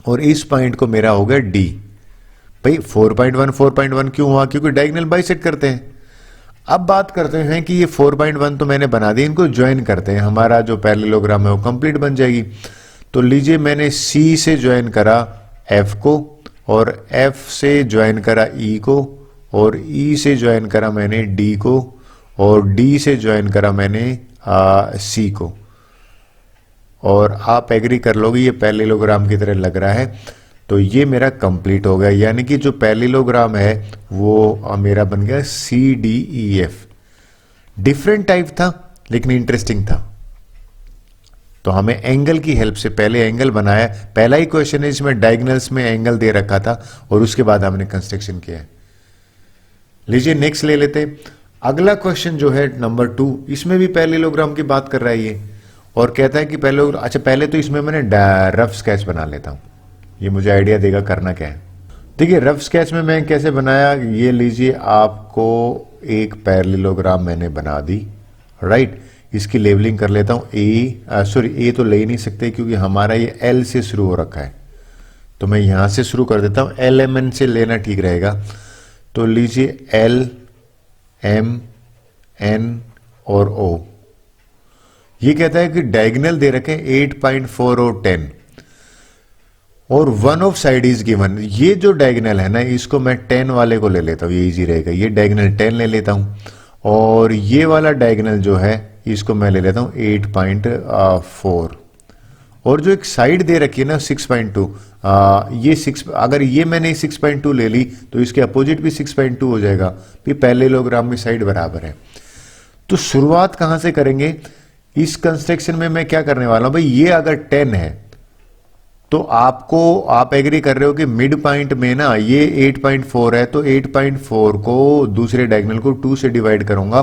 और इस पॉइंट को मेरा हो गया D। भाई 4.1 क्यों हुआ, क्योंकि डायगोनल बाइसेक्ट करते हैं। अब बात करते हैं कि ये 4.1 तो मैंने बना दी, इनको ज्वाइन करते हैं, हमारा जो पैरेललोग्राम है वो कंप्लीट बन जाएगी। तो लीजिए मैंने C से ज्वाइन करा F को, और F से ज्वाइन करा E को, और E से ज्वाइन करा मैंने D को, और D से ज्वाइन करा मैंने C को। और आप एग्री कर लोगे ये पैरेललोग्राम की तरह लग रहा है। तो ये मेरा कंप्लीट हो गया, यानी कि जो पैरेललोग्राम है वो मेरा बन गया CDEF। डिफरेंट टाइप था लेकिन इंटरेस्टिंग था। तो हमें एंगल की हेल्प से पहले एंगल बनाया, पहला ही क्वेश्चन है इसमें डायगोनल्स में एंगल दे रखा था, और उसके बाद हमने कंस्ट्रक्शन किया है। लीजिए नेक्स्ट ले लेते हैं। अगला क्वेश्चन जो है नंबर 2, इसमें भी पैरेललोग्राम की बात कर रहा है ये, और कहता है कि पहले तो इसमें मैंने रफ स्केच बना लेता हूँ, ये मुझे आइडिया देगा करना क्या है। देखिए रफ स्केच में मैं कैसे बनाया, ये लीजिए आपको एक पैरेललोग्राम मैंने बना दी, राइट। इसकी लेबलिंग कर लेता हूँ ए तो ले ही नहीं सकते क्योंकि हमारा ये एल से शुरू हो रखा है, तो मैं यहां से शुरू कर देता हूँ, एल एम एन से लेना ठीक रहेगा। तो लीजिए एल एम एन और ओ। ये कहता है कि डायगोनल दे रखे 8.4 और 10 और one of side is given. ये जो डायगोनल है ना इसको मैं 10 वाले को ले लेता हूँ, ये इजी रहेगा। ये डायगोनल 10 ले लेता हूँ और ये वाला डायगोनल जो है इसको मैं ले लेता हूँ 8.4 और जो एक साइड दे रखी है ना 6.2, ये 6, अगर ये मैंने 6.2 ले ली तो इसके अपोजिट भी 6.2 हो जाएगा, फिर पैरेललोग्राम की साइड बराबर है। तो शुरुआत कहां से करेंगे इस कंस्ट्रक्शन में, मैं क्या करने वाला हूं भाई, ये अगर 10 है तो आप एग्री कर रहे हो कि मिड पॉइंट में ना ये 8.4 है, तो 8.4 को दूसरे डायगोनल को 2 से डिवाइड करूंगा,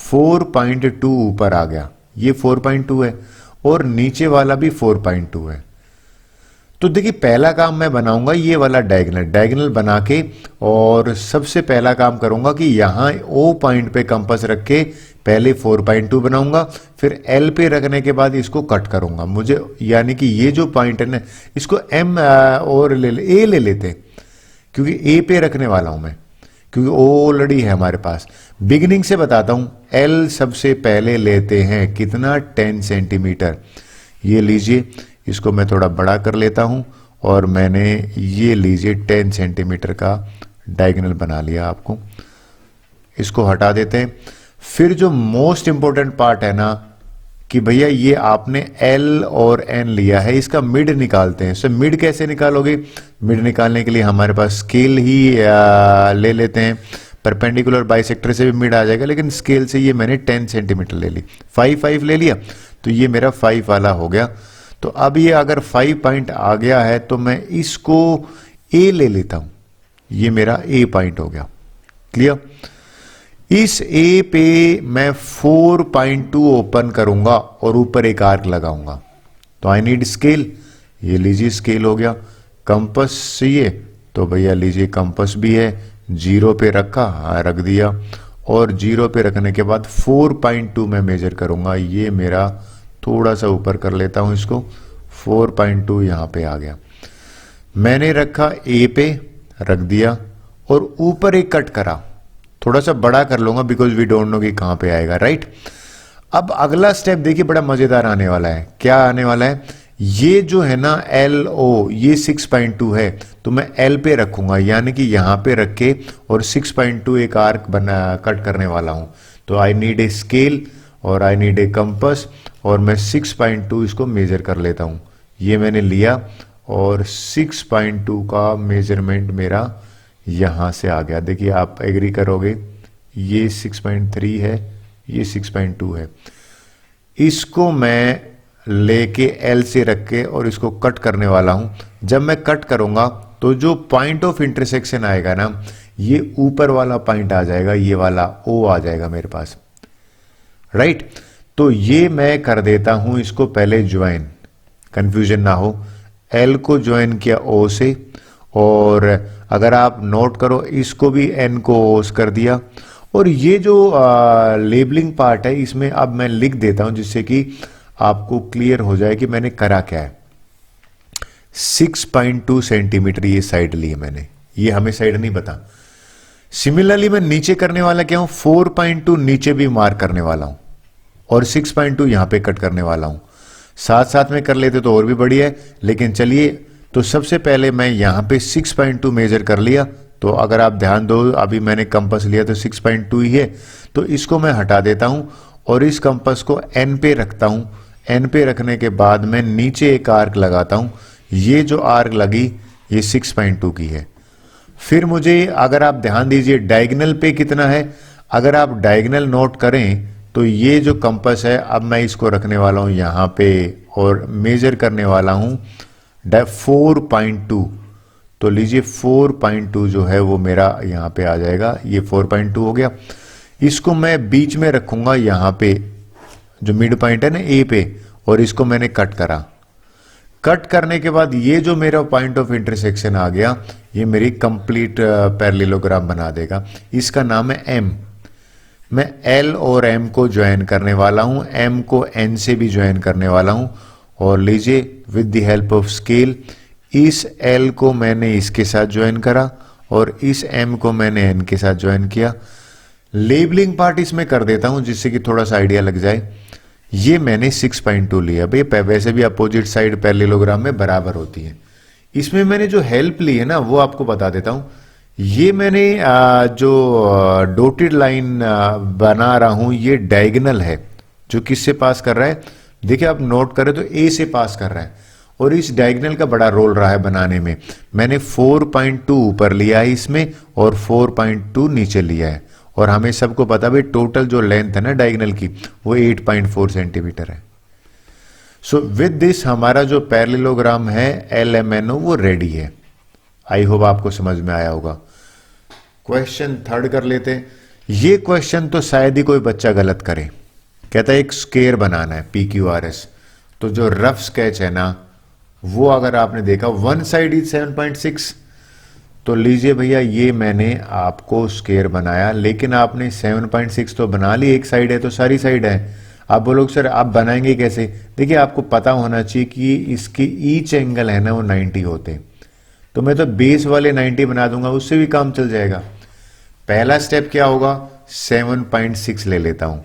4.2 ऊपर आ गया, ये 4.2 है और नीचे वाला भी 4.2 है। तो देखिए पहला काम मैं बनाऊंगा ये वाला डायगोनल बना के, और सबसे पहला काम करूंगा कि यहां ओ पॉइंट पे कंपास रख के पहले 4.2 बनाऊंगा, फिर एल पे रखने के बाद इसको कट करूंगा। मुझे यानी कि ये जो पॉइंट है ना इसको एम और ए ले लेते हैं क्योंकि ए पे रखने वाला हूं मैं, क्योंकि ओ ऑलरेडी है हमारे पास। बिगिनिंग से बताता हूं, एल सबसे पहले लेते हैं कितना 10 सेंटीमीटर। ये लीजिए इसको मैं थोड़ा बड़ा कर लेता हूं और मैंने ये लीजिए 10 सेंटीमीटर का डायगोनल बना लिया। आपको इसको हटा देते हैं। फिर जो मोस्ट इंपॉर्टेंट पार्ट है ना कि भैया ये आपने एल और एन लिया है, इसका मिड निकालते हैं। सो मिड कैसे निकालोगे, मिड निकालने के लिए हमारे पास स्केल ही ले लेते हैं। परपेंडिकुलर बाइसेक्टर से भी मिड आ जाएगा, लेकिन स्केल से ये मैंने 10 सेंटीमीटर ले ली, 5 ले लिया, तो ये मेरा 5 वाला हो गया। तो अब ये अगर 5 पॉइंट आ गया है तो मैं इसको ए ले लेता हूं, ये मेरा ए पॉइंट हो गया। क्लियर। इस ए पे मैं 4.2 ओपन करूंगा और ऊपर एक आर्क लगाऊंगा। तो आई नीड स्केल, ये लीजिए स्केल हो गया। कंपास चाहिए तो भैया लीजिए कंपास भी है, 0 पे रखा, हाँ रख दिया, और 0 पे रखने के बाद 4.2 मैं मेजर करूंगा। ये मेरा थोड़ा सा ऊपर कर लेता हूं इसको, 4.2 यहां पे आ गया। मैंने रखा ए पे, रख दिया और ऊपर एक कट करा, थोड़ा सा बड़ा कर लूंगा बिकॉज वी डोंट नो कि कहां पे आएगा, राइट। अब अगला स्टेप देखिए बड़ा मजेदार आने वाला है। क्या आने वाला है, ये जो है ना एल ओ, ये 6.2 है, तो मैं एल पे रखूंगा, यानी कि यहां पे रख के और 6.2 एक आर्क बना कट करने वाला हूं। तो आई नीड ए स्केल और आई नीड ए कंपास, और मैं 6.2 इसको मेजर कर लेता हूं। ये मैंने लिया और 6.2 का मेजरमेंट मेरा यहां से आ गया। देखिए आप एग्री करोगे, ये 6.3 है, ये 6.2 है। इसको मैं लेके एल से रख के और इसको कट करने वाला हूं। जब मैं कट करूंगा तो जो पॉइंट ऑफ इंटरसेक्शन आएगा ना, ये ऊपर वाला पॉइंट आ जाएगा, ये वाला ओ आ जाएगा मेरे पास, राइट। तो ये मैं कर देता हूं इसको पहले ज्वाइन, कंफ्यूजन ना हो। एल को ज्वाइन किया ओ से, और अगर आप नोट करो इसको भी एन को ओस कर दिया। और ये जो लेबलिंग पार्ट है इसमें अब मैं लिख देता हूं जिससे कि आपको क्लियर हो जाए कि मैंने करा क्या है। 6.2 सेंटीमीटर ये साइड ली है मैंने, ये हमें साइड नहीं बता। सिमिलरली मैं नीचे करने वाला क्या हूं, 4.2 नीचे भी मार्क करने वाला हूं और 6.2 यहां पे कट करने वाला हूं। साथ साथ में कर लेते तो और भी बढ़िया है, लेकिन चलिए। तो सबसे पहले मैं यहां पे 6.2 मेजर कर लिया। तो अगर आप ध्यान दो, अभी मैंने कंपास लिया तो 6.2 ही है, तो इसको मैं हटा देता हूं और इस कंपास को एन पे रखता हूं। एन पे रखने के बाद मैं नीचे एक आर्क लगाता हूं। ये जो आर्क लगी ये 6.2 की है। फिर मुझे, अगर आप ध्यान दीजिए डायगोनल पे कितना है, अगर आप डायगोनल नोट करें तो ये जो कंपास है अब मैं इसको रखने वाला हूं यहां पे और मेजर करने वाला हूं 4.2। तो लीजिए 4.2 जो है वो मेरा यहां पे आ जाएगा, ये 4.2 हो गया। इसको मैं बीच में रखूंगा यहां पे, जो मिड पॉइंट है ना ए पे, और इसको मैंने कट करा। कट करने के बाद ये जो मेरा पॉइंट ऑफ इंटरसेक्शन आ गया, ये मेरी कंप्लीट पैरेललोग्राम बना देगा। इसका नाम है एम। मैं एल और एम को ज्वाइन करने वाला हूं, एम को एन से भी ज्वाइन करने वाला हूं। और लीजिए, with the help of scale, इस एल को मैंने इसके साथ ज्वाइन करा और इस एम को मैंने एन के साथ ज्वाइन किया। लेबलिंग पार्ट इसमें कर देता हूं जिससे कि थोड़ा सा आइडिया लग जाए। ये मैंने 6.2 लिया। भाई वैसे भी अपोजिट साइड पैरेललोग्राम में बराबर होती है। इसमें मैंने जो हेल्प ली है ना, वो आपको बता देता हूं। ये मैंने जो डॉटेड लाइन बना रहा हूं, ये डायगोनल है जो किससे पास कर रहा है, देखिए आप नोट करें तो ए से पास कर रहा है और इस डायगोनल का बड़ा रोल रहा है बनाने में। मैंने 4.2 ऊपर लिया है इसमें और 4.2 नीचे लिया है। और हमें सबको पता भाई टोटल जो लेंथ है ना डायगोनल की, वो 8.4 सेंटीमीटर है। सो विद दिस हमारा जो पैरेललोग्राम है LMNO वो रेडी है। आई होप आपको समझ में आया होगा। क्वेश्चन थर्ड कर लेते हैं। ये क्वेश्चन तो शायद ही कोई बच्चा गलत करे। कहता है एक स्क्वायर बनाना है PQRS। तो जो रफ स्केच है ना, वो अगर आपने देखा, वन साइड इज 7.6। तो लीजिए भैया, ये मैंने आपको स्क्वायर बनाया, लेकिन आपने 7.6 तो बना ली, एक साइड है तो सारी साइड है। आप बोलोगे सर आप बनाएंगे कैसे? देखिए, आपको पता होना चाहिए कि इसके ईच एंगल है ना वो 90 होते। तो मैं तो बेस वाले 90 बना दूंगा, उससे भी काम चल जाएगा। पहला स्टेप क्या होगा, 7.6 ले लेता हूं।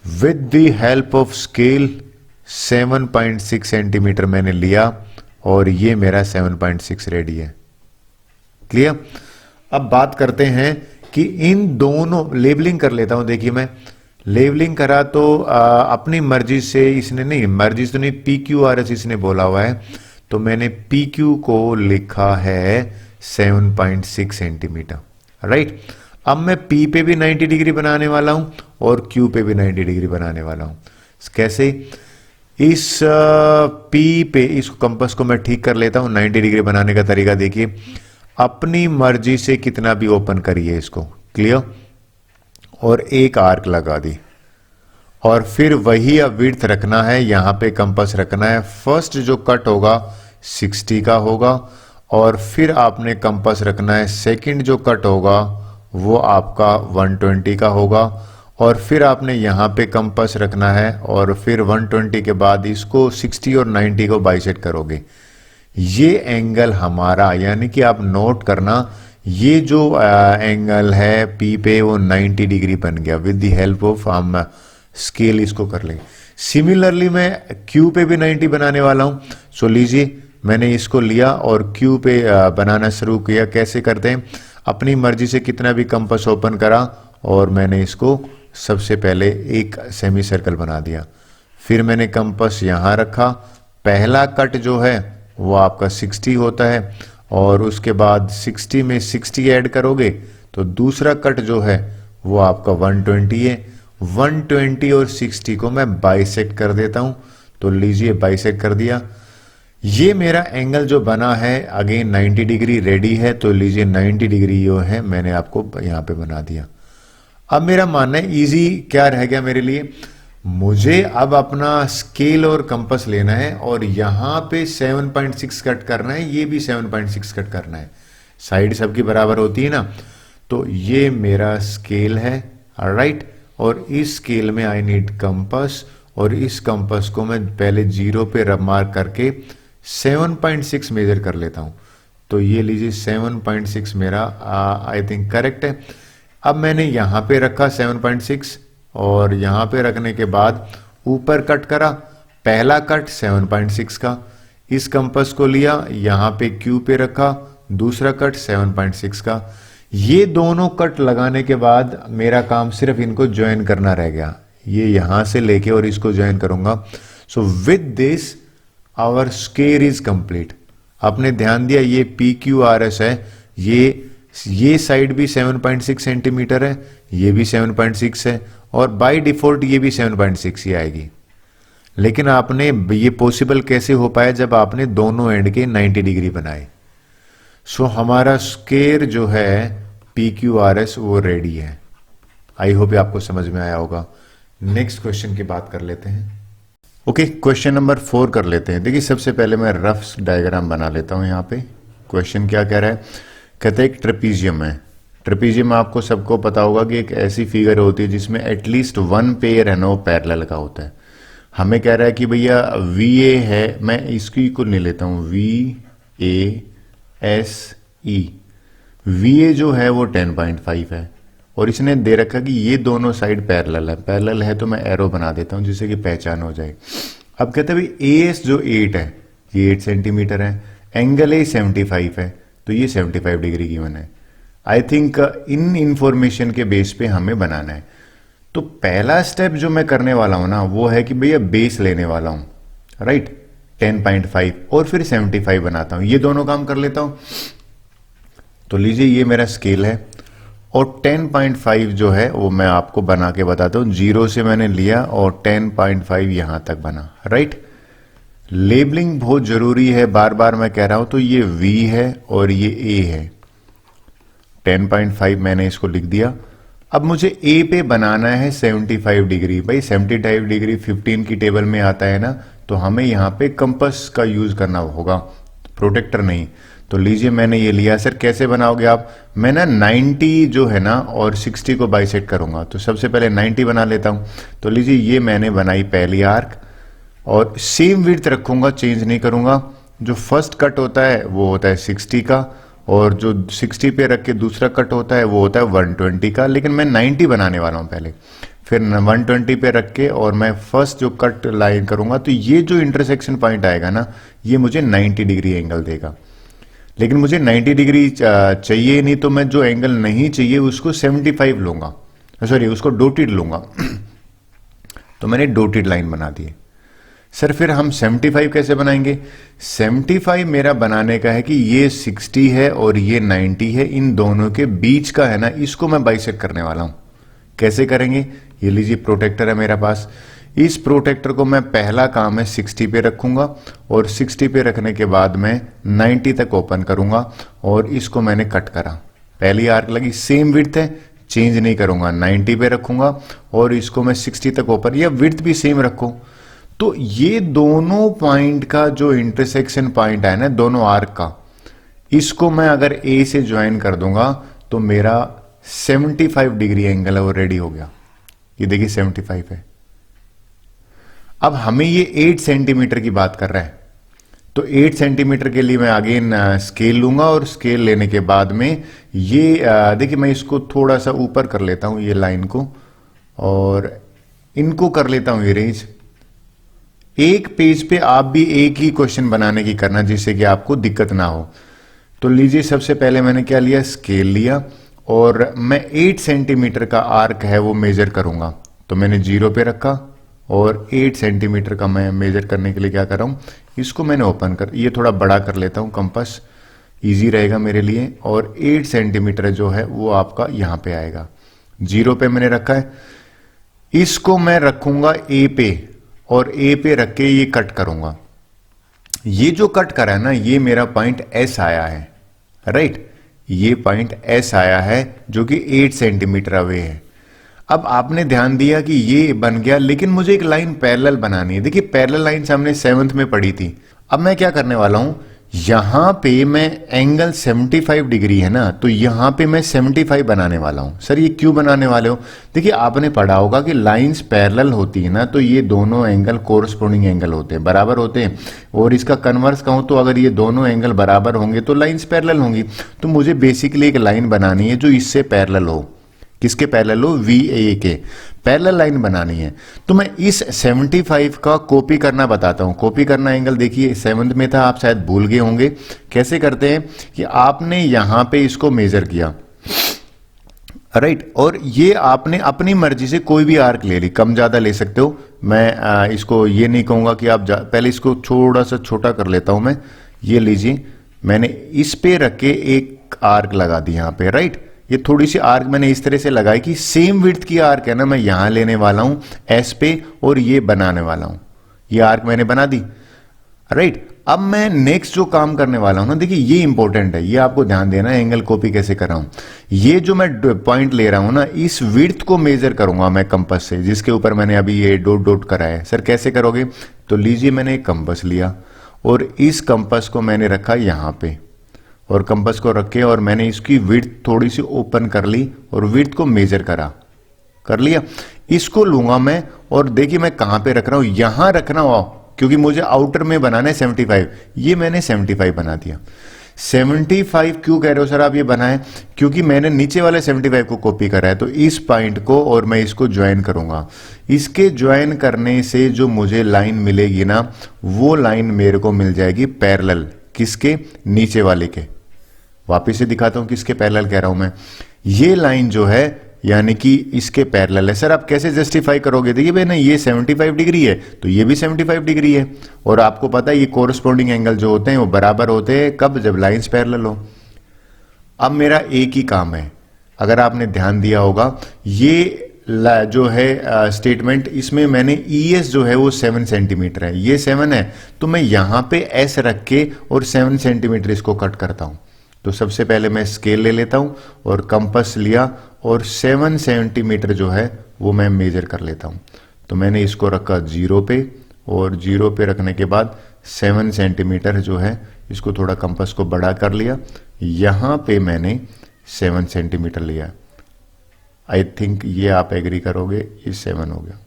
With the help of scale 7.6 centimetre मैंने लिया और ये मेरा 7.6 रेडी है। क्लियर? अब बात करते हैं कि इन दोनों, लेबलिंग कर लेता हूं। देखिए, मैं लेबलिंग करा तो अपनी मर्जी से इसने नहीं, मर्जी से नहीं, PQRS इसने बोला हुआ है, तो मैंने PQ को लिखा है 7.6 सेंटीमीटर। राइट? अब मैं P पे भी 90 डिग्री बनाने वाला हूं और Q पे भी 90 डिग्री बनाने वाला हूं। कैसे? इस P पे इस कंपास को मैं ठीक कर लेता हूं। 90 डिग्री बनाने का तरीका देखिए, अपनी मर्जी से कितना भी ओपन करिए इसको। क्लियर? और एक आर्क लगा दी और फिर वही अब विड्थ रखना है, यहां पे कंपास रखना है। फर्स्ट जो कट होगा 60 का होगा और फिर आपने कंपास रखना है, सेकंड जो कट होगा वो आपका 120 का होगा और फिर आपने यहां पे कंपास रखना है और फिर 120 के बाद इसको 60 और 90 को बाइसेक्ट करोगे। ये एंगल हमारा, यानी कि आप नोट करना, ये जो एंगल है P पे वो 90 डिग्री बन गया। विद द हेल्प ऑफ हम स्केल इसको कर लेंगे। सिमिलरली मैं Q पे भी 90 बनाने वाला हूं। सो लीजिए, मैंने इसको लिया और Q पे बनाना शुरू किया। कैसे करते हैं? अपनी मर्जी से कितना भी कंपास ओपन करा और मैंने इसको सबसे पहले एक सेमी सर्कल बना दिया। फिर मैंने कंपास यहां रखा। पहला कट जो है वो आपका 60 होता है और उसके बाद 60 में 60 ऐड करोगे तो दूसरा कट जो है वो आपका 120 है। 120 और 60 को मैं बाइसेक्ट कर देता हूं। तो लीजिए, बाइसेक्ट कर दिया। ये मेरा एंगल जो बना है अगेन 90 डिग्री रेडी है। तो लीजिए, 90 डिग्री जो है मैंने आपको यहां पे बना दिया। अब मेरा मानना है इजी क्या रह गया मेरे लिए, मुझे अब अपना स्केल और कंपास लेना है और यहां पे 7.6 कट करना है, ये भी 7.6 कट करना है। साइड सबकी बराबर होती है ना। तो ये मेरा स्केल है। राइट? और इस स्केल में आई नीड कंपास और इस कंपास को मैं पहले 0 पे रब मार्क करके 7.6 मेजर कर लेता हूं। तो ये लीजिए, 7.6 मेरा आई थिंक करेक्ट है। अब मैंने यहां पे रखा 7.6 और यहां पे रखने के बाद ऊपर कट करा। पहला कट 7.6 का, इस कंपास को लिया, यहां पे Q पे रखा, दूसरा कट 7.6 का। ये दोनों कट लगाने के बाद मेरा काम सिर्फ इनको ज्वाइन करना रह गया। ये यहां से लेके और इसको ज्वाइन करूंगा। So with this our square is complete. आपने ध्यान दिया, ये PQRS है, ये साइड भी 7.6 सेंटीमीटर है, ये भी 7.6 है और बाय डिफॉल्ट ये भी 7.6 ही आएगी। लेकिन आपने ये पॉसिबल कैसे हो पाया जब आपने दोनों एंड के 90 डिग्री बनाए। सो हमारा स्क्वायर जो है PQRS वो रेडी है। आई होप आपको समझ में आया होगा। नेक्स्ट क्वेश्चन की बात कर लेते हैं। ओके, क्वेश्चन नंबर 4 कर लेते हैं। देखिए सबसे पहले मैं रफ डायग्राम बना लेता हूँ। यहाँ पे क्वेश्चन क्या कह रहा है, कहते हैं एक ट्रेपीजियम है। ट्रेपीजियम आपको सबको पता होगा कि एक ऐसी फिगर होती है जिसमें एटलीस्ट वन पेयर है ना वो पैरेलल का होता है। हमें कह रहा है कि भैया वी ए है, मैं इसकी इक्वल नहीं लेता हूँ, V A S E. V A जो है वो 10.5 है और इसने दे रखा कि ये दोनों साइड पैरेलल है। पैरेलल है तो मैं एरो बना देता हूँ जिससे कि पहचान हो जाए। अब कहते हैं भाई ए एस जो 8 है, ये 8 सेंटीमीटर है, एंगल ए 75 है, तो ये 75 डिग्री गिवन है। आई थिंक इन इंफॉर्मेशन के बेस पे हमें बनाना है। तो पहला स्टेप जो मैं करने वाला हूं ना वो है कि भैया बेस लेने वाला हूं, राइट, 10.5 और फिर 75 बनाता हूं। ये दोनों काम कर लेता हूं। तो लीजिए ये मेरा स्केल है और 10.5 जो है वो मैं आपको बना के बताता हूं। 0 से मैंने लिया और 10.5 यहां तक बना, राइट। लेबलिंग बहुत जरूरी है, बार बार मैं कह रहा हूं। तो ये V है और ये A है। 10.5 मैंने इसको लिख दिया। अब मुझे A पे बनाना है 75 डिग्री। भाई 75 डिग्री 15 की टेबल में आता है ना, तो हमें यहाँ पे कंपास का यूज करना होगा, प्रोटेक्टर नहीं। तो लीजिए मैंने ये लिया। सर कैसे बनाओगे आप? मैं ना 90 जो है ना और 60 को बाइसेक्ट करूंगा। तो सबसे पहले 90 बना लेता हूं। तो लीजिए ये मैंने बनाई पहली आर्क और सेम विड्थ रखूंगा, चेंज नहीं करूंगा। जो फर्स्ट कट होता है वो होता है 60 का और जो 60 पे रख के दूसरा कट होता है वो होता है 120 का, लेकिन मैं 90 बनाने वाला हूं पहले, फिर 120 पे रख के और मैं फर्स्ट जो कट लाइन करूंगा तो ये जो इंटरसेक्शन पॉइंट आएगा ना ये मुझे 90 डिग्री एंगल देगा। लेकिन मुझे 90 डिग्री चाहिए नहीं, तो मैं जो एंगल नहीं चाहिए उसको 75 लूंगा, सॉरी उसको डोटेड लूंगा। तो मैंने डोटेड लाइन बना दी। सर फिर हम 75 कैसे बनाएंगे? 75 मेरा बनाने का है कि ये 60 है और ये 90 है, इन दोनों के बीच का है ना, इसको मैं बाइसेक्ट करने वाला हूं। कैसे करेंगे? ये लीजिए प्रोटेक्टर है मेरे पास। इस प्रोटेक्टर को मैं पहला काम है 60 पे रखूंगा और 60 पे रखने के बाद मैं 90 तक ओपन करूंगा और इसको मैंने कट करा। पहली आर्क लगी, सेम विड्थ है, चेंज नहीं करूंगा, 90 पे रखूंगा और इसको मैं 60 तक ओपन, या विड्थ भी सेम रखो। तो ये दोनों पॉइंट का जो इंटरसेक्शन पॉइंट है ना, दोनों आर्क का, इसको मैं अगर ए से ज्वाइन कर दूंगा तो मेरा 75 डिग्री एंगल है वो रेडी हो गया। ये देखिए 75 है। अब हमें ये 8 सेंटीमीटर की बात कर रहा है, तो 8 सेंटीमीटर के लिए मैं अगेन स्केल लूंगा और स्केल लेने के बाद में ये देखिए मैं इसको थोड़ा सा ऊपर कर लेता हूं, ये लाइन को, और इनको कर लेता हूं इरेज। एक पेज पे आप भी एक ही क्वेश्चन बनाने की करना जिससे कि आपको दिक्कत ना हो। तो लीजिए सबसे पहले मैंने क्या लिया, स्केल लिया और मैं 8 सेंटीमीटर का आर्क है वो मेजर करूंगा। तो मैंने 0 पे रखा और 8 सेंटीमीटर का मैं मेजर करने के लिए क्या कर रहा हूं, इसको मैंने ओपन कर, ये थोड़ा बड़ा कर लेता हूं, कंपास इजी रहेगा मेरे लिए। और 8 सेंटीमीटर जो है वो आपका यहां पे आएगा। 0 पे मैंने रखा है, इसको मैं रखूंगा ए पे और ए पे रख के ये कट करूंगा। ये जो कट करा है ना ये मेरा पॉइंट एस आया है, राइट। ये पॉइंट एस आया है जो कि 8 सेंटीमीटर अवे है। अब आपने ध्यान दिया कि ये बन गया, लेकिन मुझे एक लाइन पैरेलल बनानी है। देखिए पैरेलल लाइन हमने 7th में पढ़ी थी। अब मैं क्या करने वाला हूं, यहां पे मैं एंगल 75 डिग्री है ना, तो यहां पे मैं 75 बनाने वाला हूं। सर ये क्यों बनाने वाले हो? देखिए आपने पढ़ा होगा कि लाइंस पैरेलल होती है ना, तो ये दोनों एंगल कोरस्पोंडिंग एंगल होते हैं, बराबर होते हैं। और इसका कन्वर्स कहूं तो अगर ये दोनों एंगल बराबर होंगे तो लाइंस पैरेलल होंगी। तो मुझे बेसिकली एक लाइन बनानी है जो इससे पैरेलल हो। किसके पैरेलल हो? VA के पैरेलल लाइन बनानी है। तो मैं इस 75 का कॉपी करना बताता हूं। कॉपी करना एंगल देखिए 7th में था, आप शायद भूल गए होंगे। कैसे करते हैं कि आपने यहां पे इसको मेजर किया, राइट, और ये आपने अपनी मर्जी से कोई भी आर्क ले ली, कम ज्यादा ले सकते हो। मैं इसको ये नहीं कहूंगा कि आप पहले इसको थोड़ा सा छोटा कर लेता हूं मैं। ये लीजिए मैंने इस पे रख के एक आर्क लगा दी यहां पे, राइट। ये थोड़ी सी आर्क मैंने इस तरह से लगाई कि सेम विड्थ की आर्क है ना, मैं यहां लेने वाला हूं एस पे और ये बनाने वाला हूं। ये आर्क मैंने बना दी, राइट। अब मैं नेक्स्ट जो काम करने वाला हूं ना, देखिए ये इंपॉर्टेंट है, ये आपको ध्यान देना है एंगल कॉपी कैसे कर रहा हूं। ये जो मैं पॉइंट ले रहा हूं ना, इस विड्थ को मेजर करूंगा मैं कंपास से, जिसके ऊपर मैंने अभी ये डॉट डॉट करा है। सर कैसे करोगे? तो लीजिए मैंने एक कंपास लिया और इस कंपास को मैंने रखा यहां पे, और कंपास को रखे और मैंने इसकी विड्थ थोड़ी सी ओपन कर ली और विड्थ को मेजर कर लिया। इसको लूंगा मैं और देखिए मैं कहां पे रख रहा हूं, यहां रखना हो, क्योंकि मुझे आउटर में बनाना है 75। ये मैंने 75 बना दिया। 75 क्यों कह रहे हो सर आप ये बनाए? क्योंकि मैंने नीचे वाले 75 को कॉपी करा है, तो इस पॉइंट को और मैं इसको ज्वाइन करूंगा। इसके ज्वाइन करने से जो मुझे लाइन मिलेगी ना, वो लाइन मेरे को मिल जाएगी पैरेलल, किसके? नीचे वाले के। वापिस से दिखाता हूं किसके पैरेलल कह रहा हूं मैं। ये लाइन जो है यानी कि इसके पैरेलल है। सर आप कैसे जस्टिफाई करोगे? देखिए भाई ना, ये 75 डिग्री है तो ये भी 75 डिग्री है, और आपको पता है ये कोरस्पॉन्डिंग एंगल जो होते हैं वो बराबर होते हैं कब? जब लाइंस पैरेलल हो। अब मेरा एक ही काम है, अगर आपने ध्यान दिया होगा, ये जो है स्टेटमेंट, इसमें मैंने ES जो है वो 7 सेंटीमीटर है, ये 7 है, तो मैं यहां पे S रख के और 7 सेंटीमीटर इसको कट करता हूं। तो सबसे पहले मैं स्केल ले लेता हूं और कंपास लिया और 7 सेंटीमीटर जो है वो मैं मेजर कर लेता हूं। तो मैंने इसको रखा 0 पे, और 0 पे रखने के बाद 7 सेंटीमीटर जो है इसको थोड़ा कंपास को बड़ा कर लिया, यहां पे मैंने 7 सेंटीमीटर लिया। आई थिंक ये आप एग्री करोगे, ये 7 हो गया।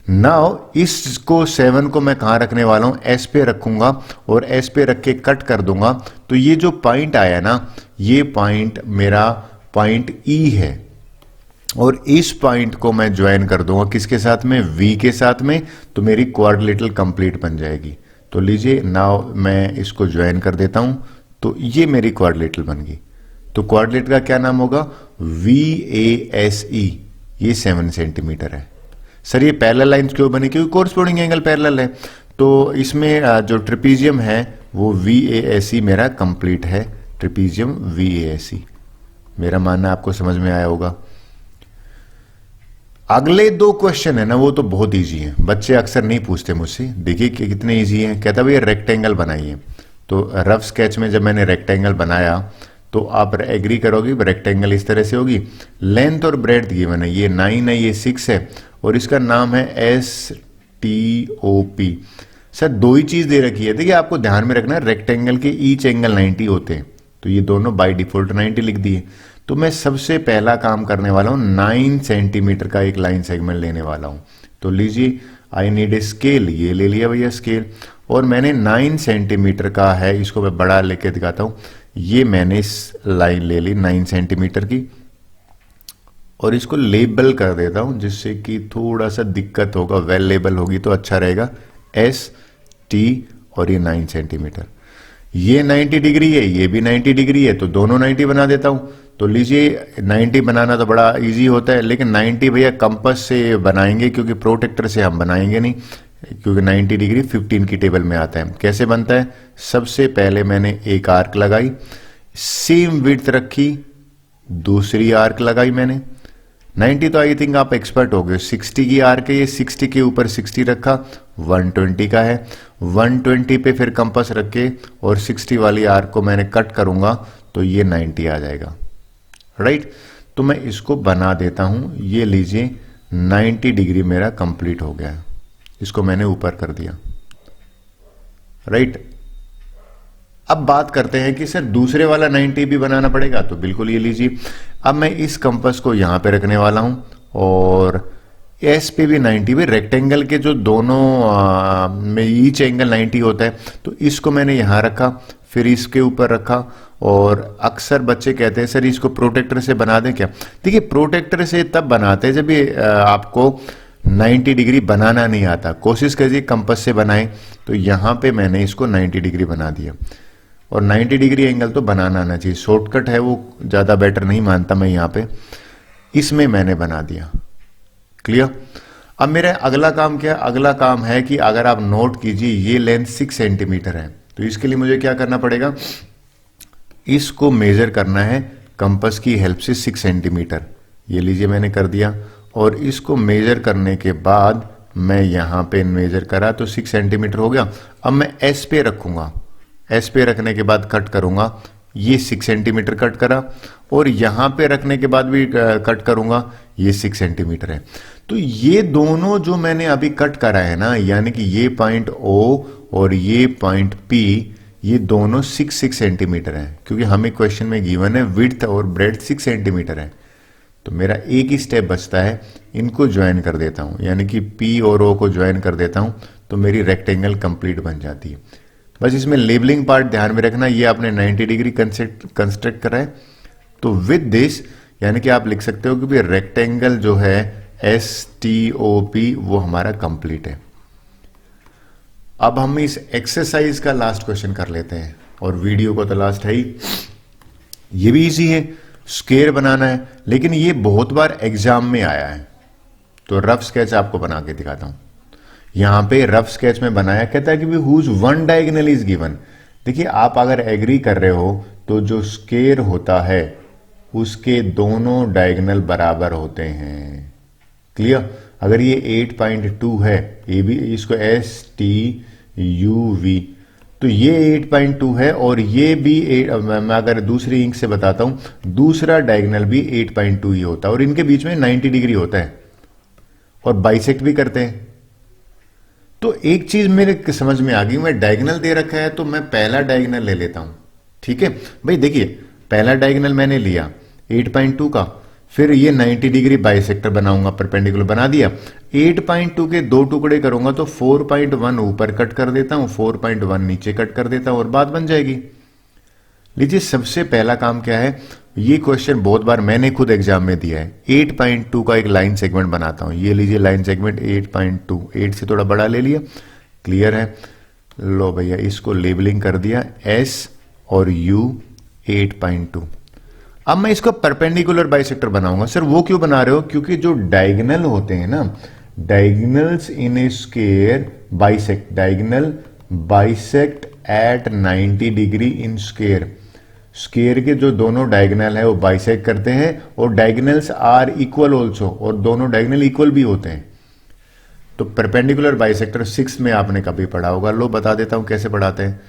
नाउ इसको 7 को मैं कहां रखने वाला हूं? S पे रखूंगा और S पे रख के कट कर दूंगा। तो ये जो पॉइंट आया ना, ये पॉइंट मेरा पॉइंट E है, और इस पॉइंट को मैं ज्वाइन कर दूंगा किसके साथ में? V के साथ में। तो मेरी क्वाड्रिलेटरल कंप्लीट बन जाएगी। तो लीजिए नाउ मैं इसको ज्वाइन कर देता हूं, तो ये मेरी क्वाड्रिलेटरल बन गई। तो क्वाड्रिलेटरल का क्या नाम होगा? VASE। ये 7 सेंटीमीटर है। सर ये पैरेलल लाइंस क्यों बनी? क्योंकि कोरस्पॉन्डिंग एंगल पैरेलल है। तो इसमें जो ट्रिपीजियम है वो VASE मेरा कंप्लीट है, ट्रिपीजियम VASE। मेरा मानना आपको समझ में आया होगा। अगले 2 क्वेश्चन है ना, वो तो बहुत इजी है, बच्चे अक्सर नहीं पूछते मुझसे। देखिए कि कितने इजी हैं। कहता भैया रेक्टेंगल बनाइए। तो रफ स्केच में जब मैंने रेक्टेंगल बनाया तो आप एग्री करोगे रेक्टेंगल इस तरह से होगी। लेंथ और ब्रेड्थ गिवन है, ये 9 है, ये 6 है, और इसका नाम है STOP। सर 2 ही चीज दे रखी है। देखिए आपको ध्यान में रखना है, रेक्टेंगल के ईच एंगल 90 होते हैं, तो ये दोनों बाय डिफॉल्ट 90 लिख दिए। तो मैं सबसे पहला काम करने वाला हूं, 9 सेंटीमीटर का एक लाइन सेगमेंट लेने वाला हूं। तो लीजिए आई नीड ए स्केल, ये ले लिया भैया स्केल, और मैंने 9 सेंटीमीटर का है, इसको मैं बड़ा लेके दिखाता हूं। ये मैंने इस लाइन ले ली 9 सेंटीमीटर की, और इसको लेबल कर देता हूं, जिससे कि थोड़ा सा दिक्कत होगा, वेल लेबल होगी तो अच्छा रहेगा। ST और ये 9 सेंटीमीटर, ये 90 डिग्री है, ये भी 90 डिग्री है, तो दोनों 90 बना देता हूं। तो लीजिए 90 बनाना तो बड़ा इजी होता है, लेकिन 90 भैया कंपास से बनाएंगे, क्योंकि प्रोटेक्टर से हम बनाएंगे नहीं, क्योंकि 90 डिग्री 15 की टेबल में आता है। कैसे बनता है? सबसे पहले मैंने एक आर्क लगाई, सेम विड्थ रखी, दूसरी आर्क लगाई मैंने। 90 तो आई थिंक आप एक्सपर्ट हो गए। 60 की आर्क है, ये 60 के ऊपर 60 रखा, 120 का है, 120 पे फिर कंपास रख के और 60 वाली आर्क को मैंने कट करूंगा, तो ये 90 आ जाएगा, राइट। तो मैं इसको बना देता हूं, ये लीजिए 90 डिग्री मेरा कंप्लीट हो गया। इसको मैंने ऊपर कर दिया, राइट। अब बात करते हैं कि सर दूसरे वाला 90 भी बनाना पड़ेगा, तो बिल्कुल ये लीजिए। अब मैं इस कंपास को यहां पे रखने वाला हूं, और S पे भी 90 भी, रेक्टेंगल के जो दोनों में ईच एंगल 90 होता है, तो इसको मैंने यहां रखा, फिर इसके ऊपर रखा। और अक्सर बच्चे कहते हैं सर इसको प्रोटेक्टर से बना दें क्या? देखिए प्रोटेक्टर से तब बनाते हैं जब ये आपको 90 डिग्री बनाना नहीं आता। कोशिश कीजिए कंपास से बनाएं। तो यहां पे मैंने इसको 90 डिग्री बना दिया, और 90 डिग्री एंगल तो बनाना आना चाहिए, शॉर्टकट है वो, ज्यादा बेटर नहीं मानता मैं। यहां पे इसमें मैंने बना दिया, क्लियर। अब मेरा अगला काम क्या है? अगला काम है कि अगर आप नोट कीजिए ये लेंथ 6 सेंटीमीटर है, तो इसके लिए मुझे क्या करना पड़ेगा? इसको मेजर करना है कंपास की हेल्प से 6 सेंटीमीटर। ये लीजिए मैंने कर दिया, और इसको मेजर करने के बाद मैं यहाँ पे मेजर करा तो 6 सेंटीमीटर हो गया। अब मैं एस पे रखूंगा, एस पे रखने के बाद कट करूंगा, ये 6 सेंटीमीटर कट करा, और यहाँ पे रखने के बाद भी कट करूंगा, ये 6 सेंटीमीटर है। तो ये दोनों जो मैंने अभी कट करा है ना, यानी कि ये पॉइंट ओ और ये पॉइंट पी, ये दोनों 6 सेंटीमीटर है, क्योंकि हमें क्वेश्चन में गिवन है विड्थ और ब्रेड्थ 6 सेंटीमीटर है। तो मेरा एक ही स्टेप बचता है, इनको ज्वाइन कर देता हूं, यानी कि पी और ओ को ज्वाइन कर देता हूं, तो मेरी रेक्टेंगल कंप्लीट बन जाती है। बस इसमें लेबलिंग पार्ट ध्यान में रखना, ये आपने 90 डिग्री कंस्ट्रक्ट करा है। तो विद दिस यानी कि आप लिख सकते हो कि भाई रेक्टेंगल जो है STOP वो हमारा कंप्लीट है। अब हम इस एक्सरसाइज का लास्ट क्वेश्चन कर लेते हैं, और वीडियो को तो लास्ट है ही। ये भी इजी है, स्क्वायर बनाना है, लेकिन ये बहुत बार एग्जाम में आया है। तो रफ स्केच आपको बना के दिखाता हूं। यहां पे रफ स्केच में बनाया, कहता है कि whose one diagonal is given. देखिए, आप अगर एग्री कर रहे हो तो जो स्क्वायर होता है उसके दोनों डायगोनल बराबर होते हैं। क्लियर? अगर ये 8.2 है, ये भी इसको STUV, तो ये 8.2 है, और ये भी मैं अगर दूसरी इंक से बताता हूं, दूसरा डायगोनल भी 8.2 ही होता है, और इनके बीच में 90 डिग्री होता है, और बाइसेक्ट भी करते हैं। तो एक चीज मेरे समझ में आ गई, मैं डायगोनल दे रखा है तो मैं पहला डायगोनल ले लेता हूं। ठीक है भाई, देखिए पहला डायगोनल मैंने लिया 8.2 का, फिर ये 90 डिग्री बाइसेक्टर बनाऊंगा, परपेंडिकुलर बना दिया। 8.2 के दो टुकड़े करूंगा तो 4.1 ऊपर कट कर देता हूं, 4.1 नीचे कट कर देता हूं, और बात बन जाएगी। लीजिए, सबसे पहला काम क्या है, ये क्वेश्चन बहुत बार मैंने खुद एग्जाम में दिया है। 8.2 का एक लाइन सेगमेंट बनाता हूं, ये लीजिए लाइन सेगमेंट 8.2, 8 से थोड़ा बड़ा ले लिया। क्लियर है? लो भैया, इसको लेबलिंग कर दिया S और U 8.2। अब मैं इसको परपेंडिकुलर बाइसेक्टर बनाऊंगा। सर वो क्यों बना रहे हो? क्योंकि जो डायगोनल होते हैं ना, diagonals in a square bisect, diagonal bisect at 90 degree in square. Square के जो दोनों डायगोनल है वो बाइसेक्ट करते हैं, और डायगोनल्स आर इक्वल ऑल्सो, और दोनों डायगोनल इक्वल भी होते हैं। तो परपेंडिकुलर बाइसेक्टर 6 में आपने कभी पढ़ा होगा। लो बता देता हूं कैसे पढ़ाते हैं।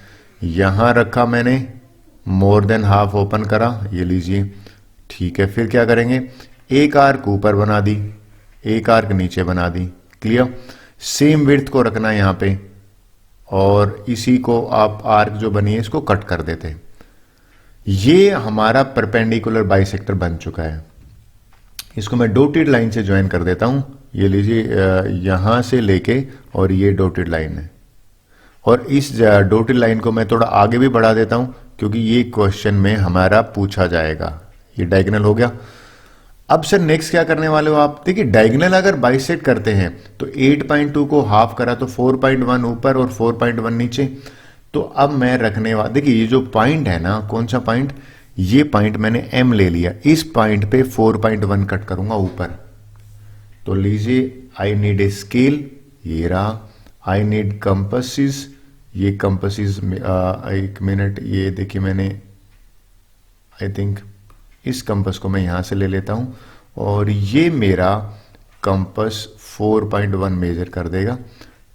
यहां रखा मैंने, मोर देन हाफ ओपन करा, ये लीजिए। ठीक है, फिर क्या करेंगे, एक आर्क ऊपर बना दी, एक आर्क नीचे बना दी। क्लियर? सेम विड्थ को रखना है यहां पे, और इसी को आप आर्क जो बनी है इसको कट कर देते हैं। ये हमारा परपेंडिकुलर बाइसेक्टर बन चुका है। इसको मैं डॉटेड लाइन से ज्वाइन कर देता हूं। ये लीजिए, यहां से लेके, और ये डॉटेड लाइन है, और इस डॉटेड लाइन को मैं थोड़ा आगे भी बढ़ा देता हूं, क्योंकि ये क्वेश्चन में हमारा पूछा जाएगा। ये डायगोनल हो गया। अब सर नेक्स्ट क्या करने वाले हो आप? देखिए, डायगोनल अगर बाइसेक्ट करते हैं तो 8.2 को हाफ करा तो 4.1 ऊपर और 4.1 नीचे। तो अब मैं रखने वाला, देखिए ये जो पॉइंट है ना, कौन सा पॉइंट, ये पॉइंट मैंने M ले लिया, इस पॉइंट पे 4.1 कट करूंगा ऊपर। तो लीजिए, आई नीड ए स्केल, ये रहा। आई नीड कंपसिस, ये कंपसिस, एक मिनट, ये देखिए मैंने आई थिंक इस कंपस को मैं यहां से ले लेता हूं, और ये मेरा कंपस 4.1 मेजर कर देगा।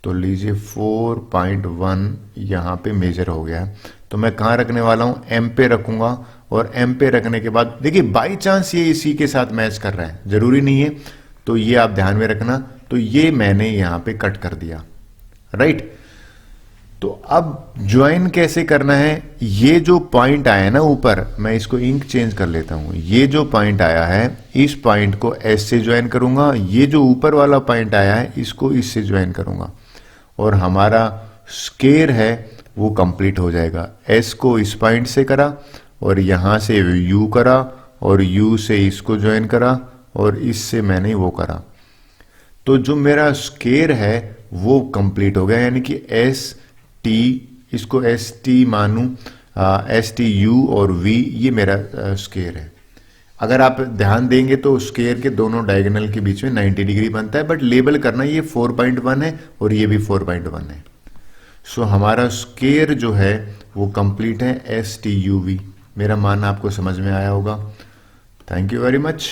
तो लीजिए 4.1 यहां पे मेजर हो गया है। तो मैं कहां रखने वाला हूं? M पे रखूंगा, और M पे रखने के बाद देखिए बाई चांस ये इसी के साथ मैच कर रहा है, जरूरी नहीं है, तो ये आप ध्यान में रखना। तो ये मैंने यहां पे कट कर दिया, राइट। तो अब ज्वाइन कैसे करना है? ये जो पॉइंट आया ना ऊपर, मैं इसको इंक चेंज कर लेता हूं। ये जो पॉइंट आया है, इस पॉइंट को S से ज्वाइन करूंगा। ये जो ऊपर वाला पॉइंट आया है, इसको इससे ज्वाइन करूंगा, और हमारा स्क्वायर है वो कंप्लीट हो जाएगा। S को इस पॉइंट से करा, और यहां से U करा, और U से इसको ज्वाइन करा, और इससे मैंने वो करा। तो जो मेरा स्क्वायर है वो कंप्लीट हो गया, यानी कि ST, इसको ST मानूं, STU और V, ये मेरा स्क्वायर है। अगर आप ध्यान देंगे तो स्क्वायर के दोनों डायगोनल के बीच में 90 डिग्री बनता है, बट लेबल करना ये 4.1 है और ये भी 4.1 है। सो हमारा स्क्वायर जो है वो कंप्लीट है, STUV। मेरा मान आपको समझ में आया होगा। Thank you very much.